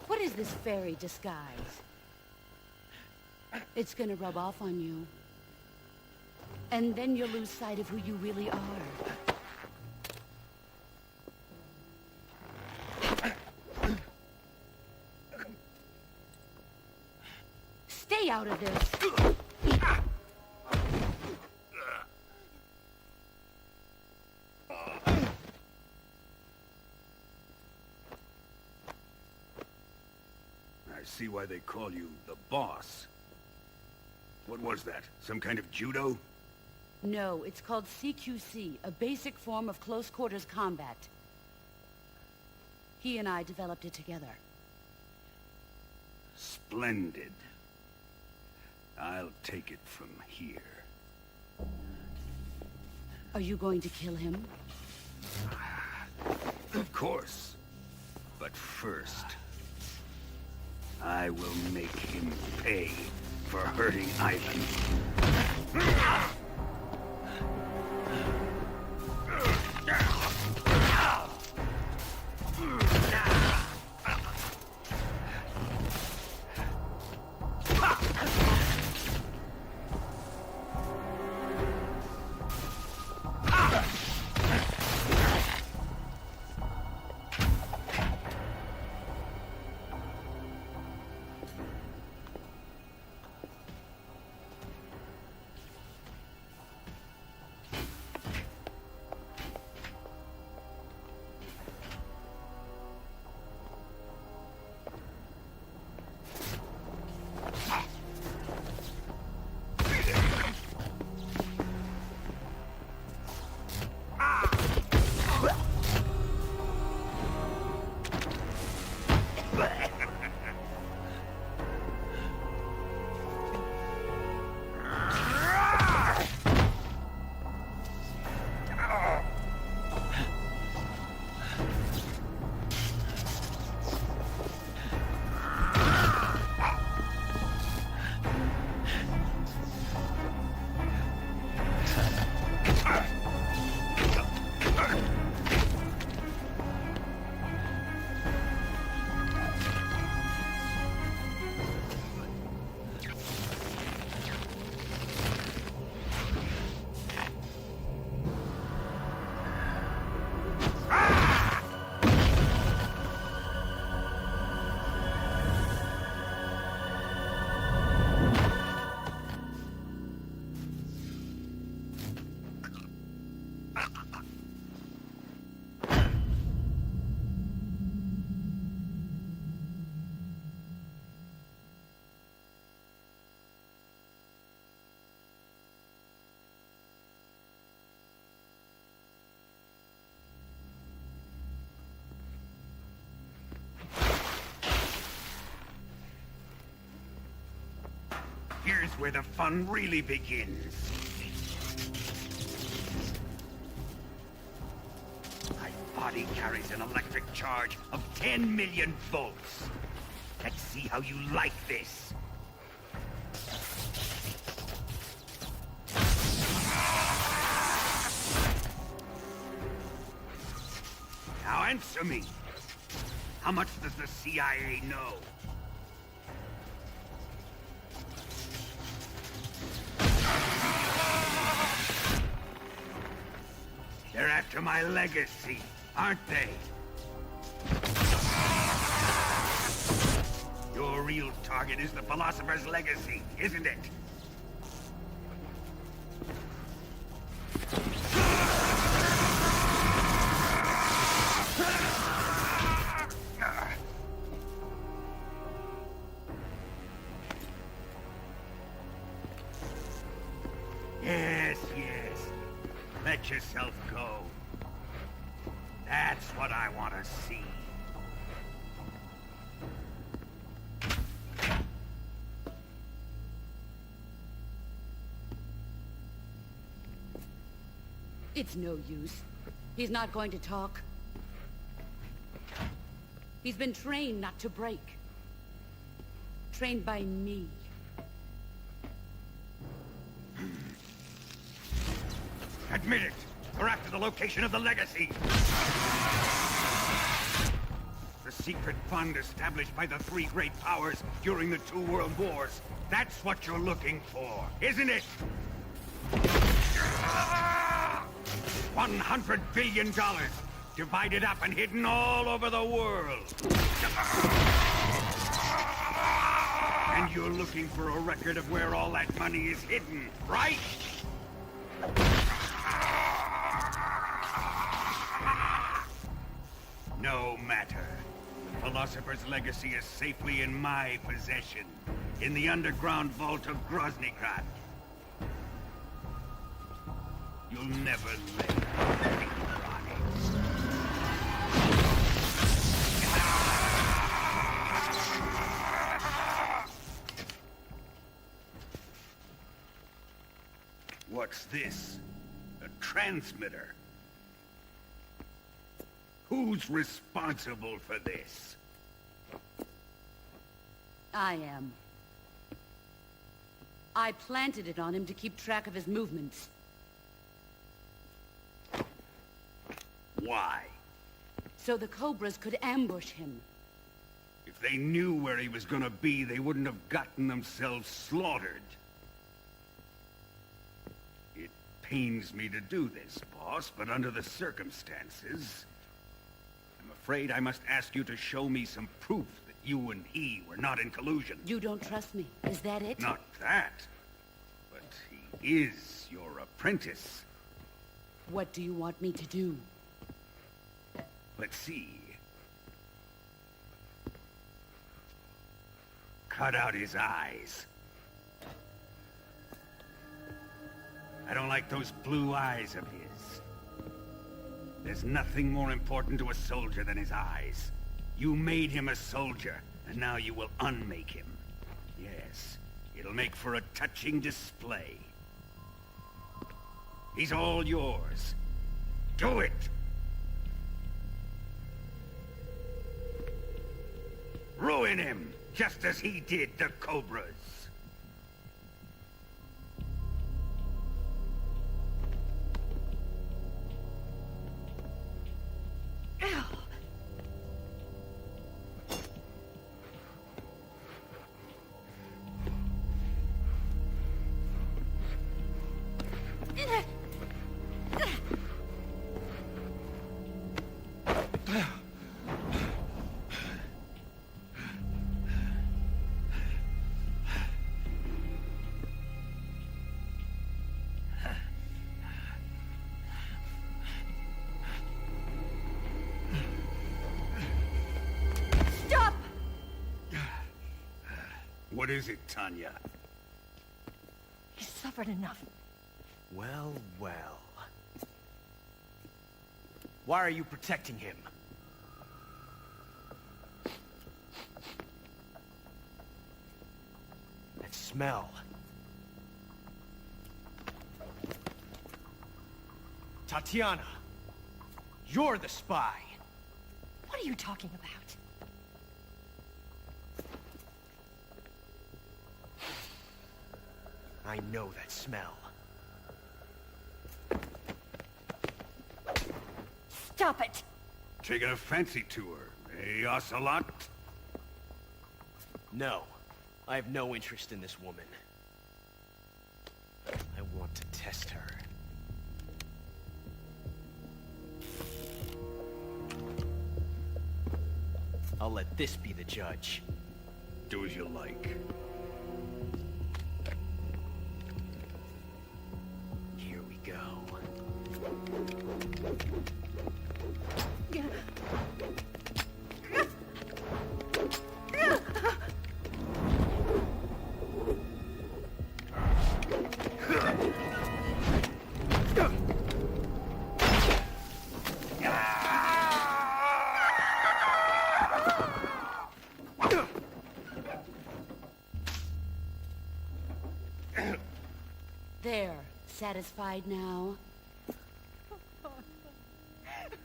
What is this fairy disguise? It's gonna rub off on you. And then you'll lose sight of who you really are. Stay out of this! I see why they call you the boss. What was that? Some kind of judo? No, it's called CQC, a basic form of close-quarters combat. He and I developed it together. Splendid. I'll take it from here. Are you going to kill him? Of course. But first, I will make him pay for hurting Ivan. Here's where the fun really begins. My body carries an electric charge of 10 million volts. Let's see how you like this. answer me. How much does the CIA know? They're after my legacy, aren't they? Your real target is the Philosopher's legacy, isn't it? Yes, yes. Let yourself go. That's what I want to see. It's no use. He's not going to talk. He's been trained not to break. Trained by me. Admit it! We're after the location of the legacy! The secret fund established by the three great powers during the 2 world wars. That's what you're looking for, isn't it? $100 billion, divided up and hidden all over the world. And you're looking for a record of where all that money is hidden, right? No matter. The Philosopher's legacy is safely in my possession, in the underground vault of Groznygrad. You'll never lay a finger on it. What's this? A transmitter? Who's responsible for this? I am. I planted it on him to keep track of his movements. Why? So the Cobras could ambush him. If they knew where he was gonna be, they wouldn't have gotten themselves slaughtered. It pains me to do this, boss, but under the circumstances, I'm afraid I must ask you to show me some proof that you and he were not in collusion. You don't trust me, is that it? Not that, but he is your apprentice. What do you want me to do? Let's see. Cut out his eyes. I don't like those blue eyes of his. There's nothing more important to a soldier than his eyes. You made him a soldier, and now you will unmake him. Yes, it'll make for a touching display. He's all yours. Do it! Ruin him, just as he did the Cobras. What is it, Tanya? He's suffered enough. Well, well. Why are you protecting him? That smell. Tatiana, you're the spy. What are you talking about? I know that smell. Stop it! taking a fancy to her, eh, Ocelot? No. I have no interest in this woman. I want to test her. I'll let this be the judge. Do as you like. Here we go. There. Satisfied now?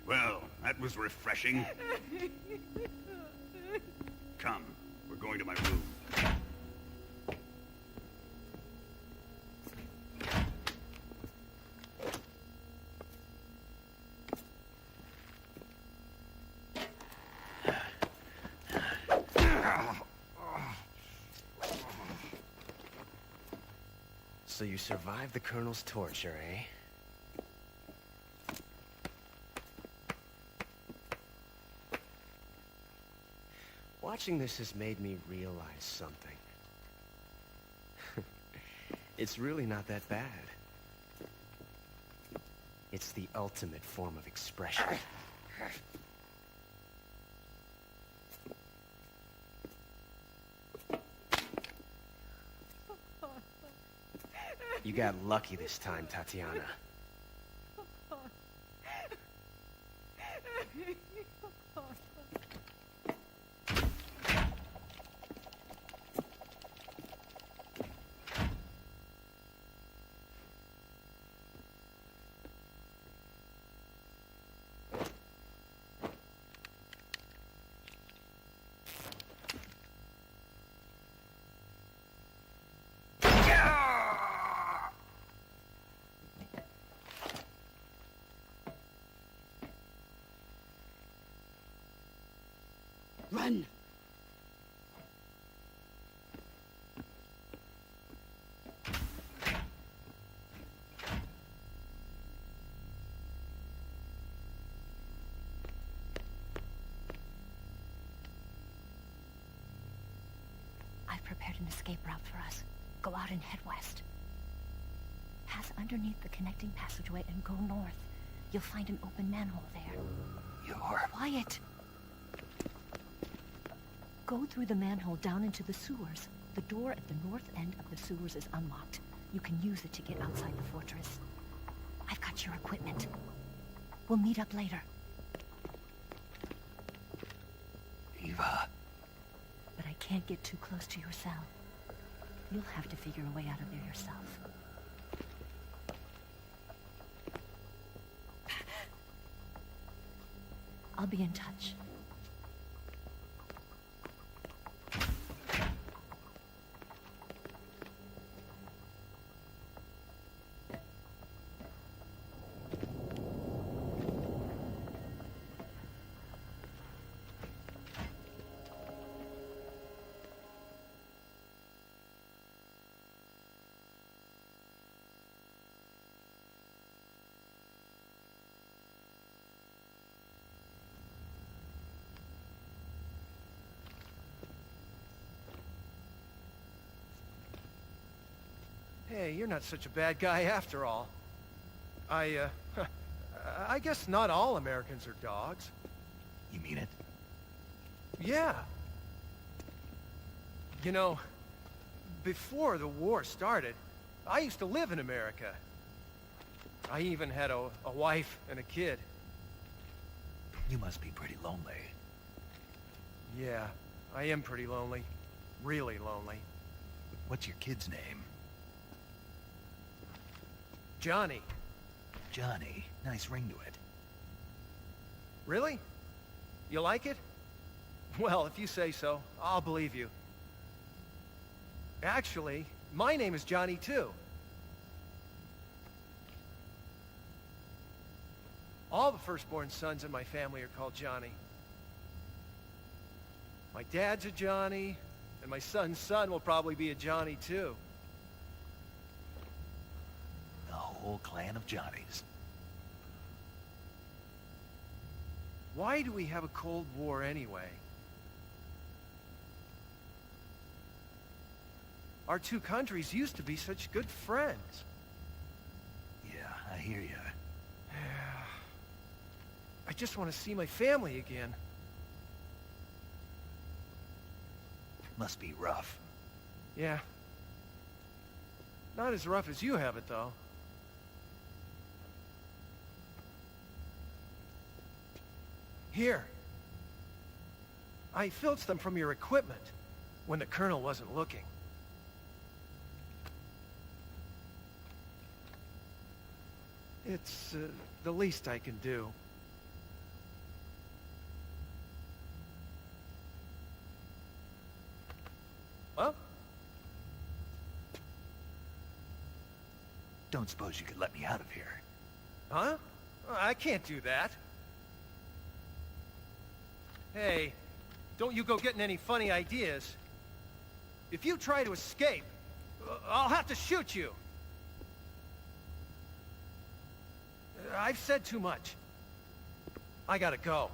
Well, that was refreshing. Come, we're going to my room. So you survived the Colonel's torture, eh? Watching this has made me realize something. It's really not that bad. It's the ultimate form of expression. You got lucky this time, Tatiana. Run! I've prepared an escape route for us. Go out and head west. Pass underneath the connecting passageway and go north. You'll find an open manhole there. You're... Quiet! Go through the manhole down into the sewers. The door at the north end of the sewers is unlocked. You can use it to get outside the fortress. I've got your equipment. We'll meet up later. Eva... But I can't get too close to your cell. You'll have to figure a way out of there yourself. I'll be in touch. Hey, you're not such a bad guy after all. I guess not all Americans are dogs. You mean it? Yeah. You know, before the war started, I used to live in America. I even had a wife and a kid. You must be pretty lonely. Yeah, I am pretty lonely. Really lonely. What's your kid's name? Johnny. Johnny. Nice ring to it. Really? You like it? Well, if you say so, I'll believe you. Actually, my name is Johnny too. All the firstborn sons in my family are called Johnny. My dad's a Johnny, and my son's son will probably be a Johnny too. The whole clan of Johnnies. Why do we have a Cold War anyway? Our two countries used to be such good friends. Yeah, I hear you. I just want to see my family again. Must be rough. Yeah. Not as rough as you have it, though. Here. I filched them from your equipment when the Colonel wasn't looking. It's the least I can do. Well? Don't suppose you could let me out of here? Huh? I can't do that. Hey, don't you go getting any funny ideas. If you try to escape, I'll have to shoot you. I've said too much. I gotta go.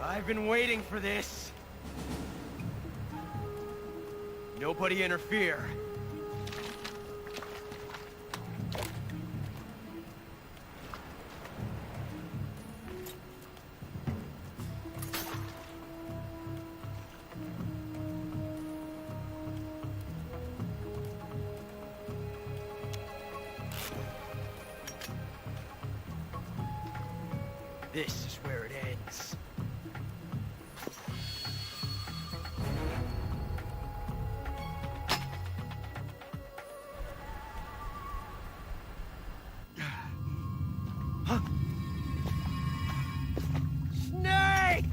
I've been waiting for this. Nobody interfere. This is where it ends. Snake!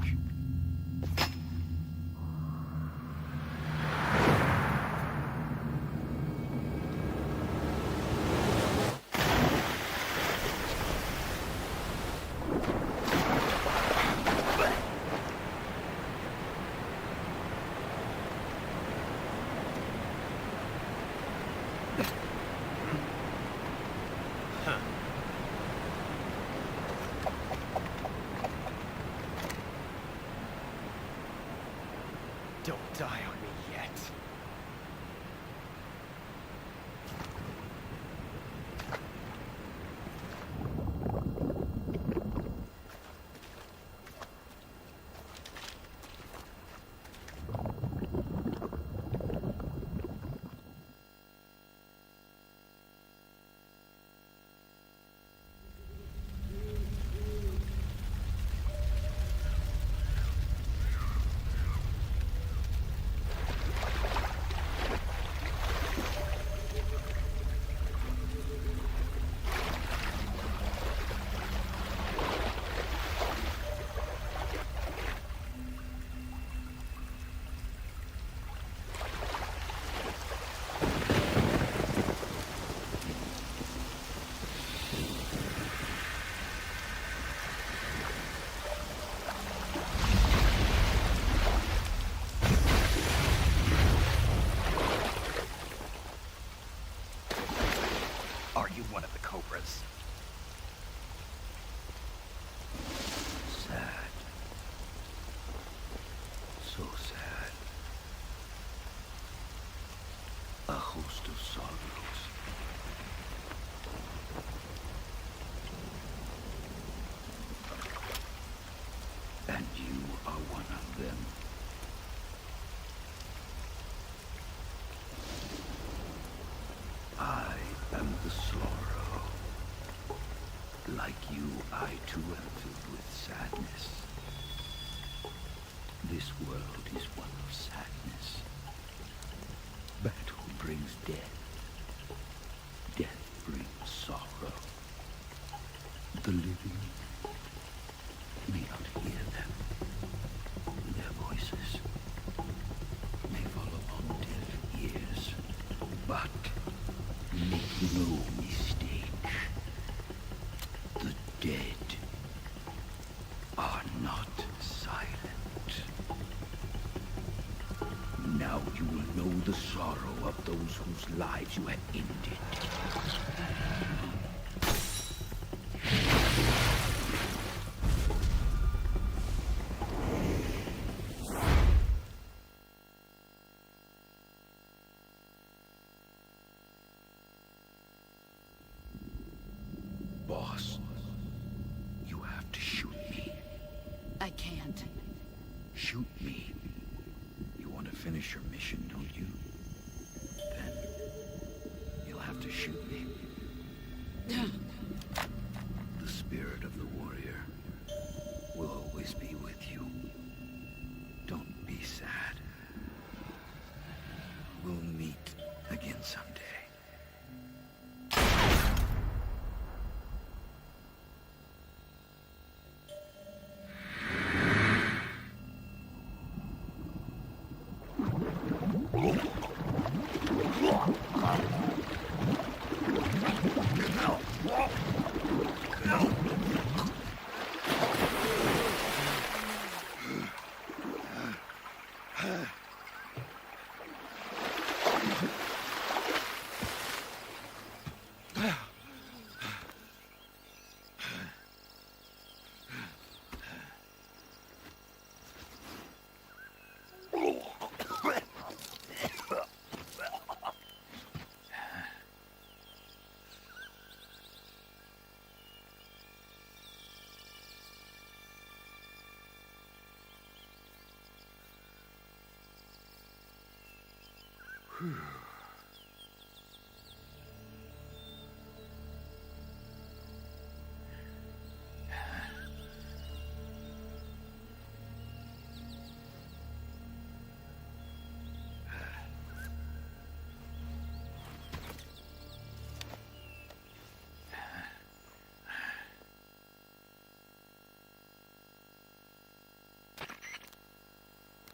Don't die on me yet. Are you one of the Cobras? Sad. So sad. A host of sorrows. And you are one of them. I am the sorrow. Like you, I too am filled with sadness. This world is one of sadness. Battle brings death. Death brings sorrow. The living may not hear them. Their voices may fall upon deaf ears. But make no mistake, the dead are not silent. Now you will know the sorrow of those whose lives you have ended. Boss, you have to shoot me. I can't. Shoot me. You want to finish your mission, don't you? Then you'll have to shoot me. The spirit of the warrior will always be with you. Don't be sad. We'll meet again someday.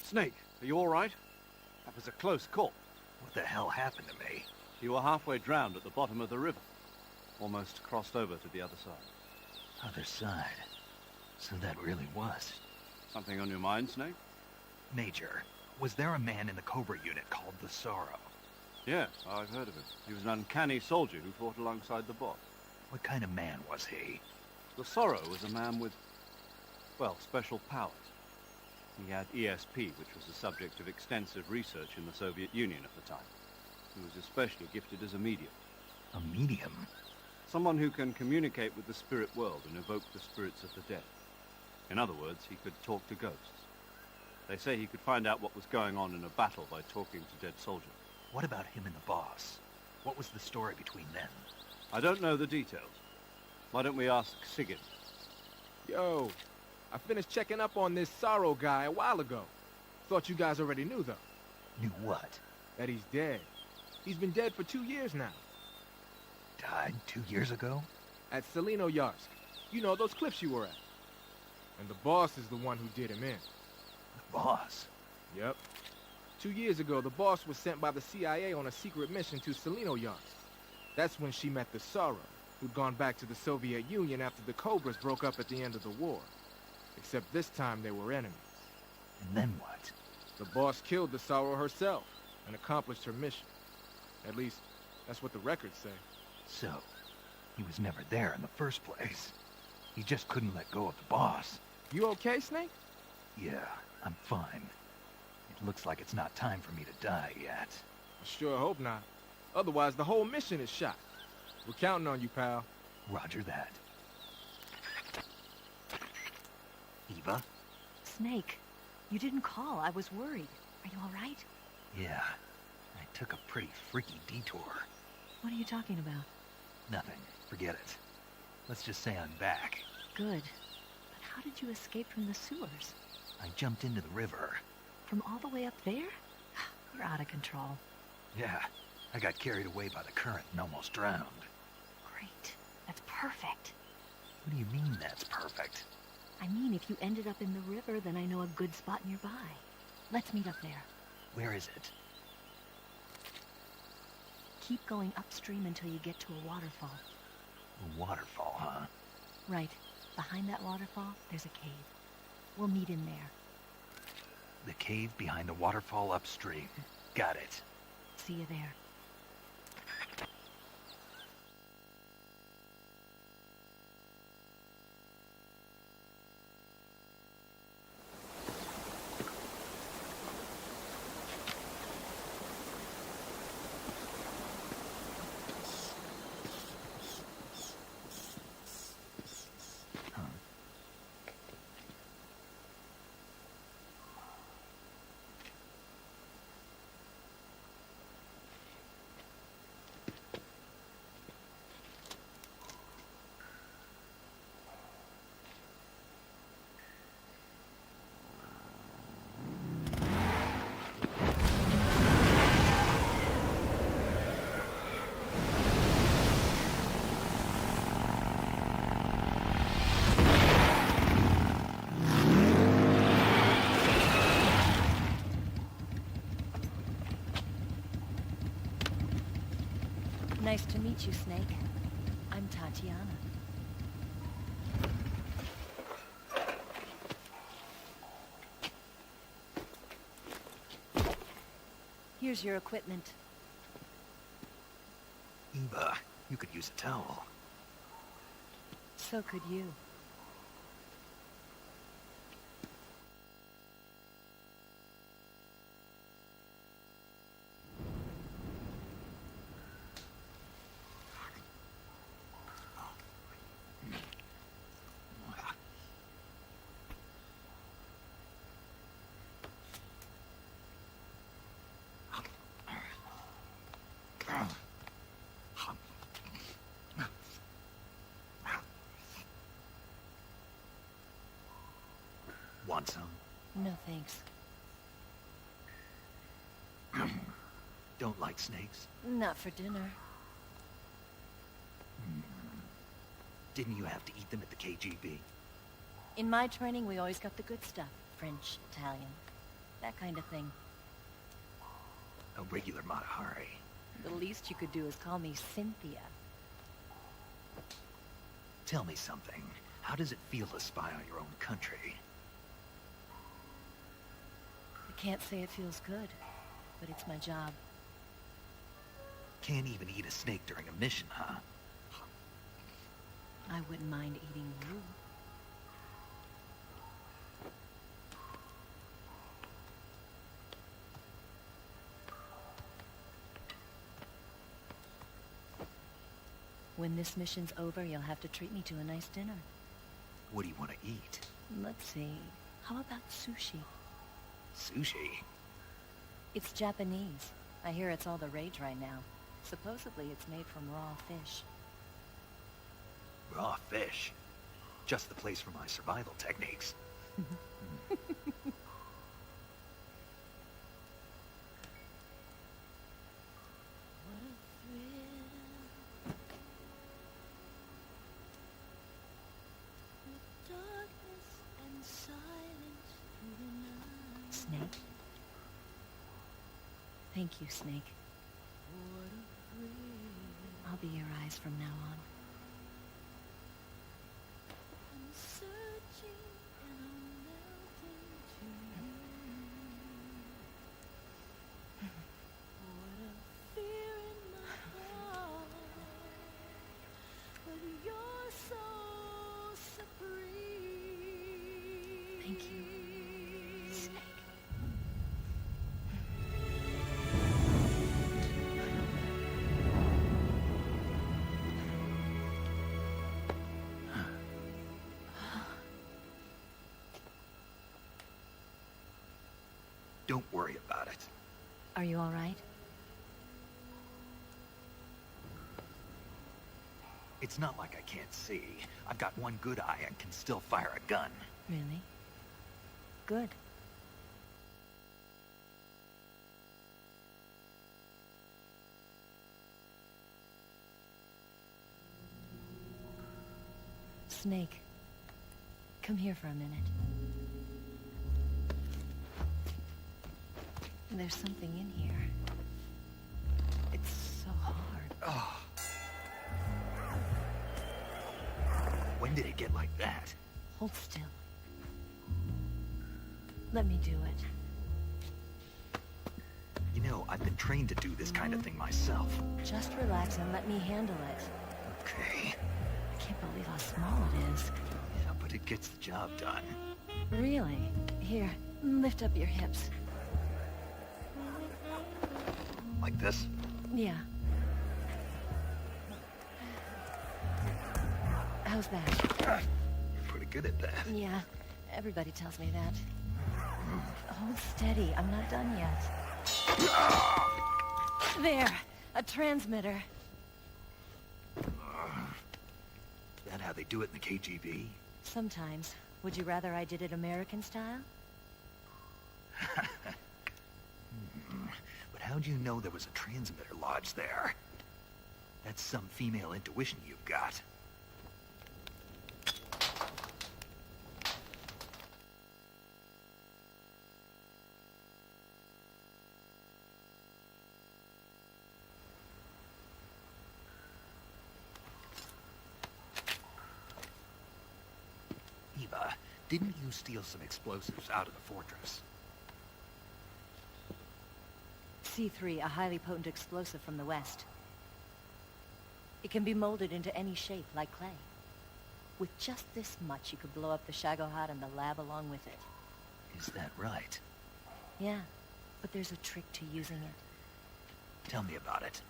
Snake, are you all right? That was a close call. What the hell happened to me? You were halfway drowned at the bottom of the river. Almost crossed over to the other side. Other side? So that really was. Something on your mind, Snake? Major, was there a man in the Cobra unit called the Sorrow? Yes, I've heard of him. He was an uncanny soldier who fought alongside the boss. What kind of man was he? The Sorrow was a man with, well, special powers. He had ESP, which was the subject of extensive research in the Soviet Union at the time. He was especially gifted as a medium. A medium? Someone who can communicate with the spirit world and evoke the spirits of the dead. In other words, he could talk to ghosts. They say he could find out what was going on in a battle by talking to dead soldiers. What about him and the boss? What was the story between them? I don't know the details. Why don't we ask Sigurd? Yo, I finished checking up on this Sorrow guy a while ago. Thought you guys already knew, though. Knew what? That he's dead. He's been dead for 2 years now. Died 2 years ago? At Yarsk. You know, those cliffs you were at. And the boss is the one who did him in. The boss? Yep. 2 years ago, the boss was sent by the CIA on a secret mission to Yarsk. That's when she met the Sorrow, who'd gone back to the Soviet Union after the Cobras broke up at the end of the war. Except this time they were enemies. And then what? The boss killed the Sorrow herself and accomplished her mission. At least, that's what the records say. So, he was never there in the first place. He just couldn't let go of the boss. You okay, Snake? Yeah, I'm fine. It looks like it's not time for me to die yet. I sure hope not. Otherwise, the whole mission is shot. We're counting on you, pal. Roger that. Eva? Snake, you didn't call. I was worried. Are you all right? Yeah, I took a pretty freaky detour. What are you talking about? Nothing. Forget it. Let's just say I'm back. Good. But how did you escape from the sewers? I jumped into the river. From all the way up there? You're out of control. Yeah, I got carried away by the current and almost drowned. Great. That's perfect. What do you mean that's perfect? I mean, if you ended up in the river, then I know a good spot nearby. Let's meet up there. Where is it? Keep going upstream until you get to a waterfall. A waterfall, huh? Right. Behind that waterfall, there's a cave. We'll meet in there. The cave behind the waterfall upstream. Got it. See you there. Nice to meet you, Snake. I'm Tatiana. Here's your equipment. Eva, you could use a towel. So could you. Want some? No, thanks. Don't like snakes? Not for dinner. Didn't you have to eat them at the KGB? In my training, we always got the good stuff. French, Italian, that kind of thing. A regular Matahari. The least you could do is call me Cynthia. Tell me something. How does it feel to spy on your own country? I can't say it feels good, but it's my job. Can't even eat a snake during a mission, huh? I wouldn't mind eating you. When this mission's over, you'll have to treat me to a nice dinner. What do you want to eat? Let's see. How about sushi? Sushi? It's Japanese. I hear it's all the rage right now. Supposedly it's made from raw fish. Raw fish? Just the place for my survival techniques. Snake? Thank you, Snake. I'll be your eyes from now on. Don't worry about it. Are you all right? It's not like I can't see. I've got one good eye and can still fire a gun. Really? Good. Snake, come here for a minute. There's something in here. It's so hard. Oh. When did it get like that? Hold still. Let me do it. You know, I've been trained to do this kind of thing myself. Just relax and let me handle it. Okay. I can't believe how small it is. Yeah, but it gets the job done. Really? Here, lift up your hips. Like this? Yeah. How's that? You're pretty good at that. Yeah, everybody tells me that. Hold steady, I'm not done yet. There, a transmitter. That how they do it in the KGB? Sometimes. Would you rather I did it American style? But how'd you know there was a transmitter lodged there? That's some female intuition you've got. Eva, didn't you steal some explosives out of the fortress? C3, a highly potent explosive from the west. It can be molded into any shape, like clay. With just this much, you could blow up the Shagohod and the lab along with it. Is that right? Yeah, but there's a trick to using it. Tell me about it.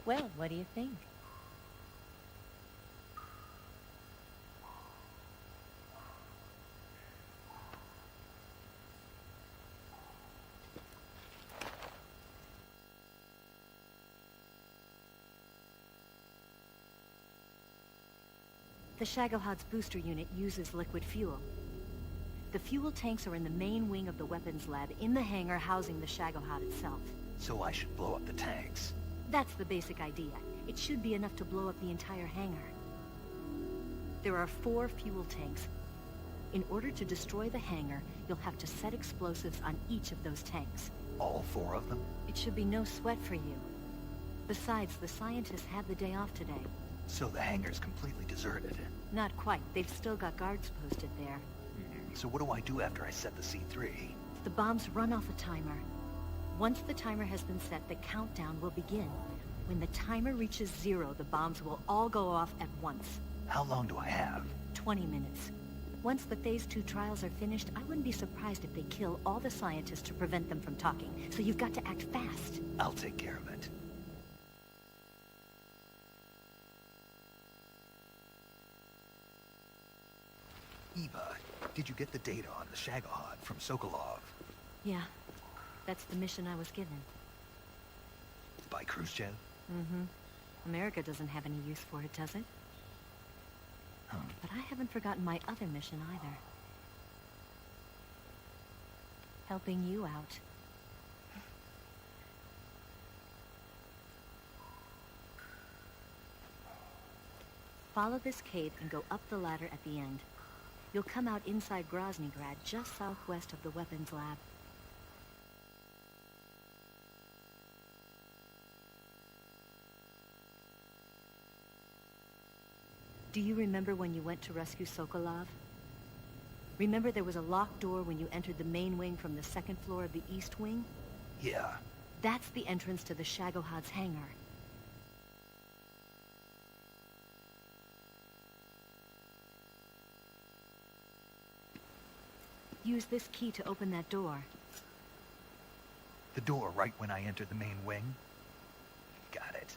Well, what do you think? The Shagohod's booster unit uses liquid fuel. The fuel tanks are in the main wing of the weapons lab in the hangar housing the Shagohod itself. So I should blow up the tanks. That's the basic idea. It should be enough to blow up the entire hangar. There are 4 fuel tanks. In order to destroy the hangar, you'll have to set explosives on each of those tanks. All 4 of them? It should be no sweat for you. Besides, the scientists had the day off today. So the hangar's completely deserted. Not quite. They've still got guards posted there. So what do I do after I set the C3? The bombs run off a timer. Once the timer has been set, the countdown will begin. When the timer reaches 0, the bombs will all go off at once. How long do I have? 20 minutes. Once the Phase 2 trials are finished, I wouldn't be surprised if they kill all the scientists to prevent them from talking. So you've got to act fast. I'll take care of it. Eva, did you get the data on the Shagohod from Sokolov? Yeah, that's the mission I was given. By Khrushchev? Mm-hmm. America doesn't have any use for it, does it? But I haven't forgotten my other mission either. Helping you out. Follow this cave and go up the ladder at the end. You'll come out inside Groznygrad, just southwest of the weapons lab. Do you remember when you went to rescue Sokolov? Remember there was a locked door when you entered the main wing from the 2nd floor of the east wing? Yeah. That's the entrance to the Shagohod's hangar. Use this key to open that door. The door right when I enter the main wing? Got it.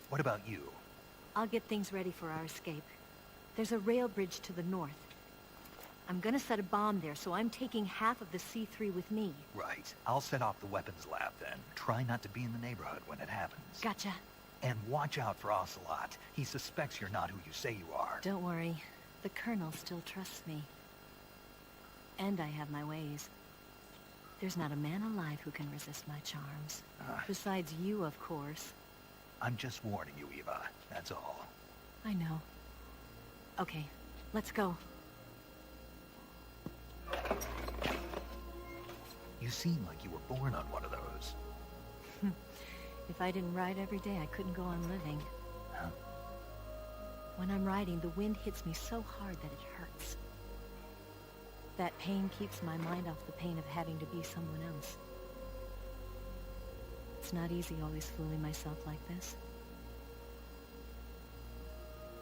What about you? I'll get things ready for our escape. There's a rail bridge to the north. I'm gonna set a bomb there, so I'm taking half of the C3 with me. Right. I'll set off the weapons lab then. Try not to be in the neighborhood when it happens. Gotcha. And watch out for Ocelot. He suspects you're not who you say you are. Don't worry. The Colonel still trusts me. And I have my ways. There's not a man alive who can resist my charms. Besides you, of course. I'm just warning you, Eva. That's all. I know. Okay, let's go. You seem like you were born on one of those. If I didn't ride every day, I couldn't go on living. Huh? When I'm riding, the wind hits me so hard that it hurts. That pain keeps my mind off the pain of having to be someone else. It's not easy always fooling myself like this.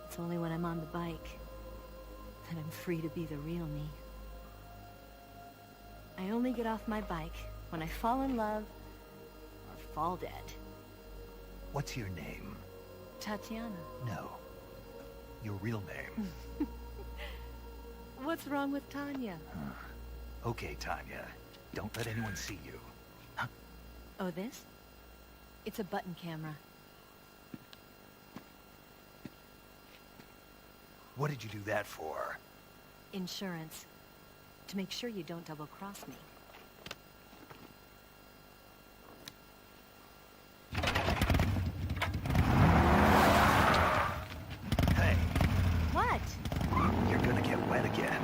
It's only when I'm on the bike that I'm free to be the real me. I only get off my bike when I fall in love or fall dead. What's your name? Tatiana. No. Your real name. What's wrong with Tanya? Okay, Tanya. Don't let anyone see you. Huh? Oh, this? It's a button camera. What did you do that for? Insurance. To make sure you don't double-cross me. Hey. What? You're gonna get wet again.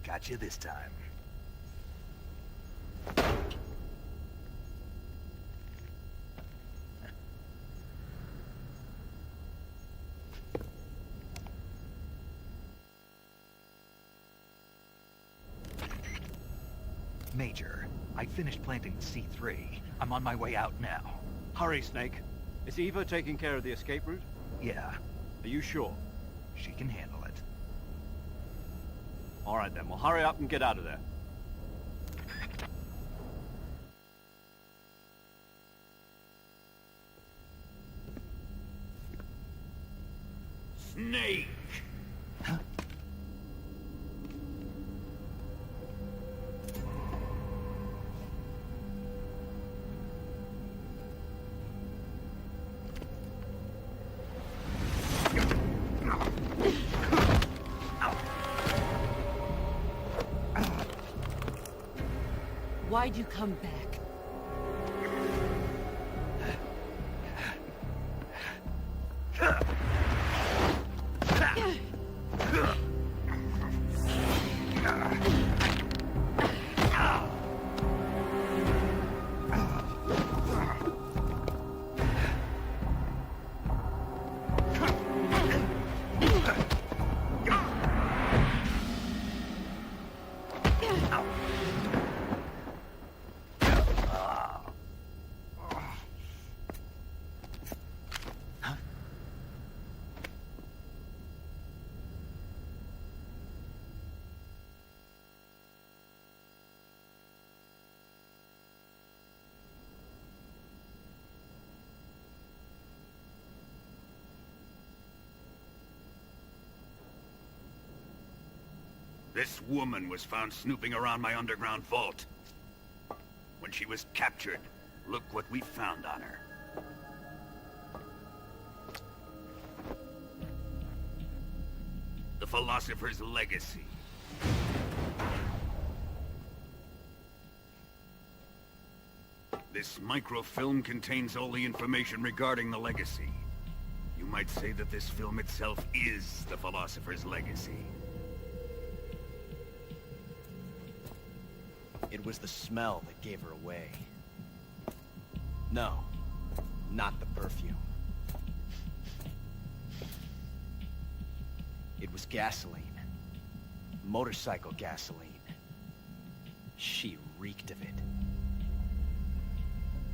Got you this time. Major, I finished planting the C3. I'm on my way out now. Hurry, Snake. Is Eva taking care of the escape route? Yeah. Are you sure? She can handle it. All right then, well hurry up and get out of there. Snake! Huh? Why'd you come back? This woman was found snooping around my underground vault. When she was captured, look what we found on her. The Philosopher's Legacy. This microfilm contains all the information regarding the Legacy. You might say that this film itself is the Philosopher's Legacy. It was the smell that gave her away. No, not the perfume. It was gasoline. Motorcycle gasoline. She reeked of it.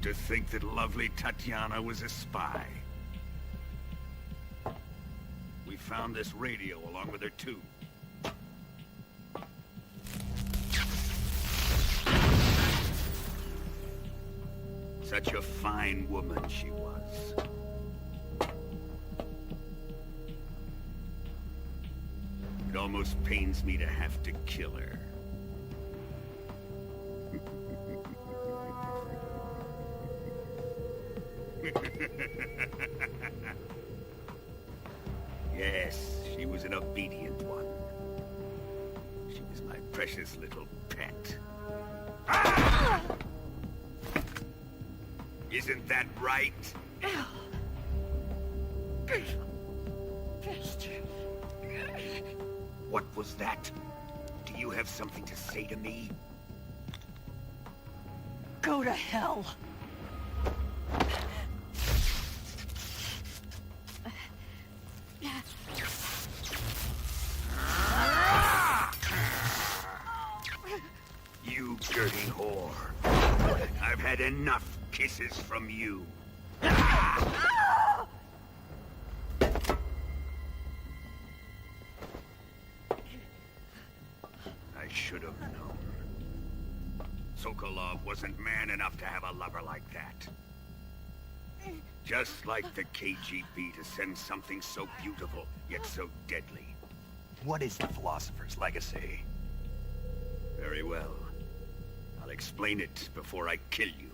To think that lovely Tatiana was a spy. We found this radio along with her too. Such a fine woman she was. It almost pains me to have to kill her. Yes, she was an obedient one. She was my precious little pet. Ah! Isn't that right? What was that? Do you have something to say to me? Go to hell. You dirty whore. I've had enough kisses from you. I should have known. Sokolov wasn't man enough to have a lover like that. Just like the KGB to send something so beautiful, yet so deadly. What is the Philosopher's Legacy? Very well. I'll explain it before I kill you.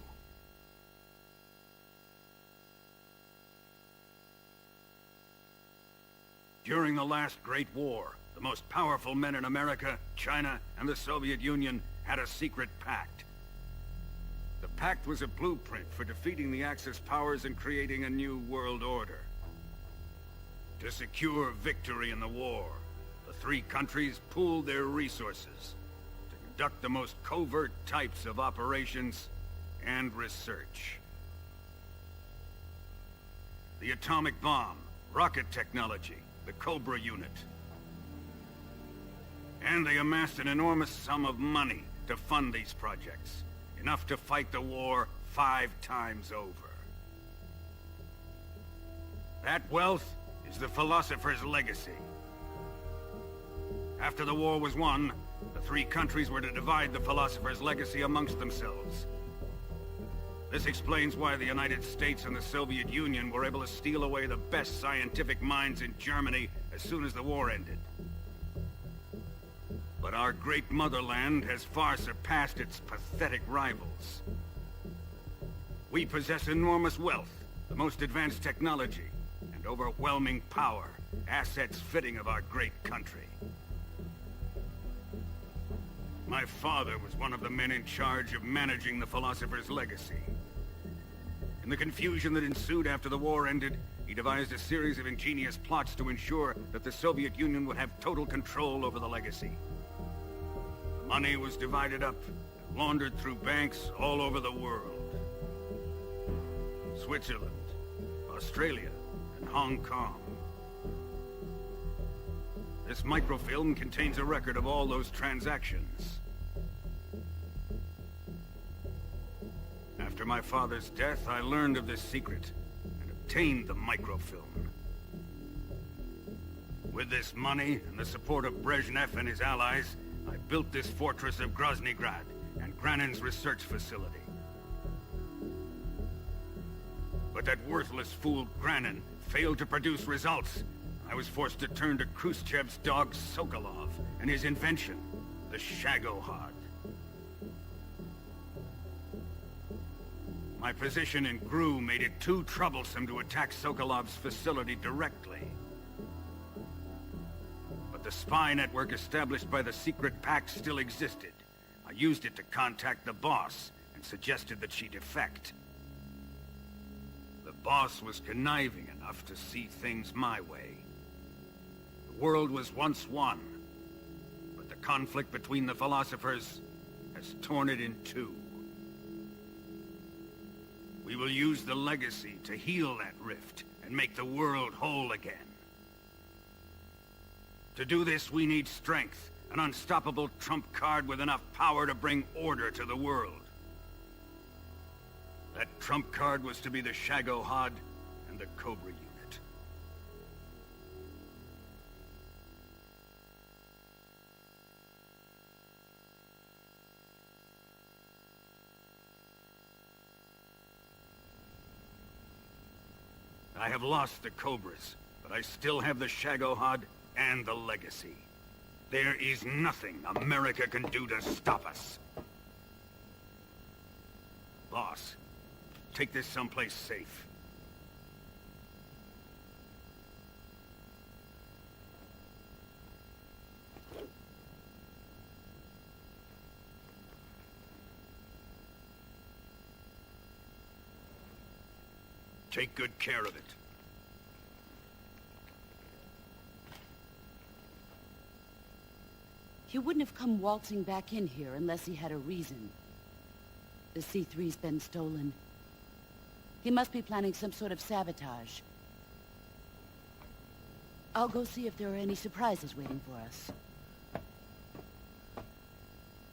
During the last Great War, the most powerful men in America, China, and the Soviet Union had a secret pact. The pact was a blueprint for defeating the Axis powers and creating a new world order. To secure victory in the war, the three countries pooled their resources to conduct the most covert types of operations and research. The atomic bomb, rocket technology, the Cobra unit. And they amassed an enormous sum of money to fund these projects. Enough to fight the war 5 times over. That wealth is the Philosopher's Legacy. After the war was won, the three countries were to divide the Philosopher's Legacy amongst themselves. This explains why the United States and the Soviet Union were able to steal away the best scientific minds in Germany as soon as the war ended. But our great motherland has far surpassed its pathetic rivals. We possess enormous wealth, the most advanced technology, and overwhelming power, assets fitting of our great country. My father was one of the men in charge of managing the Philosopher's legacy. In the confusion that ensued after the war ended, he devised a series of ingenious plots to ensure that the Soviet Union would have total control over the legacy. The money was divided up, laundered through banks all over the world. Switzerland, Australia, and Hong Kong. This microfilm contains a record of all those transactions. After my father's death, I learned of this secret and obtained the microfilm. With this money and the support of Brezhnev and his allies, I built this fortress of Groznygrad and Granin's research facility. But that worthless fool Granin failed to produce results. I was forced to turn to Khrushchev's dog Sokolov and his invention, the Shagohod. My position in GRU made it too troublesome to attack Sokolov's facility directly. But the spy network established by the secret pact still existed. I used it to contact the boss and suggested that she defect. The boss was conniving enough to see things my way. The world was once one, but the conflict between the philosophers has torn it in two. We will use the legacy to heal that rift and make the world whole again. To do this, we need strength, an unstoppable trump card with enough power to bring order to the world. That trump card was to be the Shagohod and the Cobra unit. I have lost the Cobras, but I still have the Shagohod and the legacy. There is nothing America can do to stop us. Boss, take this someplace safe. Take good care of it. He wouldn't have come waltzing back in here unless he had a reason. The C3's been stolen. He must be planning some sort of sabotage. I'll go see if there are any surprises waiting for us.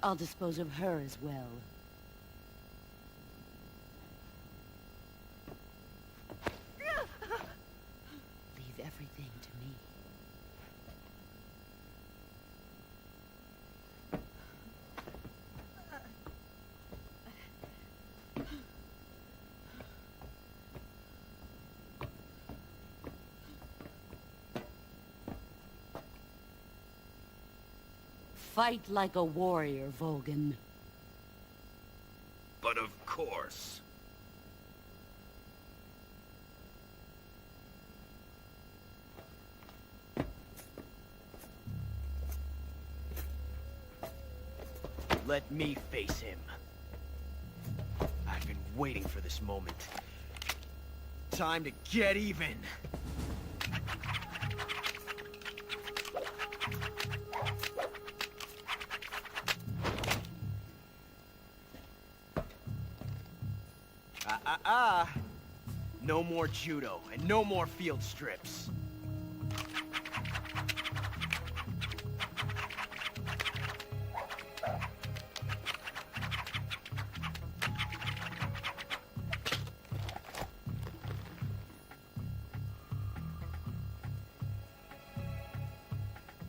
I'll dispose of her as well. Leave everything to me. Fight like a warrior, Volgan. But of course. Let me face him. I've been waiting for this moment. Time to get even. No more judo, and no more field strips.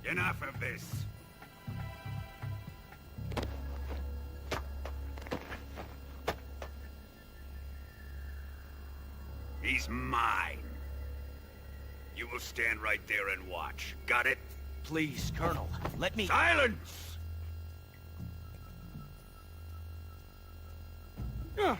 Enough of this. He's mine. You will stand right there and watch. Got it? Please, Colonel, let me... Silence! Huh?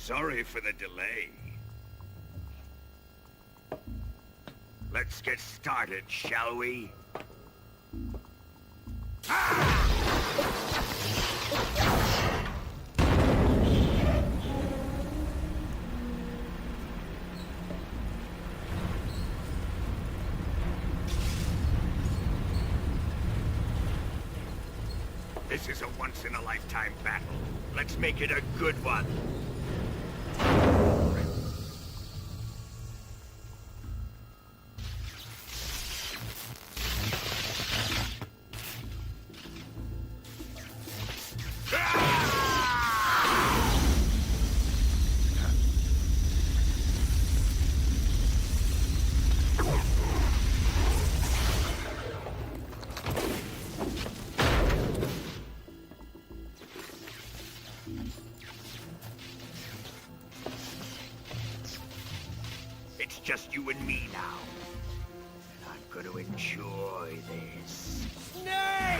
Sorry for the delay. Let's get started, shall we? This is a once-in-a-lifetime battle. Let's make it a good one. It's just you and me now. And I'm gonna enjoy this. Nay!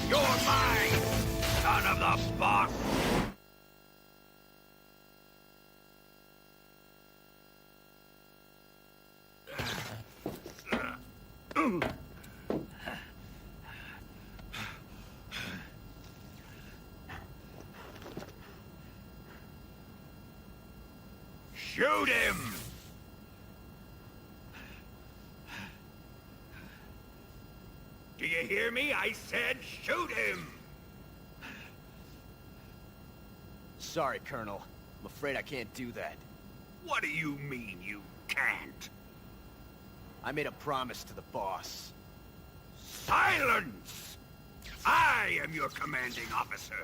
You're mine, son of the boss! Shoot him! Do you hear me? I said shoot him! Sorry, Colonel. I'm afraid I can't do that. What do you mean you can't? I made a promise to the boss. Silence! I am your commanding officer.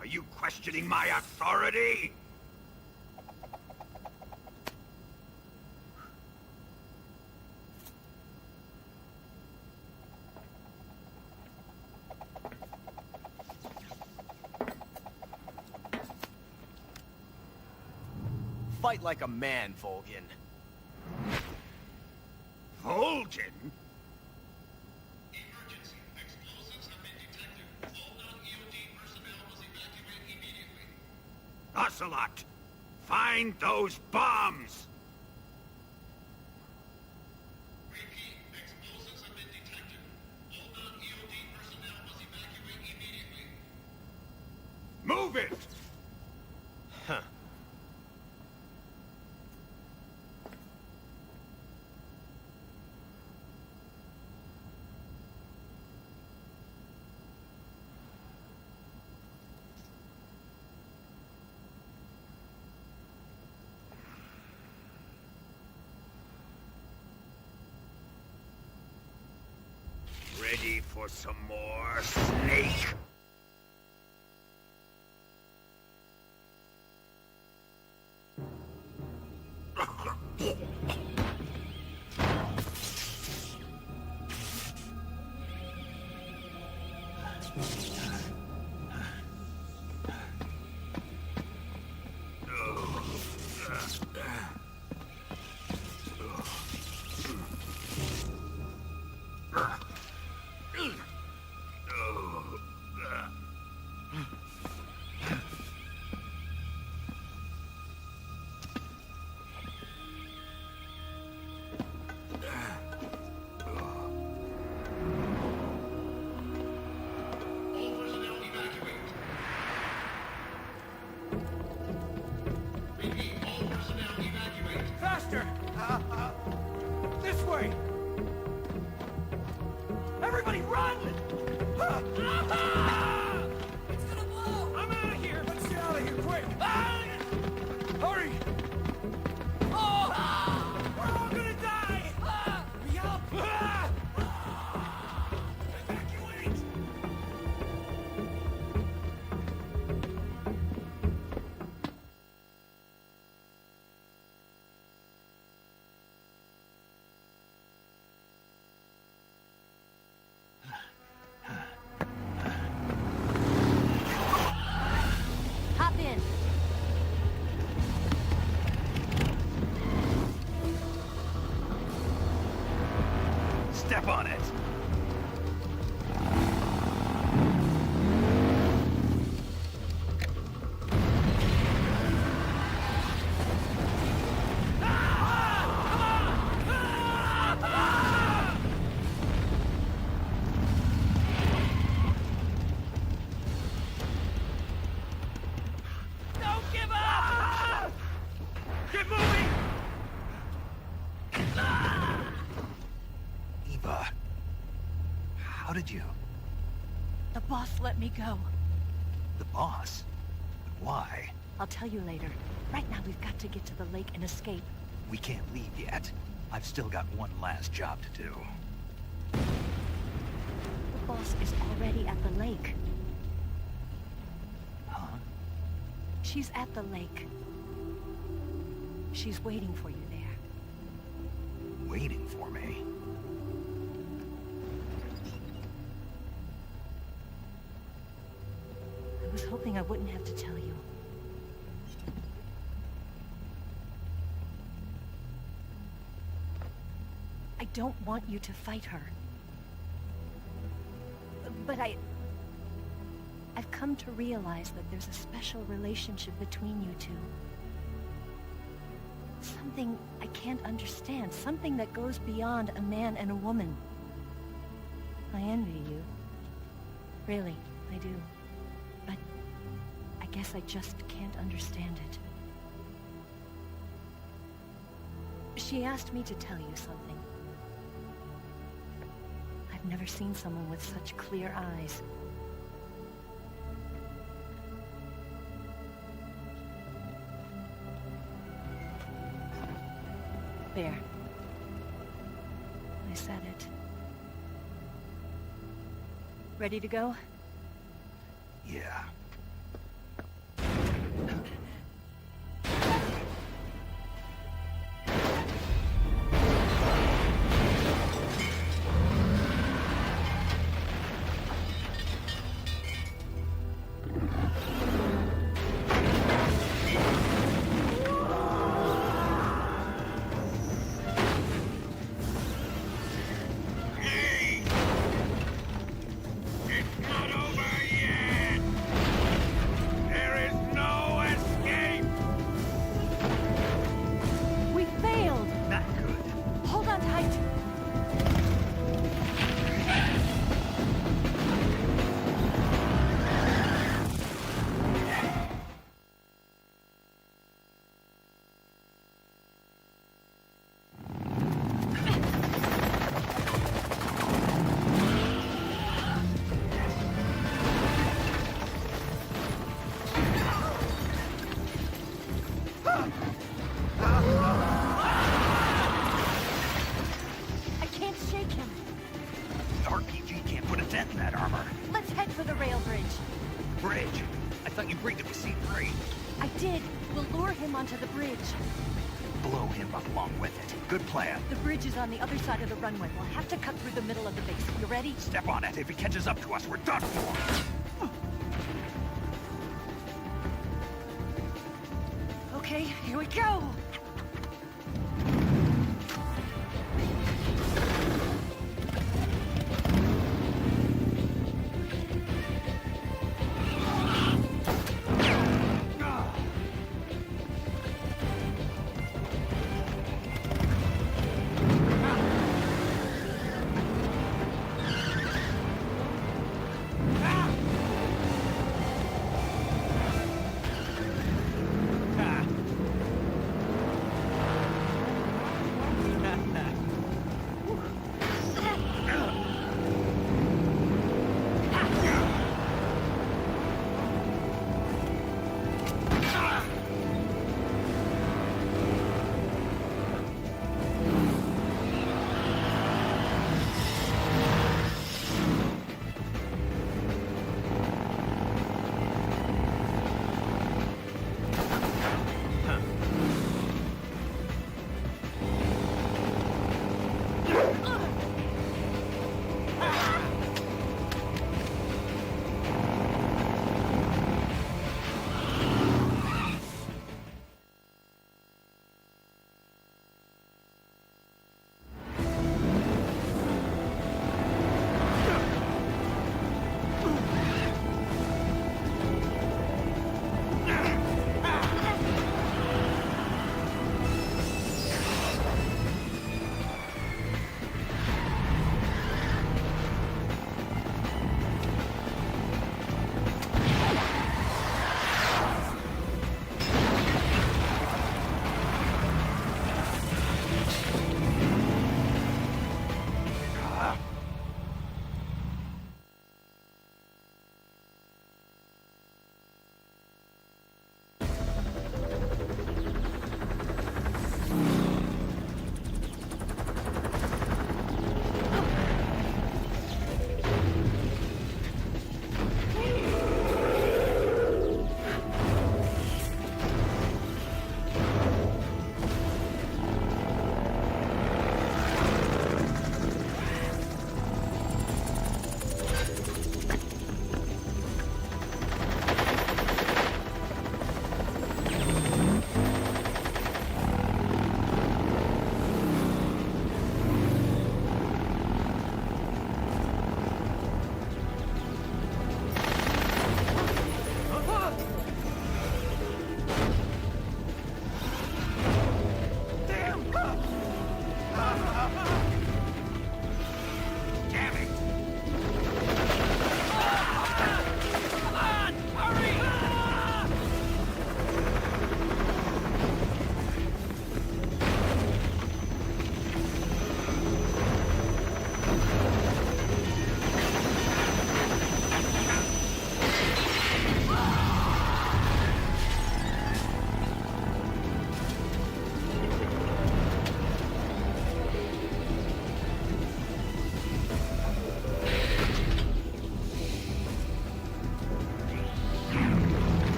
Are you questioning my authority? Fight like a man, Volgin. Volgin? Ocelot, find those bombs! Move it! Huh. Ready for some more, Snake? again. Step on it! Don't give up! Get moving! Eva, how did you? The boss let me go. The boss? But why? I'll tell you later. Right now, we've got to get to the lake and escape. We can't leave yet. I've still got one last job to do. The boss is already at the lake. Huh? She's at the lake. She's waiting for you there. Waiting for me? I was hoping I wouldn't have to tell you. I don't want you to fight her. But I've come to realize that there's a special relationship between you two. Something I can't understand. Something that goes beyond a man and a woman. I envy you. Really, I do. But I guess I just can't understand it. She asked me to tell you something. I've never seen someone with such clear eyes. There. I said it. Ready to go? Yeah. We failed! Not good. Hold on tight! I can't shake him. The RPG can't put a dent in that armor. Let's head for the rail bridge. Bridge? I thought you briefed it with C3. I did. We'll lure him onto the bridge. Blow him up along with it. Good plan. The bridge is on the other side of the runway. We'll have to cut through the middle of the base. You ready? Step on it. If he catches up to us, we're done for. Okay, here we go!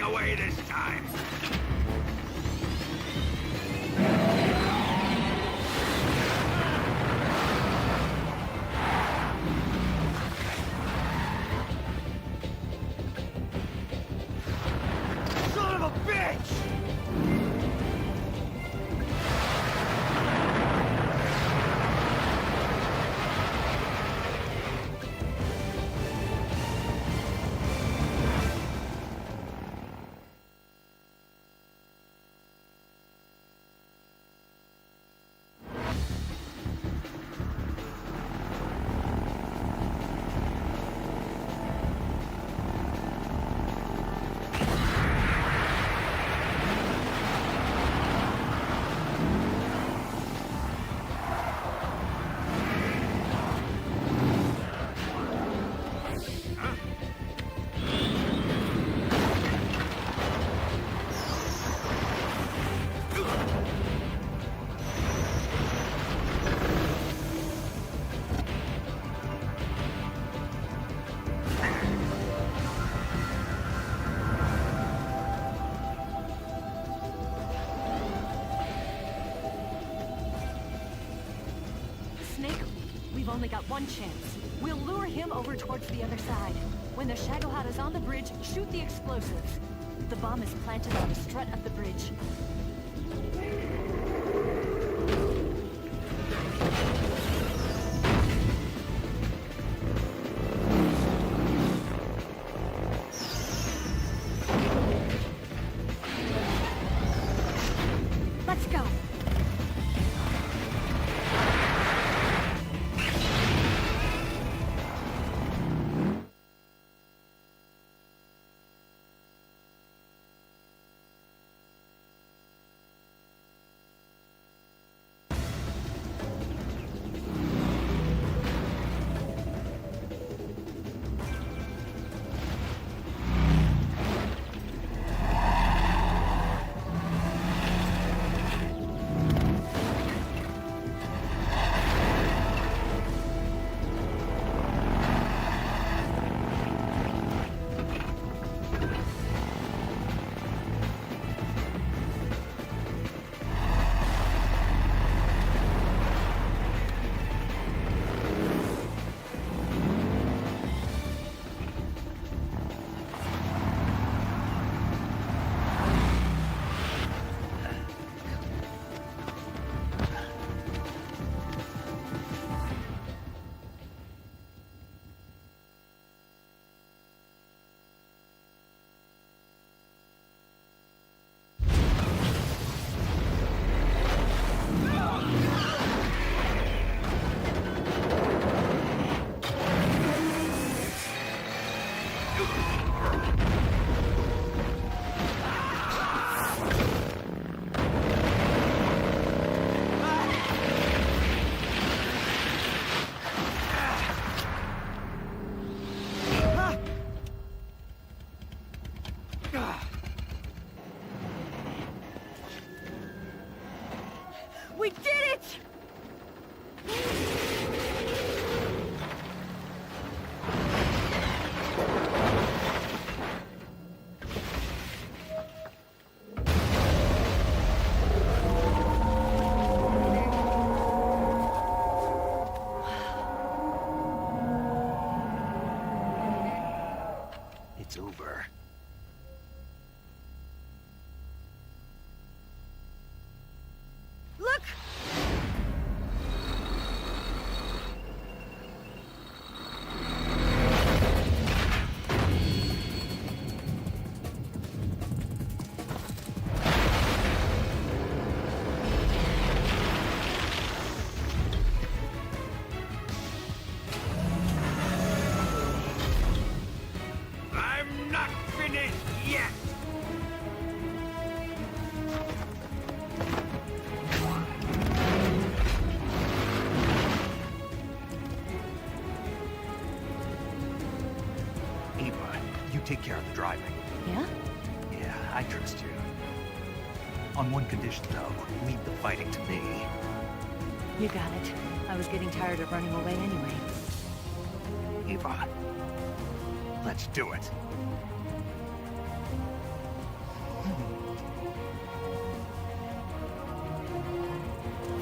away this time! Son of a bitch! Snake, we've only got one chance. We'll lure him over towards the other side. When the Shagohod is on the bridge, shoot the explosives. The bomb is planted on the strut of the bridge. Let's go. We did it! It's over. Look! I'm not finished yet! Eva, you take care of the driving. Yeah? Yeah, I trust you. On one condition, though, leave the fighting to me. You got it. I was getting tired of running away anyway. Eva, let's do it.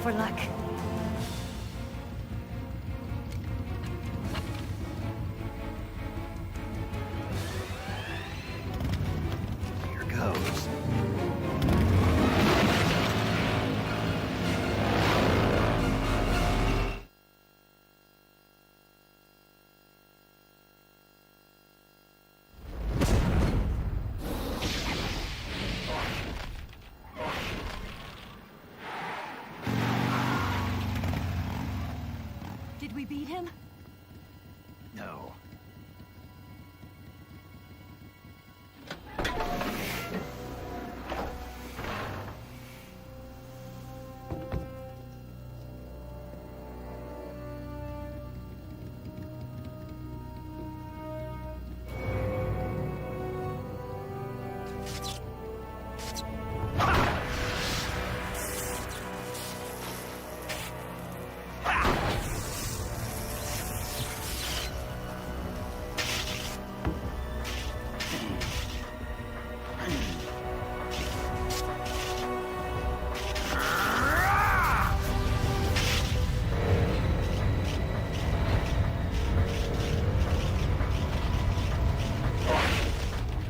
for luck. Here goes. Did we beat him? No.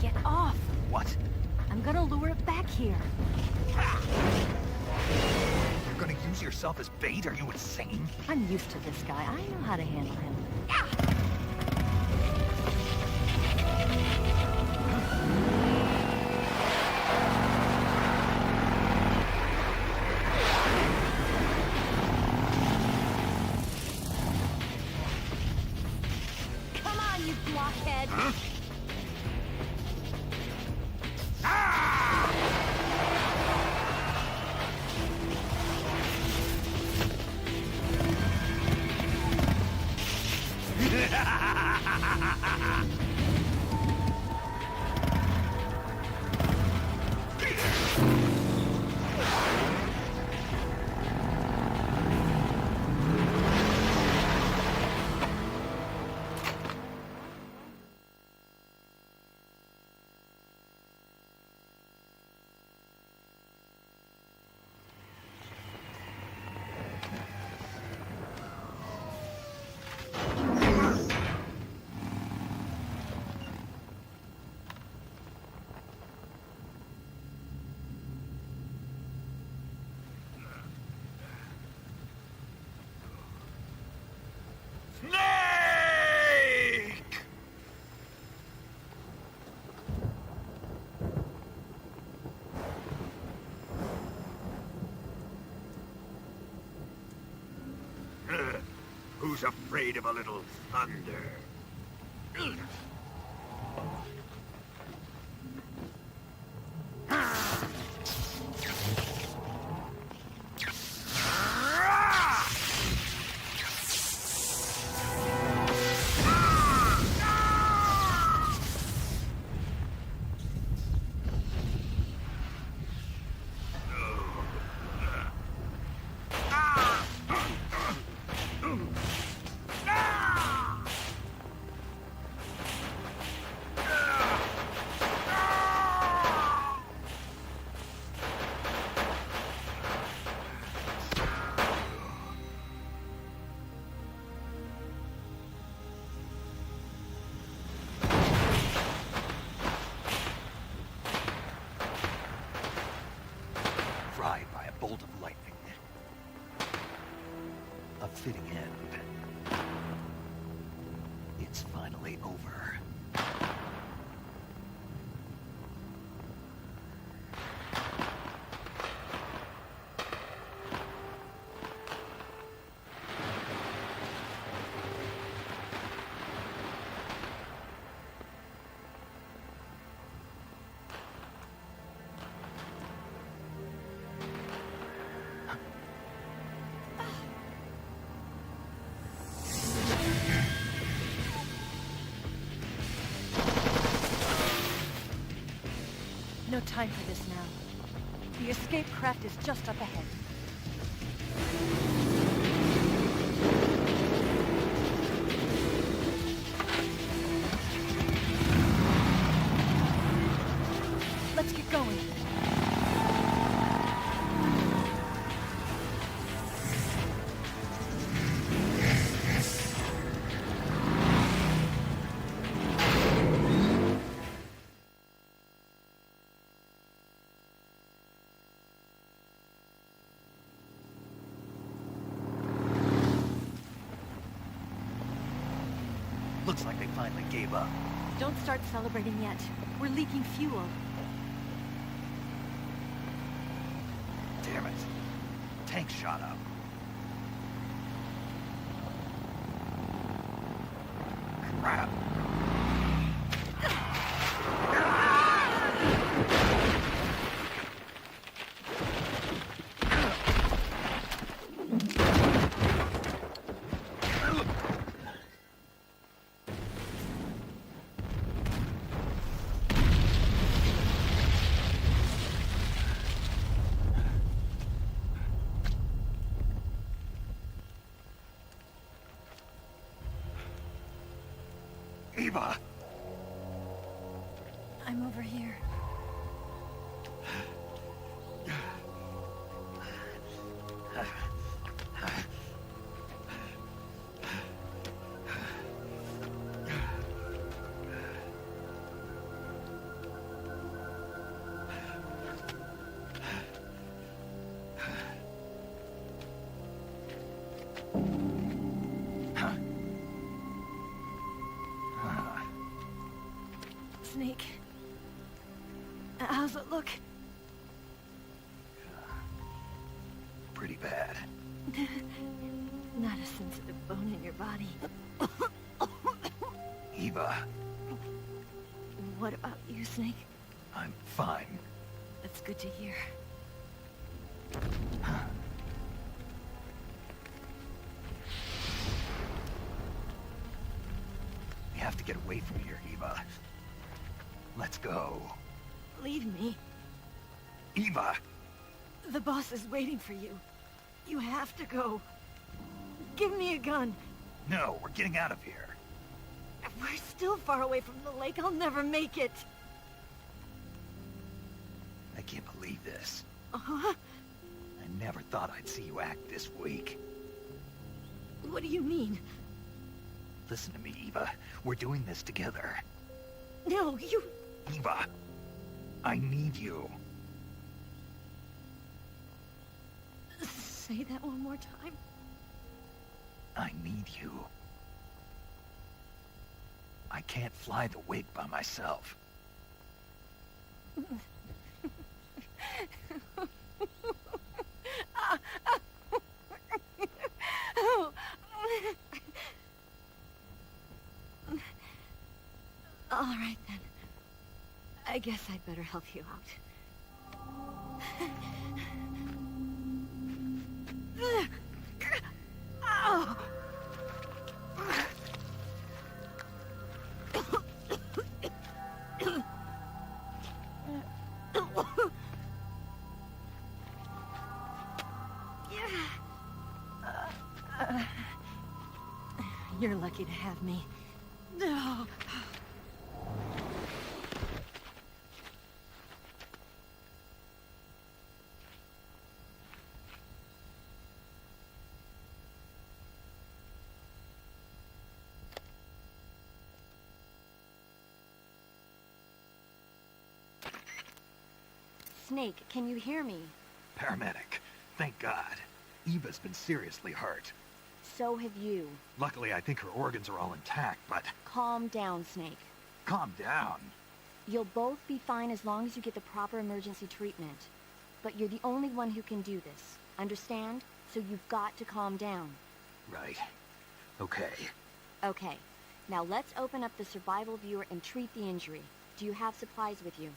Get off! What? I'm gonna lure it back here. You're gonna use yourself as bait? Are you insane? I'm used to this guy. I know how to handle him. Come on, you blockhead! Who's afraid of a little thunder? Fried by a bolt of lightning. A fitting end. It's finally over. No time for this now. The escape craft is just up ahead. Let's get going. finally gave up. Don't start celebrating yet. We're leaking fuel. Damn it. Tank shot up. Crap. Eva! I'm over here. Snake. How's it look? Pretty bad. Not a sensitive bone in your body. Eva, What about you, Snake? I'm fine. That's good to hear. We have to get away from here, Eva. Let's go. Leave me. Eva! The boss is waiting for you. You have to go. Give me a gun. No, we're getting out of here. We're still far away from the lake. I'll never make it. I can't believe this. Uh-huh. I never thought I'd see you act this weak. What do you mean? Listen to me, Eva. We're doing this together. No, you... Eva, I need you. Say that one more time. I need you. I can't fly the wig by myself. All right, then. I guess I'd better help you out. Ow! You're lucky to have me. No. Snake, can you hear me? Paramedic. Thank God. Eva's been seriously hurt. So have you. Luckily, I think her organs are all intact, but... Calm down, Snake. Calm down. You'll both be fine as long as you get the proper emergency treatment. But you're the only one who can do this. Understand? So you've got to calm down. Right. Okay. Okay. Now let's open up the survival viewer and treat the injury. Do you have supplies with you?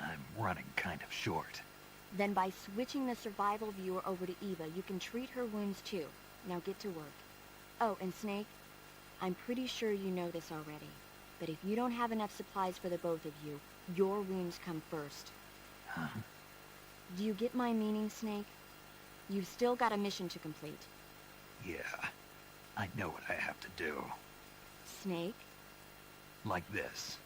I'm running kind of short. Then by switching the survival viewer over to Eva, you can treat her wounds too. Now get to work. Oh, and Snake, I'm pretty sure you know this already, but if you don't have enough supplies for the both of you, your wounds come first. Huh? Do you get my meaning, Snake? You've still got a mission to complete. Yeah. I know what I have to do. Snake? Like this.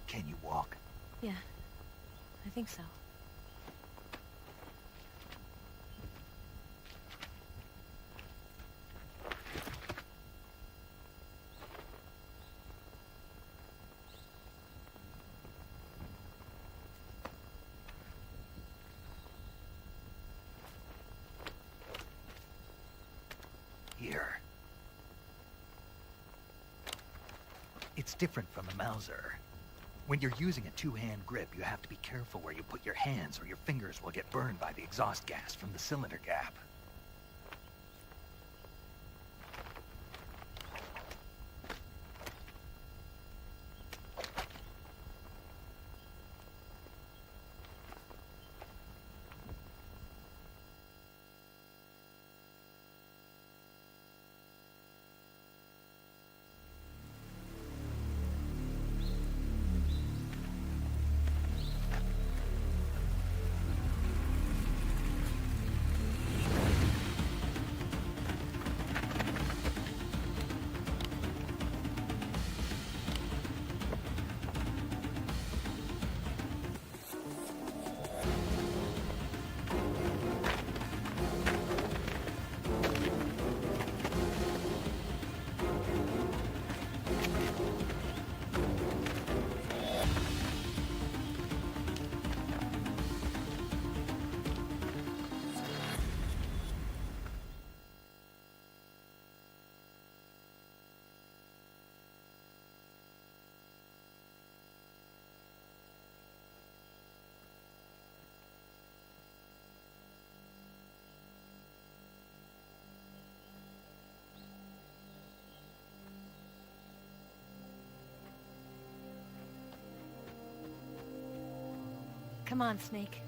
Can you walk? Yeah, I think so. here. It's different from a Mauser. When you're using a two-hand grip, you have to be careful where you put your hands or your fingers will get burned by the exhaust gas from the cylinder gap. Come on, Snake.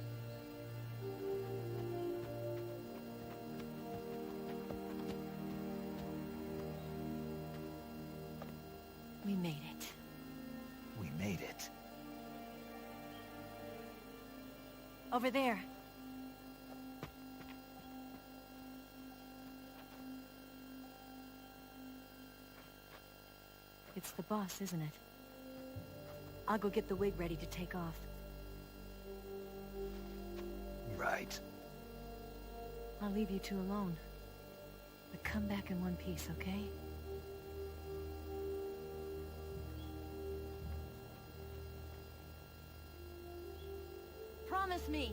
We made it. We made it. Over there. It's the boss, isn't it? I'll go get the wig ready to take off. Right. I'll leave you two alone. But come back in one piece, okay? Promise me!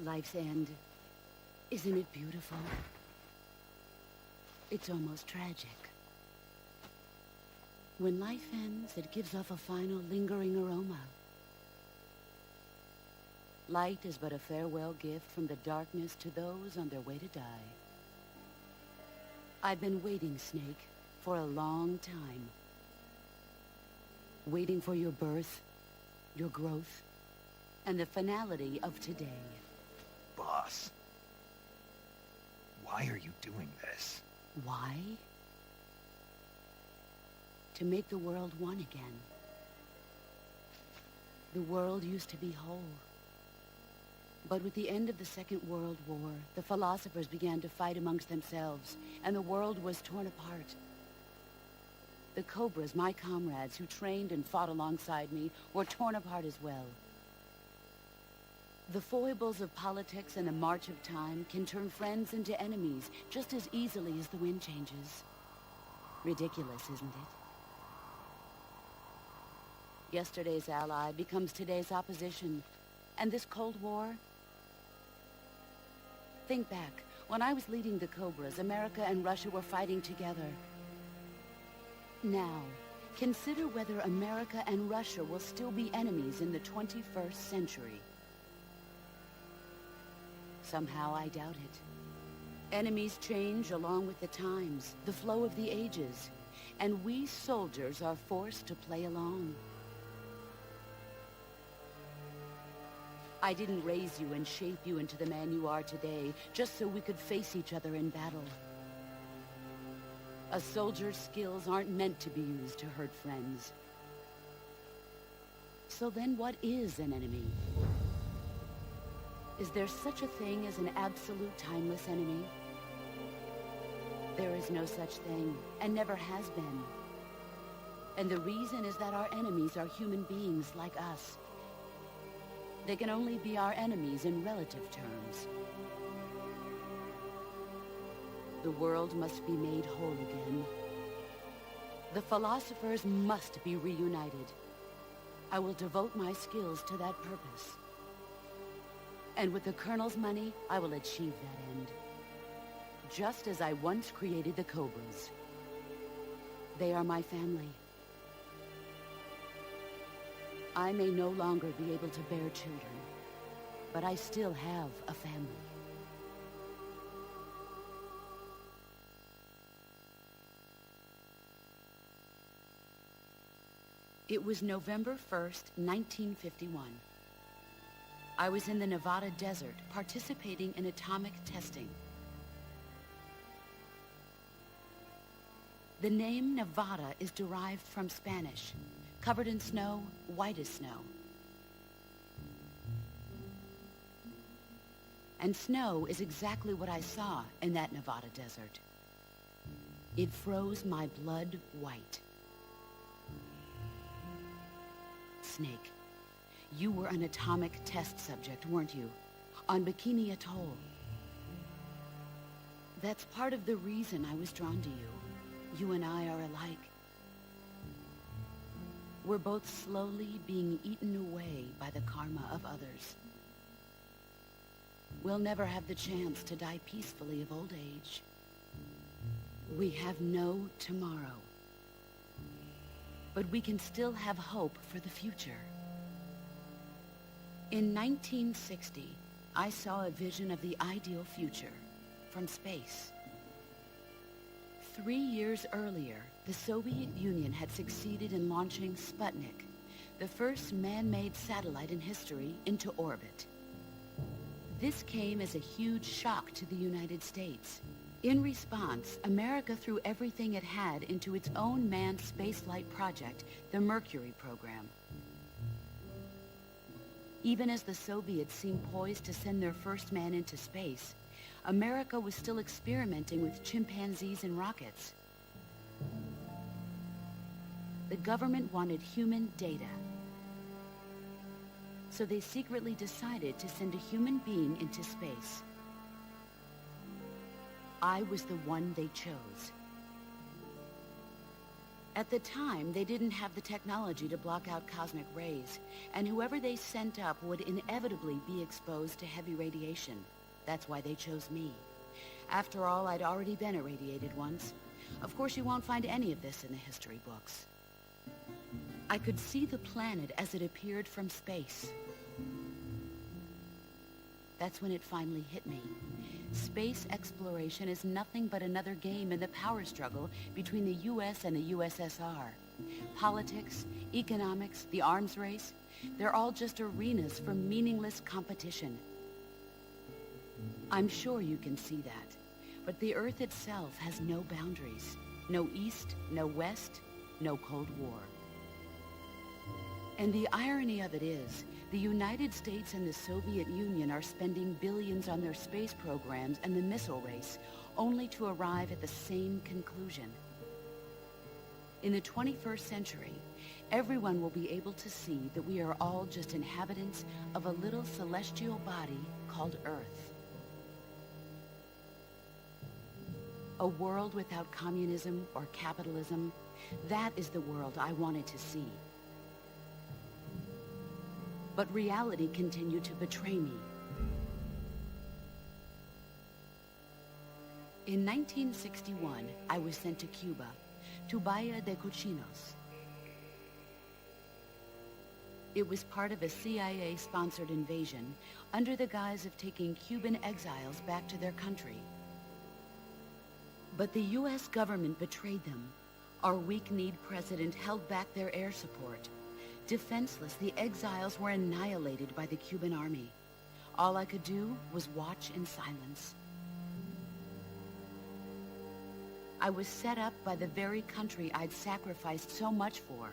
Life's end. Isn't it beautiful? It's almost tragic. When life ends, it gives off a final lingering aroma. Light is but a farewell gift from the darkness to those on their way to die. I've been waiting, Snake, for a long time. Waiting for your birth, your growth, and the finality of today. Boss. Why are you doing this? Why? To make the world one again. The world used to be whole. But with the end of the Second World War, the philosophers began to fight amongst themselves, and the world was torn apart. The Cobras, my comrades who trained and fought alongside me, were torn apart as well. The foibles of politics and the march of time can turn friends into enemies just as easily as the wind changes. Ridiculous, isn't it? Yesterday's ally becomes today's opposition. And this Cold War? Think back. When I was leading the Cobras, America and Russia were fighting together. Now, consider whether America and Russia will still be enemies in the 21st century. Somehow I doubt it. Enemies change along with the times, the flow of the ages, and we soldiers are forced to play along. I didn't raise you and shape you into the man you are today just so we could face each other in battle. A soldier's skills aren't meant to be used to hurt friends. So then what is an enemy? Is there such a thing as an absolute timeless enemy? There is no such thing, and never has been. And the reason is that our enemies are human beings like us. They can only be our enemies in relative terms. The world must be made whole again. The philosophers must be reunited. I will devote my skills to that purpose. And with the Colonel's money, I will achieve that end. Just as I once created the Cobras. They are my family. I may no longer be able to bear children, but I still have a family. It was November 1st, 1951. I was in the Nevada desert participating in atomic testing. The name Nevada is derived from Spanish, covered in snow, white as snow. And snow is exactly what I saw in that Nevada desert. It froze my blood white. Snake, you were an atomic test subject, weren't you? On Bikini Atoll. That's part of the reason I was drawn to you. You and I are alike. We're both slowly being eaten away by the karma of others. We'll never have the chance to die peacefully of old age. We have no tomorrow. But we can still have hope for the future. In 1960, I saw a vision of the ideal future from space. 3 years earlier, the Soviet Union had succeeded in launching Sputnik, the first man-made satellite in history, into orbit. This came as a huge shock to the United States. In response, America threw everything it had into its own manned spaceflight project, the Mercury program. Even as the Soviets seemed poised to send their first man into space, America was still experimenting with chimpanzees and rockets. The government wanted human data. So they secretly decided to send a human being into space. I was the one they chose. At the time, they didn't have the technology to block out cosmic rays, and whoever they sent up would inevitably be exposed to heavy radiation. That's why they chose me. After all, I'd already been irradiated once. Of course, you won't find any of this in the history books. I could see the planet as it appeared from space. That's when it finally hit me. Space exploration is nothing but another game in the power struggle between the US and the USSR. Politics, economics, the arms race, they're all just arenas for meaningless competition. I'm sure you can see that, but the Earth itself has no boundaries. No East, no West, no Cold War. And the irony of it is, the United States and the Soviet Union are spending billions on their space programs and the missile race, only to arrive at the same conclusion. In the 21st century, everyone will be able to see that we are all just inhabitants of a little celestial body called Earth. A world without communism or capitalism, that is the world I wanted to see. But reality continued to betray me. In 1961, I was sent to Cuba, to Bahia de Cochinos. It was part of a CIA-sponsored invasion under the guise of taking Cuban exiles back to their country. But the U.S. government betrayed them. Our weak-kneed president held back their air support. Defenseless, the exiles were annihilated by the Cuban army. All I could do was watch in silence. I was set up by the very country I'd sacrificed so much for,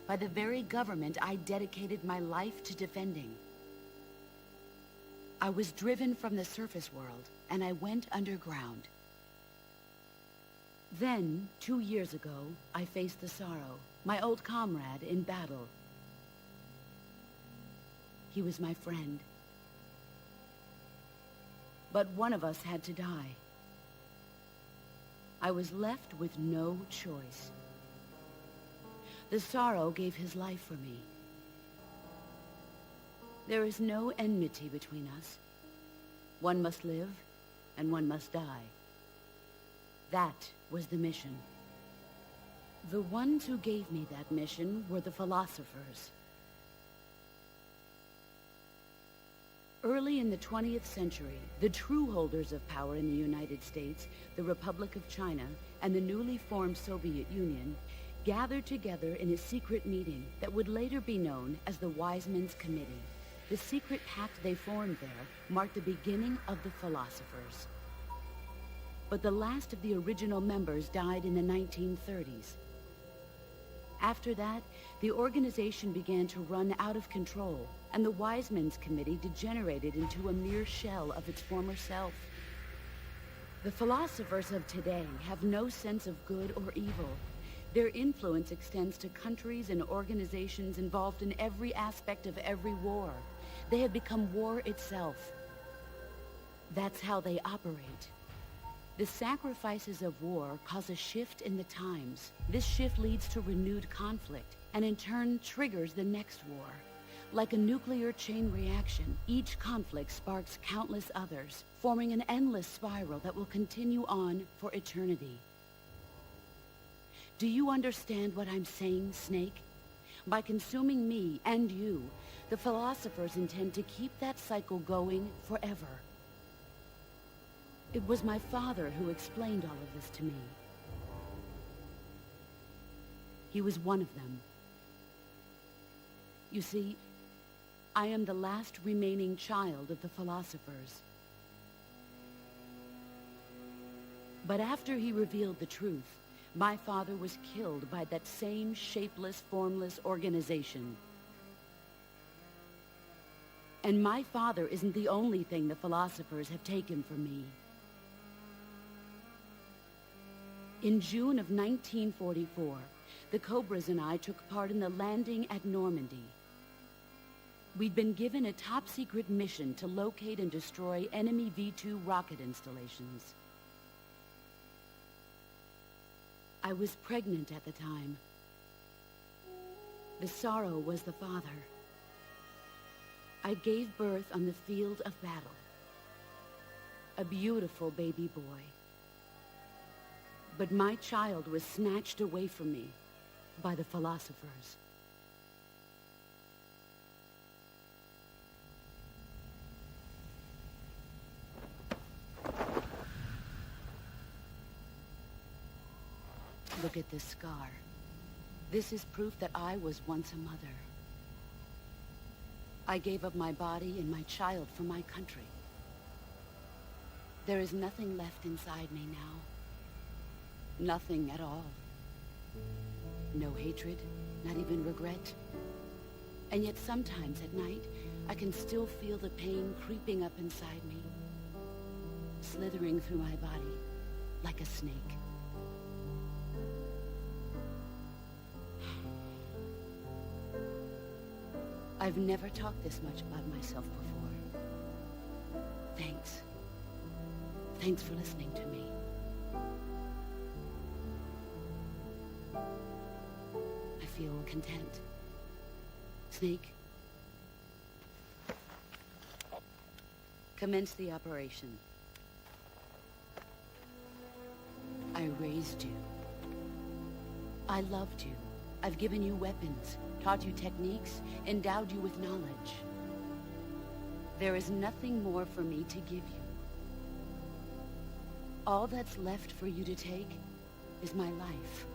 by the very government I dedicated my life to defending. I was driven from the surface world, and I went underground. Then, 2 years ago, I faced the Sorrow, my old comrade in battle. He was my friend. But one of us had to die. I was left with no choice. The Sorrow gave his life for me. There is no enmity between us. One must live, and one must die. That was the mission. The ones who gave me that mission were the philosophers. Early in the 20th century, the true holders of power in the United States, the Republic of China, and the newly formed Soviet Union gathered together in a secret meeting that would later be known as the Wise Men's Committee. The secret pact they formed there marked the beginning of the philosophers. But the last of the original members died in the 1930s. After that, the organization began to run out of control, and the Wise Men's Committee degenerated into a mere shell of its former self. The philosophers of today have no sense of good or evil. Their influence extends to countries and organizations involved in every aspect of every war. They have become war itself. That's how they operate. The sacrifices of war cause a shift in the times. This shift leads to renewed conflict, and in turn triggers the next war. Like a nuclear chain reaction, each conflict sparks countless others, forming an endless spiral that will continue on for eternity. Do you understand what I'm saying, Snake? By consuming me and you, the philosophers intend to keep that cycle going forever. It was my father who explained all of this to me. He was one of them. You see, I am the last remaining child of the philosophers. But after he revealed the truth, my father was killed by that same shapeless, formless organization. And my father isn't the only thing the philosophers have taken from me. In June of 1944, the Cobras and I took part in the landing at Normandy. We'd been given a top-secret mission to locate and destroy enemy V-2 rocket installations. I was pregnant at the time. The Sorrow was the father. I gave birth on the field of battle. A beautiful baby boy. But my child was snatched away from me by the philosophers. Look at this scar. This is proof that I was once a mother. I gave up my body and my child for my country. There is nothing left inside me now. Nothing at all. No hatred, not even regret. And yet sometimes at night, I can still feel the pain creeping up inside me, slithering through my body like a snake. I've never talked this much about myself before. Thanks. Thanks for listening to me. I feel content. Snake, commence the operation. I raised you. I loved you. I've given you weapons, taught you techniques, endowed you with knowledge. There is nothing more for me to give you. All that's left for you to take is my life,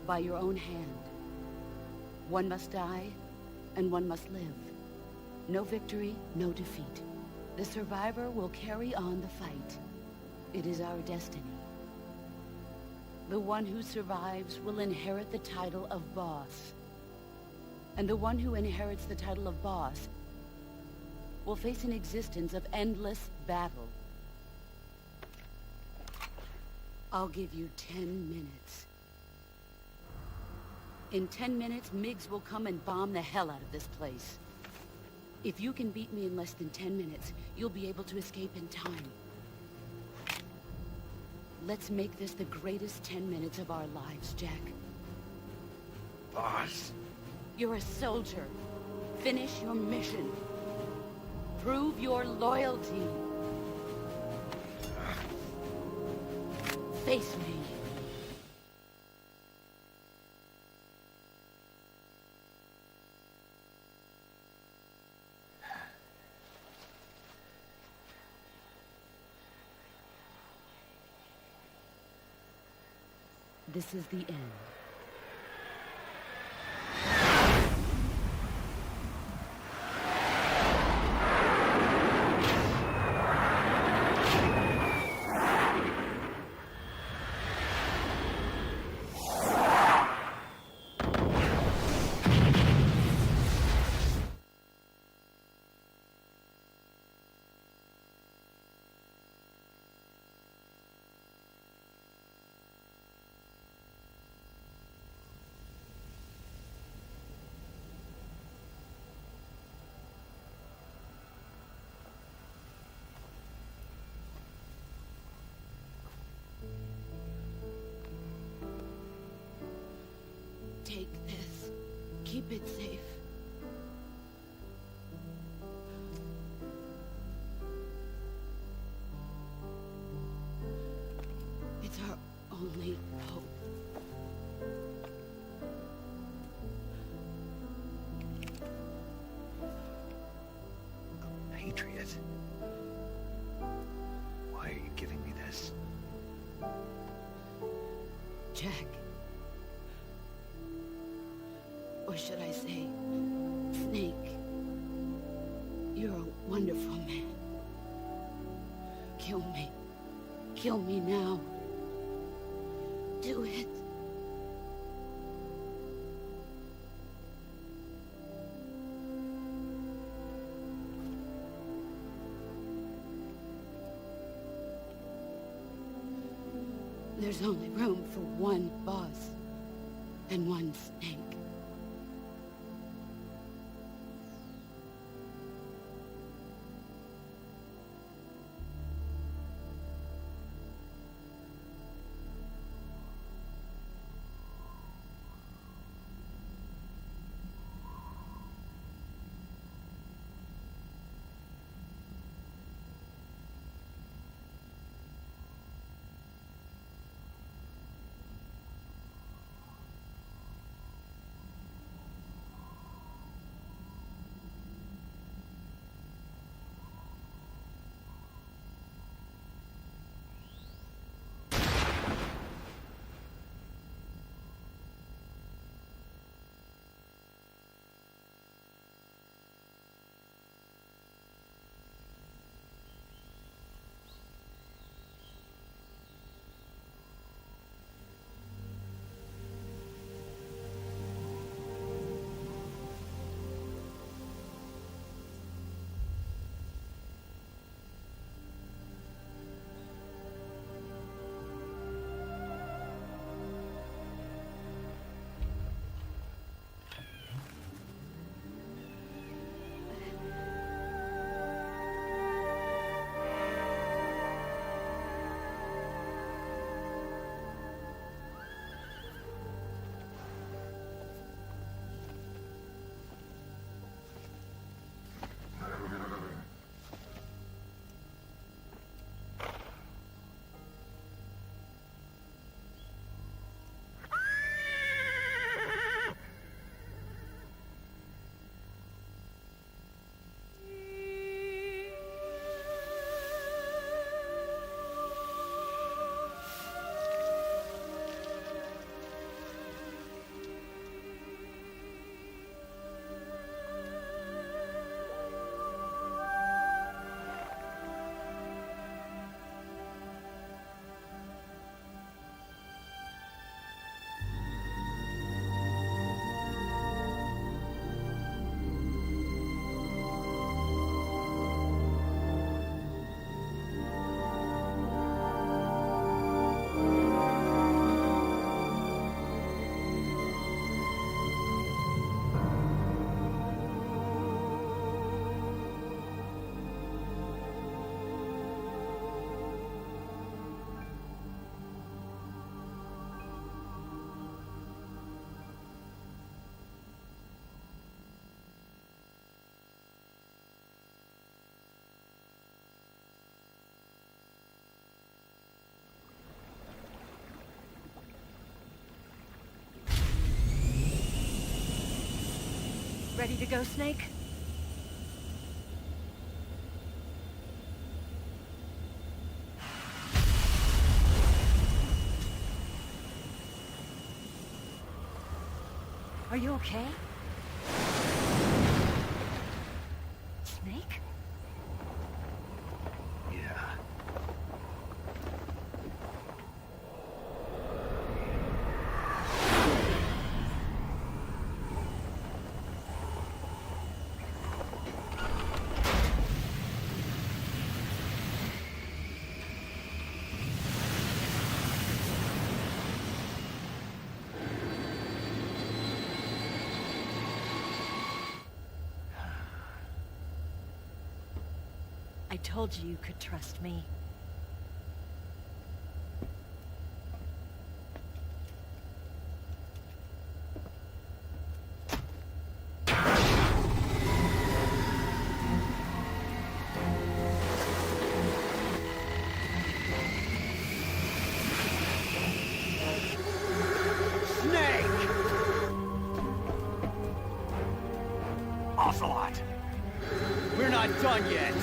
by your own hand. One must die, and one must live. No victory, no defeat. The survivor will carry on the fight. It is our destiny. The one who survives will inherit the title of boss. And the one who inherits the title of boss will face an existence of endless battle. I'll give you 10 minutes. In 10 minutes, MiGs will come and bomb the hell out of this place. If you can beat me in less than 10 minutes, you'll be able to escape in time. Let's make this the greatest 10 minutes of our lives, Jack. Boss. You're a soldier. Finish your mission. Prove your loyalty. Face me. This is the end. Take this. Keep it safe. It's our only hope. A patriot? Why are you giving me this? Jack. Or should I say, Snake? You're a wonderful man. Kill me. Kill me now. Do it. There's only room for one boss and one Snake. Ready to go, Snake? Are you okay? Snake? Yeah. I told you you could trust me. Ocelot! We're not done yet.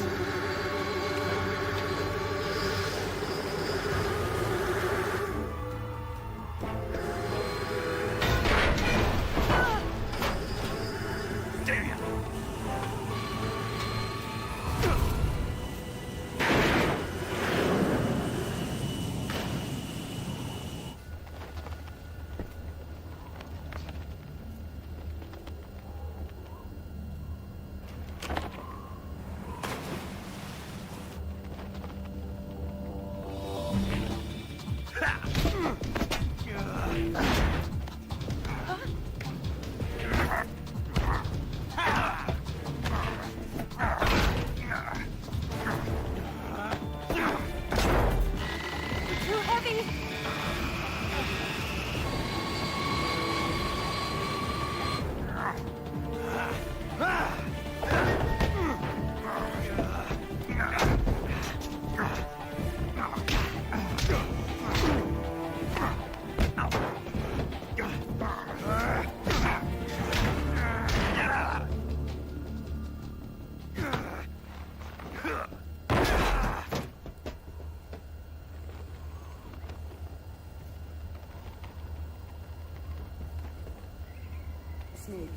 Snake,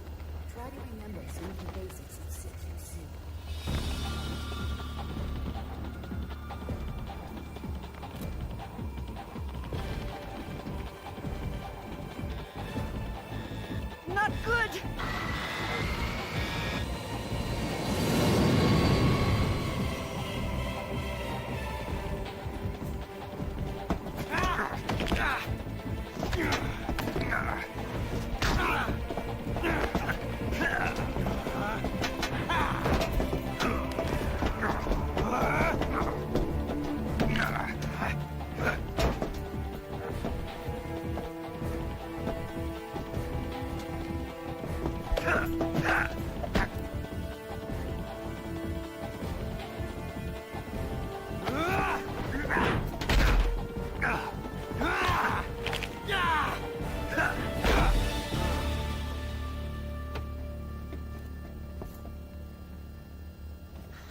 try to remember some of the basics of 6 Not good!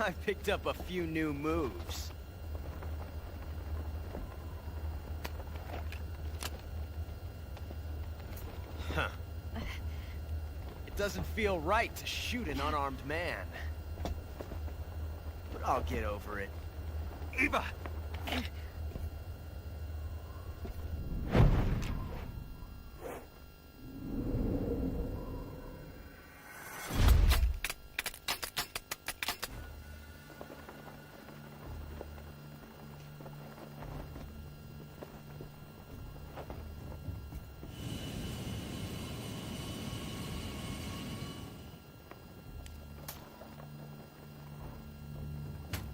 I picked up a few new moves. Huh. It doesn't feel right to shoot an unarmed man. But I'll get over it. Eva!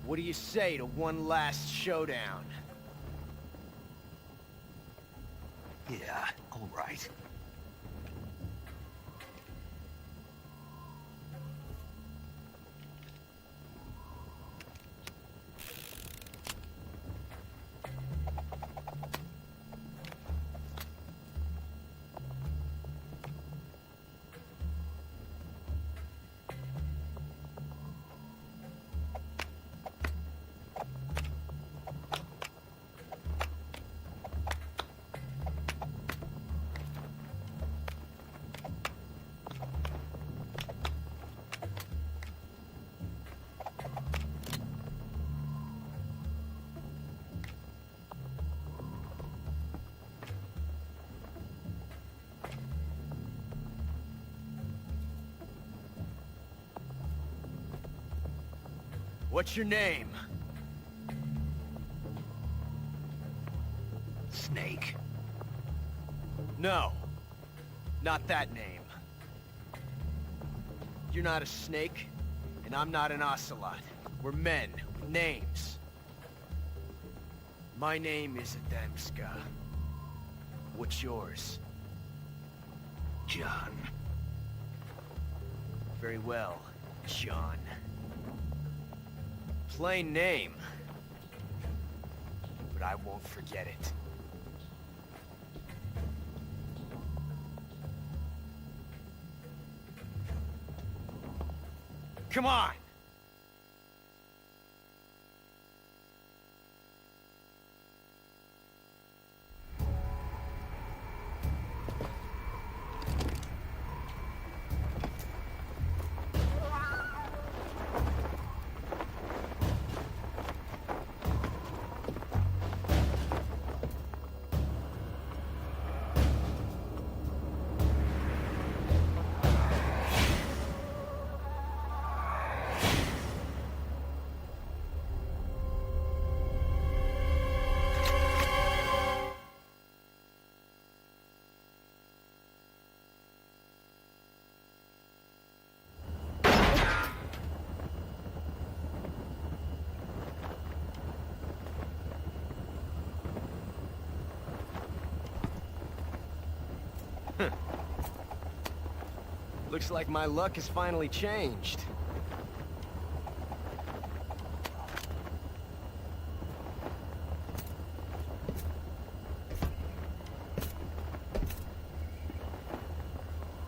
What do you say to one last showdown? Yeah, all right. What's your name? Snake. No. Not that name. You're not a snake, and I'm not an ocelot. We're men with names. My name is Adamska. What's yours? John. Very well, John. Plain name. But I won't forget it. Come on! Looks like my luck has finally changed.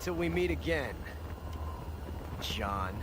Till we meet again, John.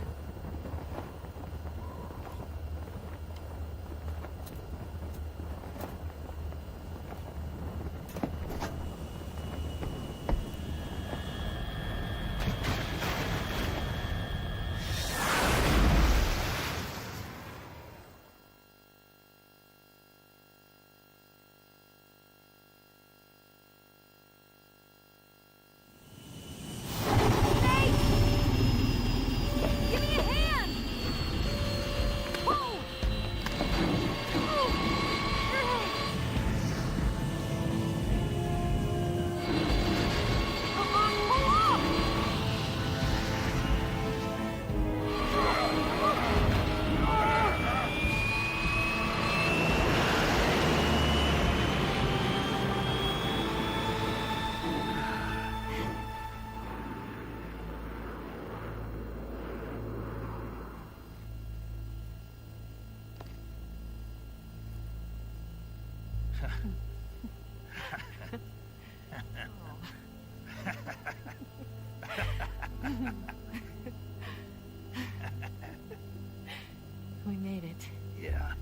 We made it. Yeah,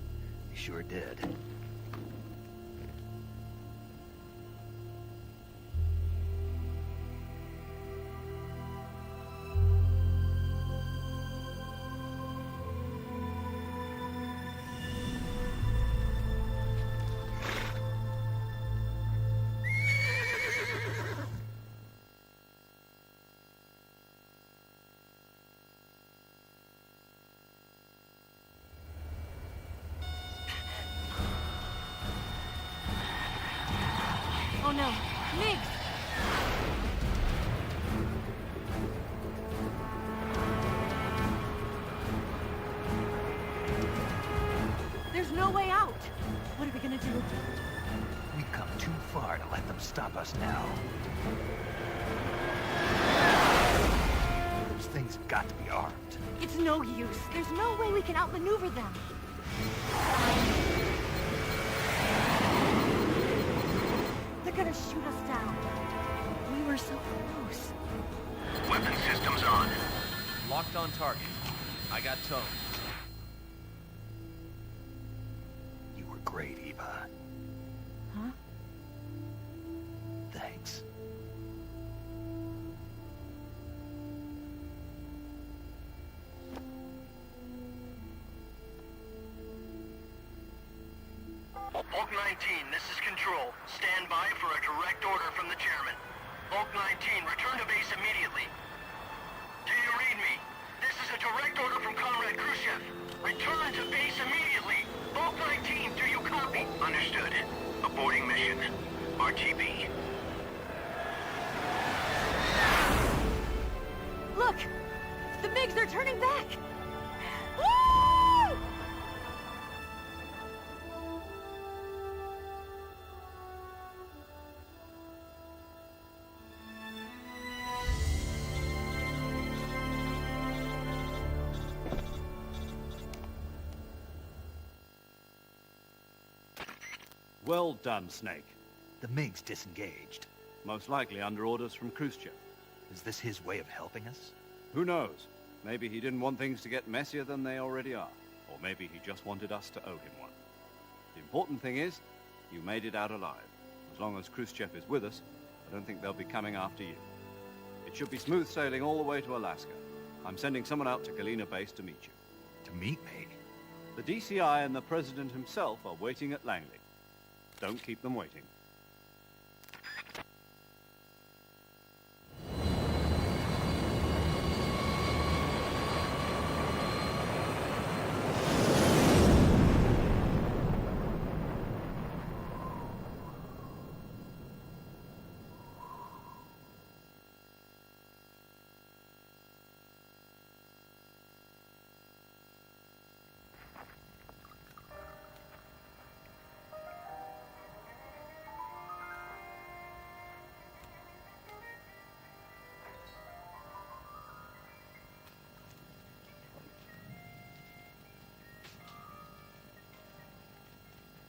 you sure did. Oh no, Miggs! There's no way out! What are we gonna do? We've come too far to let them stop us now. Those things have got to be armed. It's no use. There's no way we can outmaneuver them. They're gonna shoot us down. We were so close. Weapon systems on. Locked on target. I got towed. You were great, Eva. Huh? Thanks. Bulk 19, this is Control. Stand by for a direct order from the chairman. Bulk 19, return to base immediately. Do you read me? This is is a direct order from Comrade Khrushchev. Return to base immediately. Vault 19, do you copy? Understood. Aborting mission. RTB. Look! The MiGs are turning back! Woo! Well done, Snake. The MiGs disengaged. Most likely under orders from Khrushchev. Is this his way of helping us? Who knows? Maybe he didn't want things to get messier than they already are. Or maybe he just wanted us to owe him one. The important thing is, you made it out alive. As long as Khrushchev is with us, I don't think they'll be coming after you. It should be smooth sailing all the way to Alaska. I'm sending someone out to Galena Base to meet you. To meet me? The DCI and the President himself are waiting at Langley. Don't keep them waiting.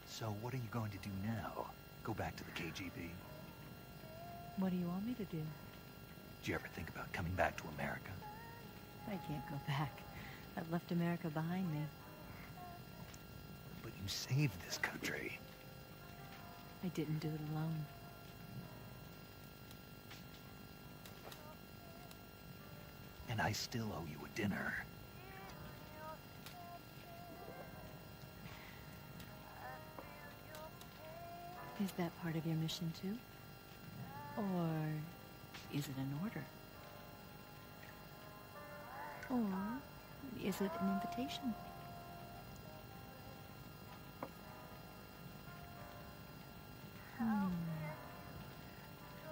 So what are you going to do now? Go back to the KGB? What do you want me to do? Did you ever think about coming back to America? I can't go back. I've left America behind me. But you saved this country. I didn't do it alone. And I still owe you a dinner. Is that part of your mission too? Or is it an order? Or is it an invitation?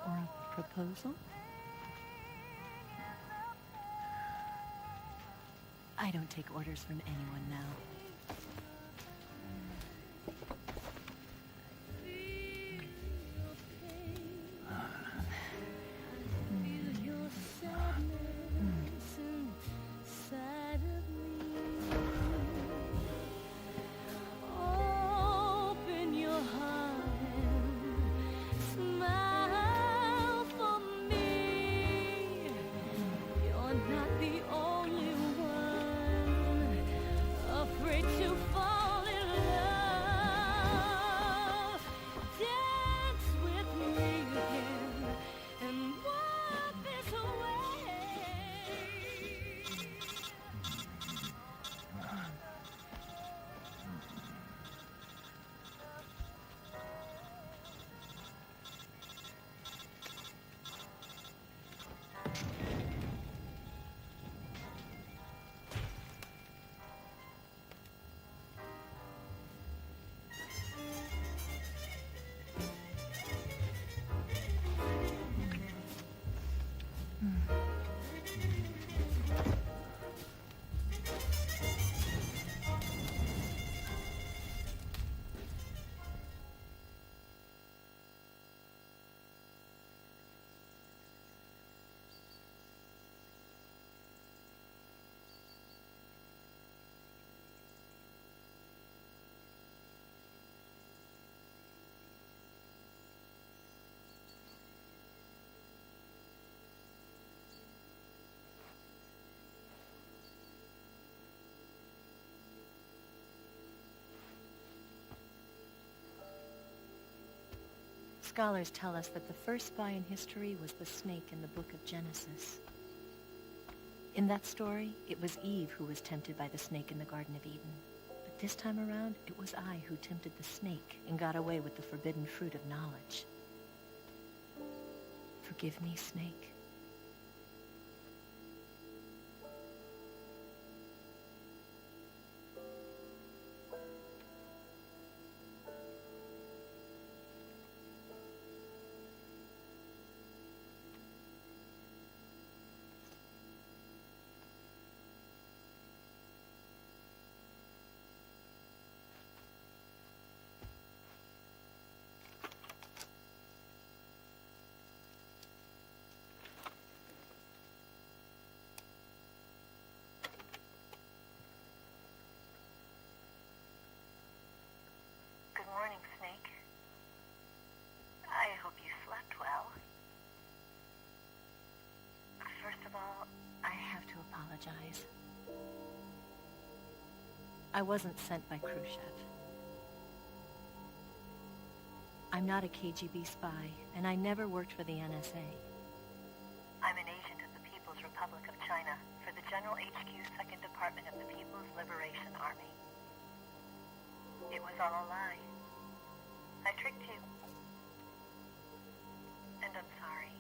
Or a proposal? I don't take orders from anyone now. Scholars tell us that the first spy in history was the snake in the book of Genesis. In that story, it was Eve who was tempted by the snake in the Garden of Eden. But this time around, it was I who tempted the snake and got away with the forbidden fruit of knowledge. Forgive me, Snake. I wasn't sent by Khrushchev. I'm not a KGB spy, and I never worked for the NSA. I'm an agent of the People's Republic of China for the General HQ 2nd Department of the People's Liberation Army. It was all a lie. I tricked you. And I'm sorry.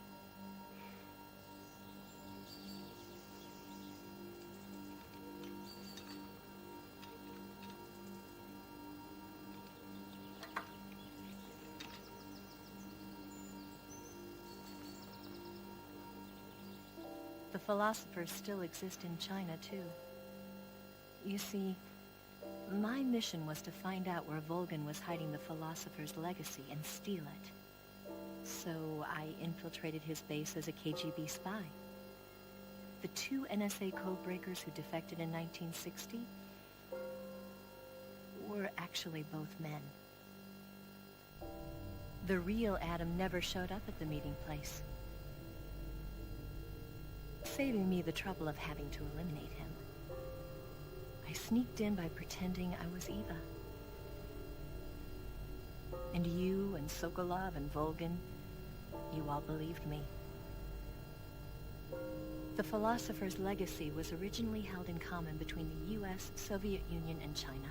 The philosophers still exist in China, too. You see, my mission was to find out where Volgin was hiding the philosopher's legacy and steal it. So I infiltrated his base as a KGB spy. The 2 NSA codebreakers who defected in 1960 were actually both men. The real Adam never showed up at the meeting place, saving me the trouble of having to eliminate him. I sneaked in by pretending I was Eva. And you and Sokolov and Volgin, you all believed me. The philosopher's legacy was originally held in common between the US, Soviet Union, and China.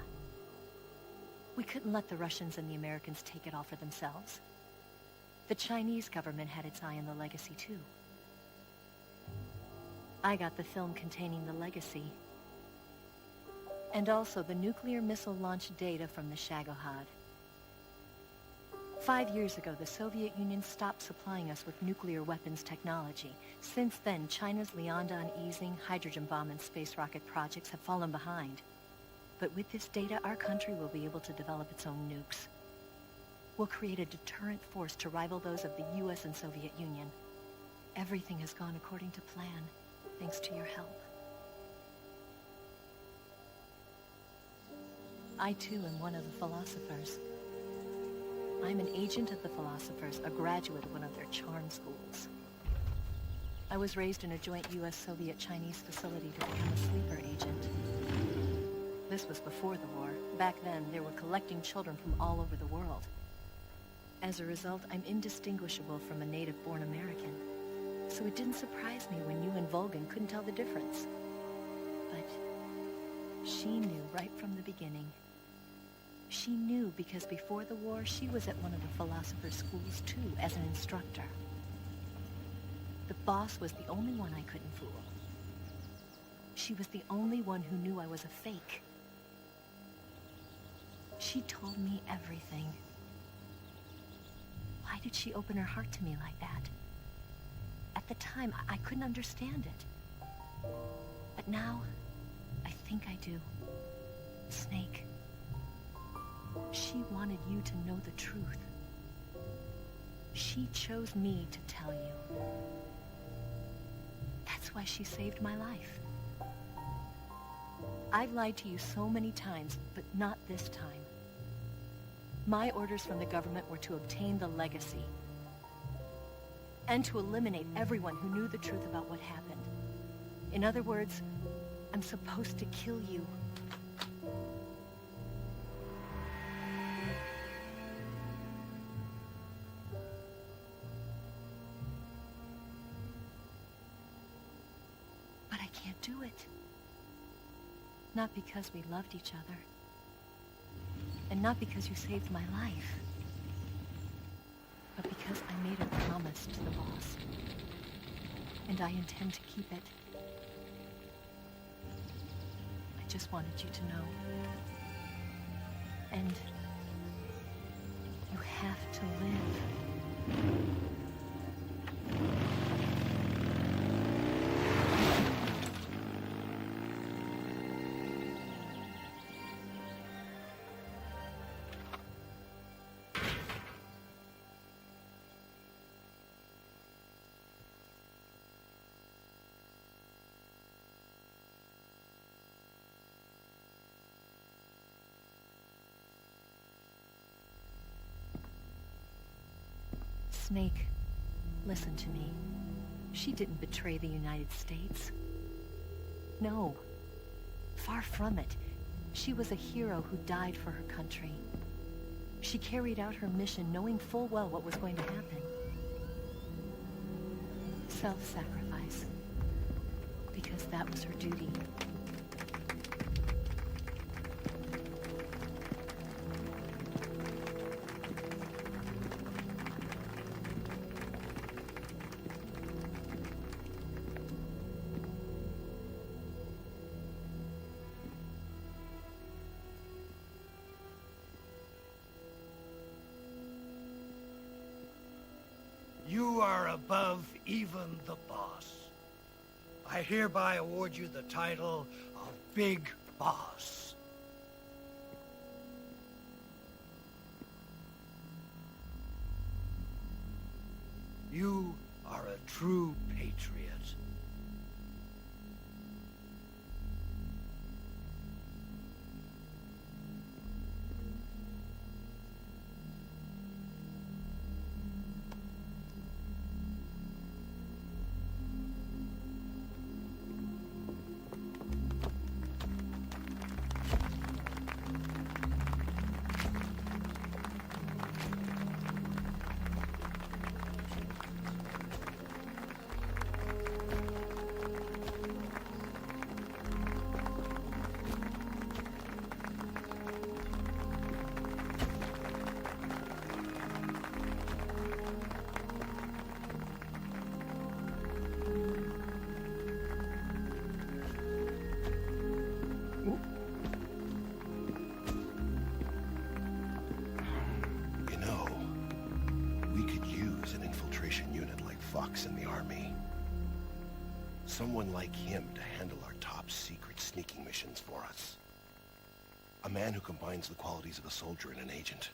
We couldn't let the Russians and the Americans take it all for themselves. The Chinese government had its eye on the legacy, too. I got the film containing the legacy, and also the nuclear missile launch data from the Shagohod. 5 years ago, the Soviet Union stopped supplying us with nuclear weapons technology. Since then, China's Liaodong, Easing, hydrogen bomb, and space rocket projects have fallen behind. But with this data, our country will be able to develop its own nukes. We'll create a deterrent force to rival those of the US and Soviet Union. Everything has gone according to plan, thanks to your help. I, too, am one of the philosophers. I'm an agent of the philosophers, a graduate of one of their charm schools. I was raised in a joint US-Soviet-Chinese facility to become a sleeper agent. This was before the war. Back then, they were collecting children from all over the world. As a result, I'm indistinguishable from a native-born American. So it didn't surprise me when you and Volgin couldn't tell the difference. But she knew right from the beginning. She knew because before the war, she was at one of the philosopher's schools too, as an instructor. The boss was the only one I couldn't fool. She was the only one who knew I was a fake. She told me everything. Why did she open her heart to me like that? At the time, I couldn't understand it. But now, I think I do. Snake. She wanted you to know the truth. She chose me to tell you. That's why she saved my life. I've lied to you so many times, but not this time. My orders from the government were to obtain the legacy and to eliminate everyone who knew the truth about what happened. In other words, I'm supposed to kill you. But I can't do it. Not because we loved each other. And not because you saved my life. But because I made a promise to the boss. And I intend to keep it. I just wanted you to know. And you have to live. Snake, listen to me. She didn't betray the United States. No, far from it. She was a hero who died for her country. She carried out her mission knowing full well what was going to happen. Self-sacrifice. Because that was her duty. You are above even the boss. I hereby award you the title of Big Boss. You are a true patriot. In the army. Someone like him to handle our top secret sneaking missions for us. A man who combines the qualities of a soldier and an agent.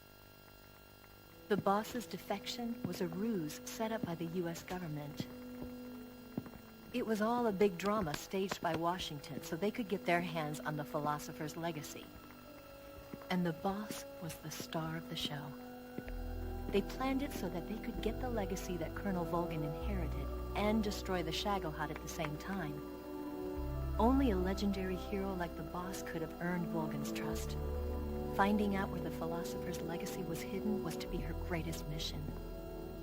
The boss's defection was a ruse set up by the U.S. government. It was all a big drama staged by Washington so they could get their hands on the philosopher's legacy. And the boss was the star of the show. They planned it so that they could get the legacy that Colonel Volgin inherited and destroy the Shagohod at the same time. Only a legendary hero like the boss could have earned Volgin's trust. Finding out where the philosopher's legacy was hidden was to be her greatest mission.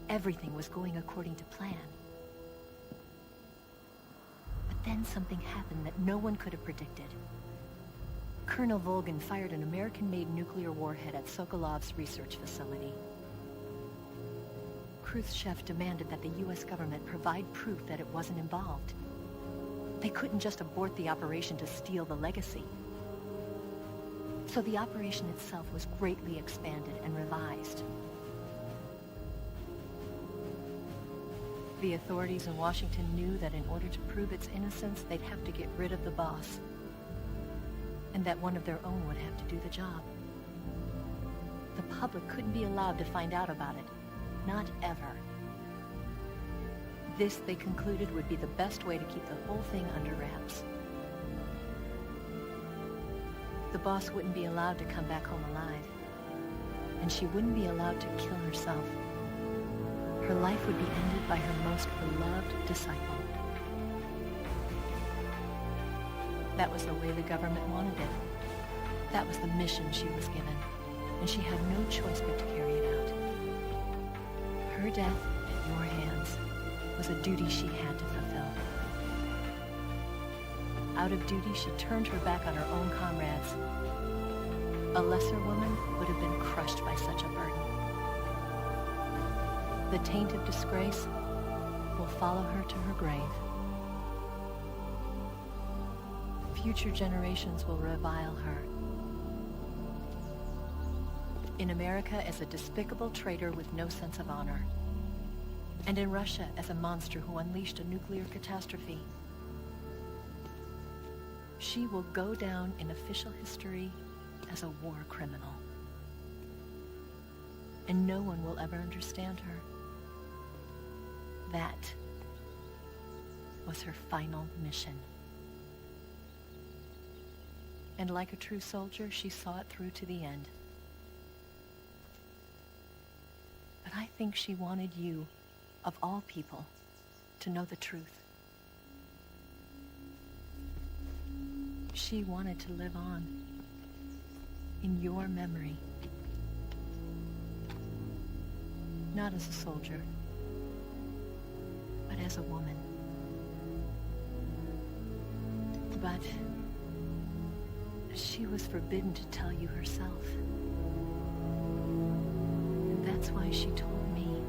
Everything was going according to plan. But then something happened that no one could have predicted. Colonel Volgin fired an American-made nuclear warhead at Sokolov's research facility. Khrushchev demanded that the U.S. government provide proof that it wasn't involved. They couldn't just abort the operation to steal the legacy. So the operation itself was greatly expanded and revised. The authorities in Washington knew that in order to prove its innocence, they'd have to get rid of the boss. And that one of their own would have to do the job. The public couldn't be allowed to find out about it. Not ever. This, they concluded, would be the best way to keep the whole thing under wraps. The boss wouldn't be allowed to come back home alive. And she wouldn't be allowed to kill herself. Her life would be ended by her most beloved disciple. That was the way the government wanted it. That was the mission she was given. And she had no choice but to carry it out. Her death at your hands was a duty she had to fulfill. Out of duty, she turned her back on her own comrades. A lesser woman would have been crushed by such a burden. The taint of disgrace will follow her to her grave. Future generations will revile her. In America as a despicable traitor with no sense of honor. And in Russia as a monster who unleashed a nuclear catastrophe. She will go down in official history as a war criminal. And no one will ever understand her. That was her final mission. And like a true soldier, she saw it through to the end. But I think she wanted you, of all people, to know the truth. She wanted to live on. in your memory. Not as a soldier, but as a woman. But she was forbidden to tell you herself. And that's why she told me.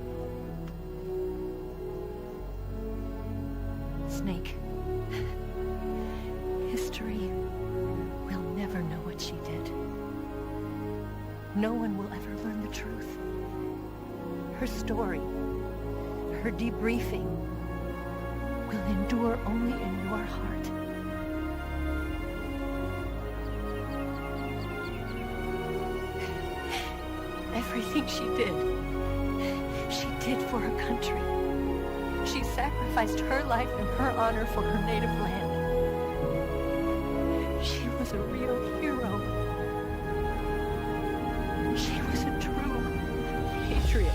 Snake, history will never know what she did. No one will ever learn the truth. Her story, her debriefing, will endure only in your heart. Everything she did for her country. She sacrificed her life and her honor for her native land. She was a real hero. She was a true patriot.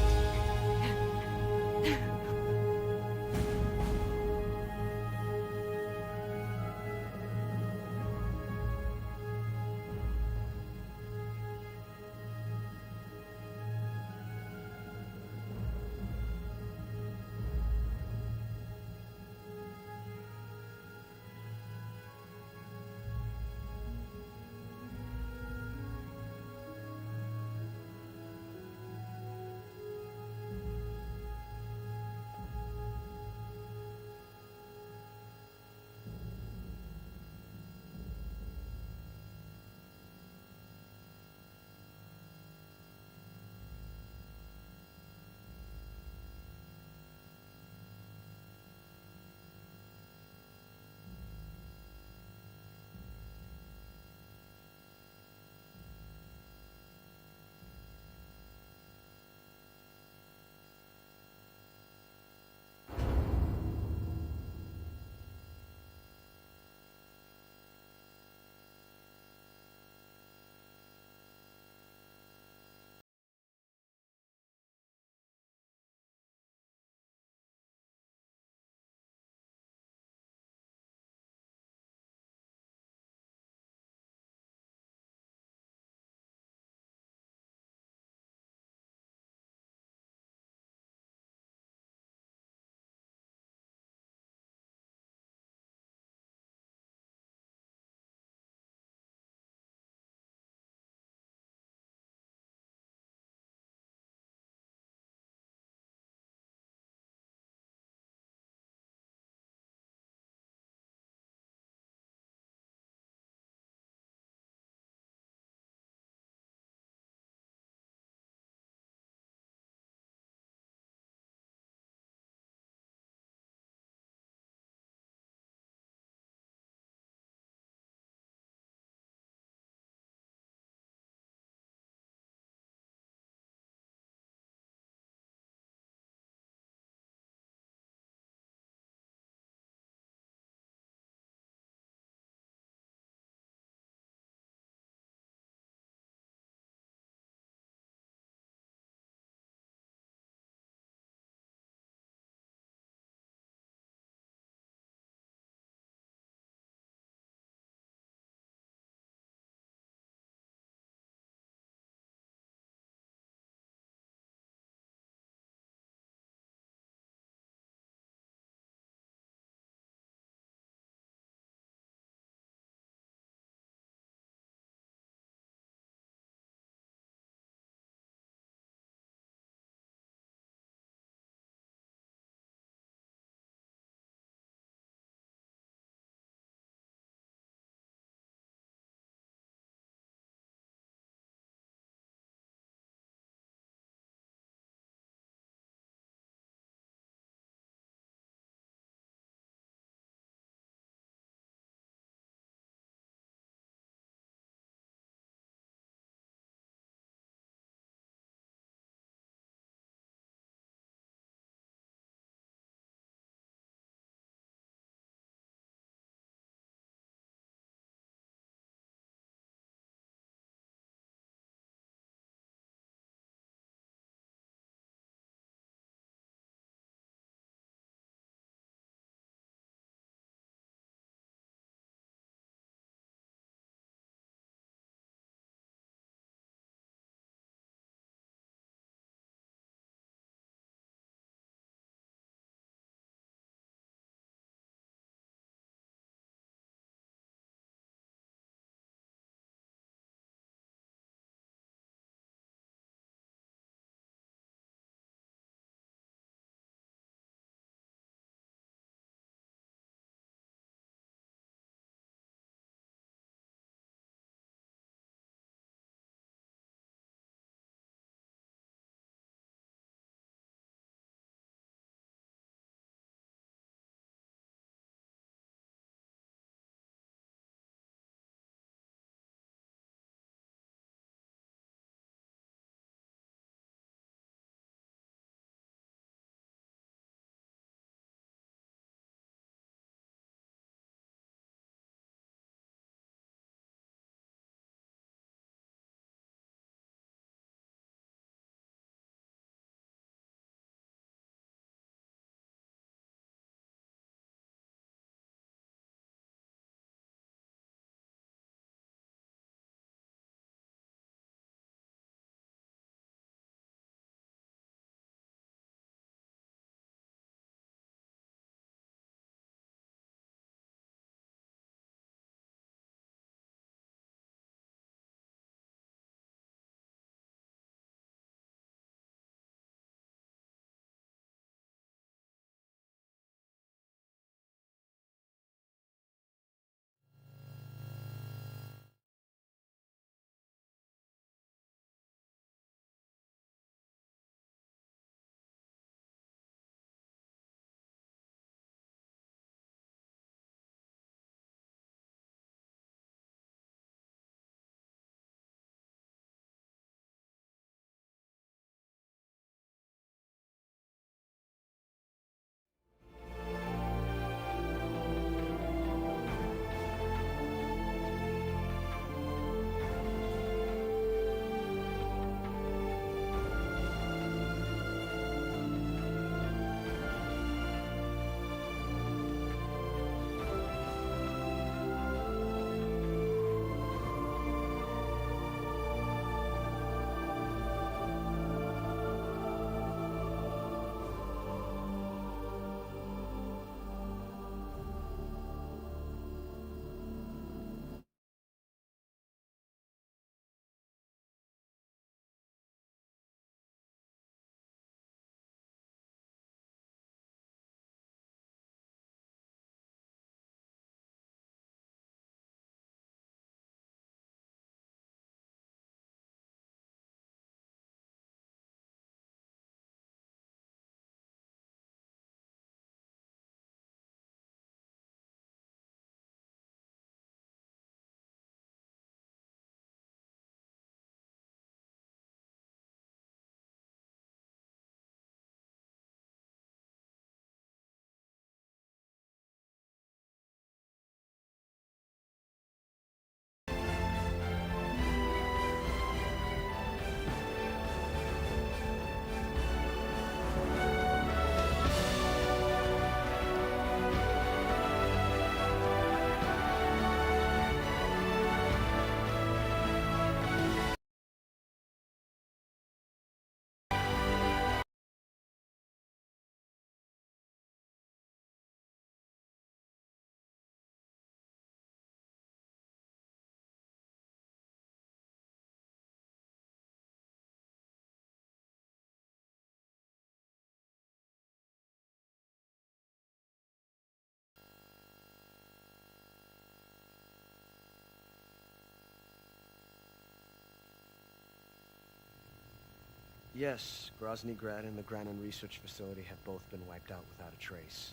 Yes, Grozny Grad and the Granin Research Facility have both been wiped out without a trace.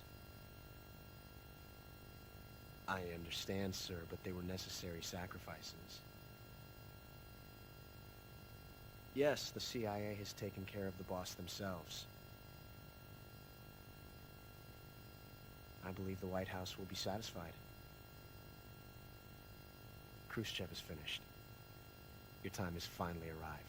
I understand, sir, but they were necessary sacrifices. Yes, the CIA has taken care of the boss themselves. I believe the White House will be satisfied. Khrushchev is finished. Your time has finally arrived.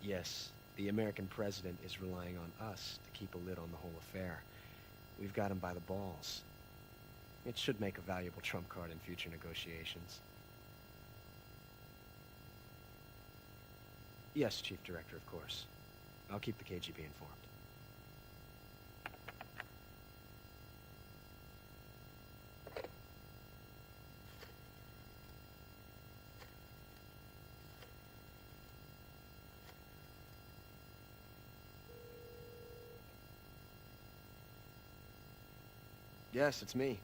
Yes, the American president is relying on us to keep a lid on the whole affair. We've got him by the balls. It should make a valuable trump card in future negotiations. Yes, Chief Director, of course. I'll keep the KGB informed. Yes, it's me.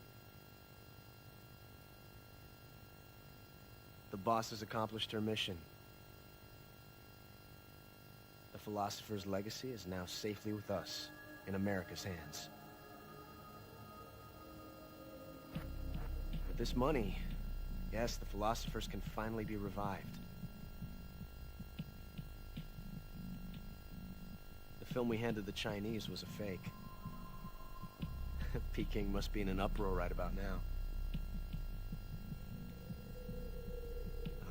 The boss has accomplished her mission. The philosopher's legacy is now safely with us, in America's hands. With this money, yes, the philosophers can finally be revived. The film we handed the Chinese was a fake. Peking must be in an uproar right about now.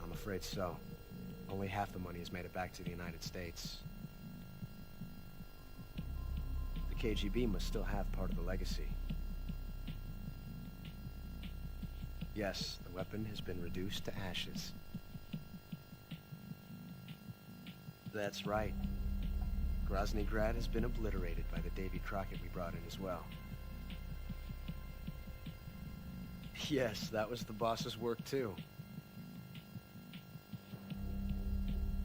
I'm afraid so. Only half the money has made it back to the United States. The KGB must still have part of the legacy. Yes, the weapon has been reduced to ashes. That's right. Grozny Grad has been obliterated by the Davy Crockett we brought in as well. Yes, that was the boss's work too.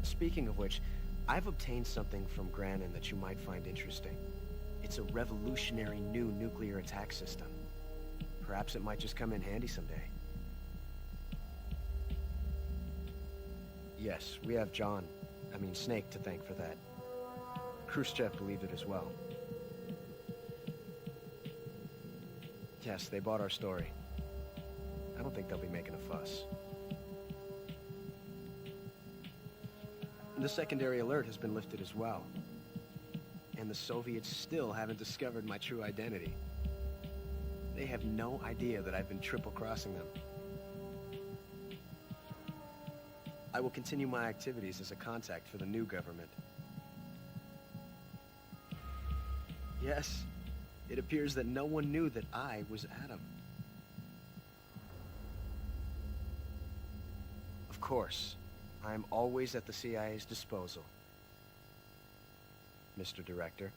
Speaking of which, I've obtained something from Granin that you might find interesting. It's a revolutionary new nuclear attack system. Perhaps it might just come in handy someday. Yes, we have Snake to thank for that. Khrushchev believed it as well. Yes, they bought our story. I don't think they'll be making a fuss. The secondary alert has been lifted as well. And the Soviets still haven't discovered my true identity. They have no idea that I've been triple-crossing them. I will continue my activities as a contact for the new government. Yes, it appears that no one knew that I was Adam. Of course, I am always at the CIA's disposal, Mr. Director.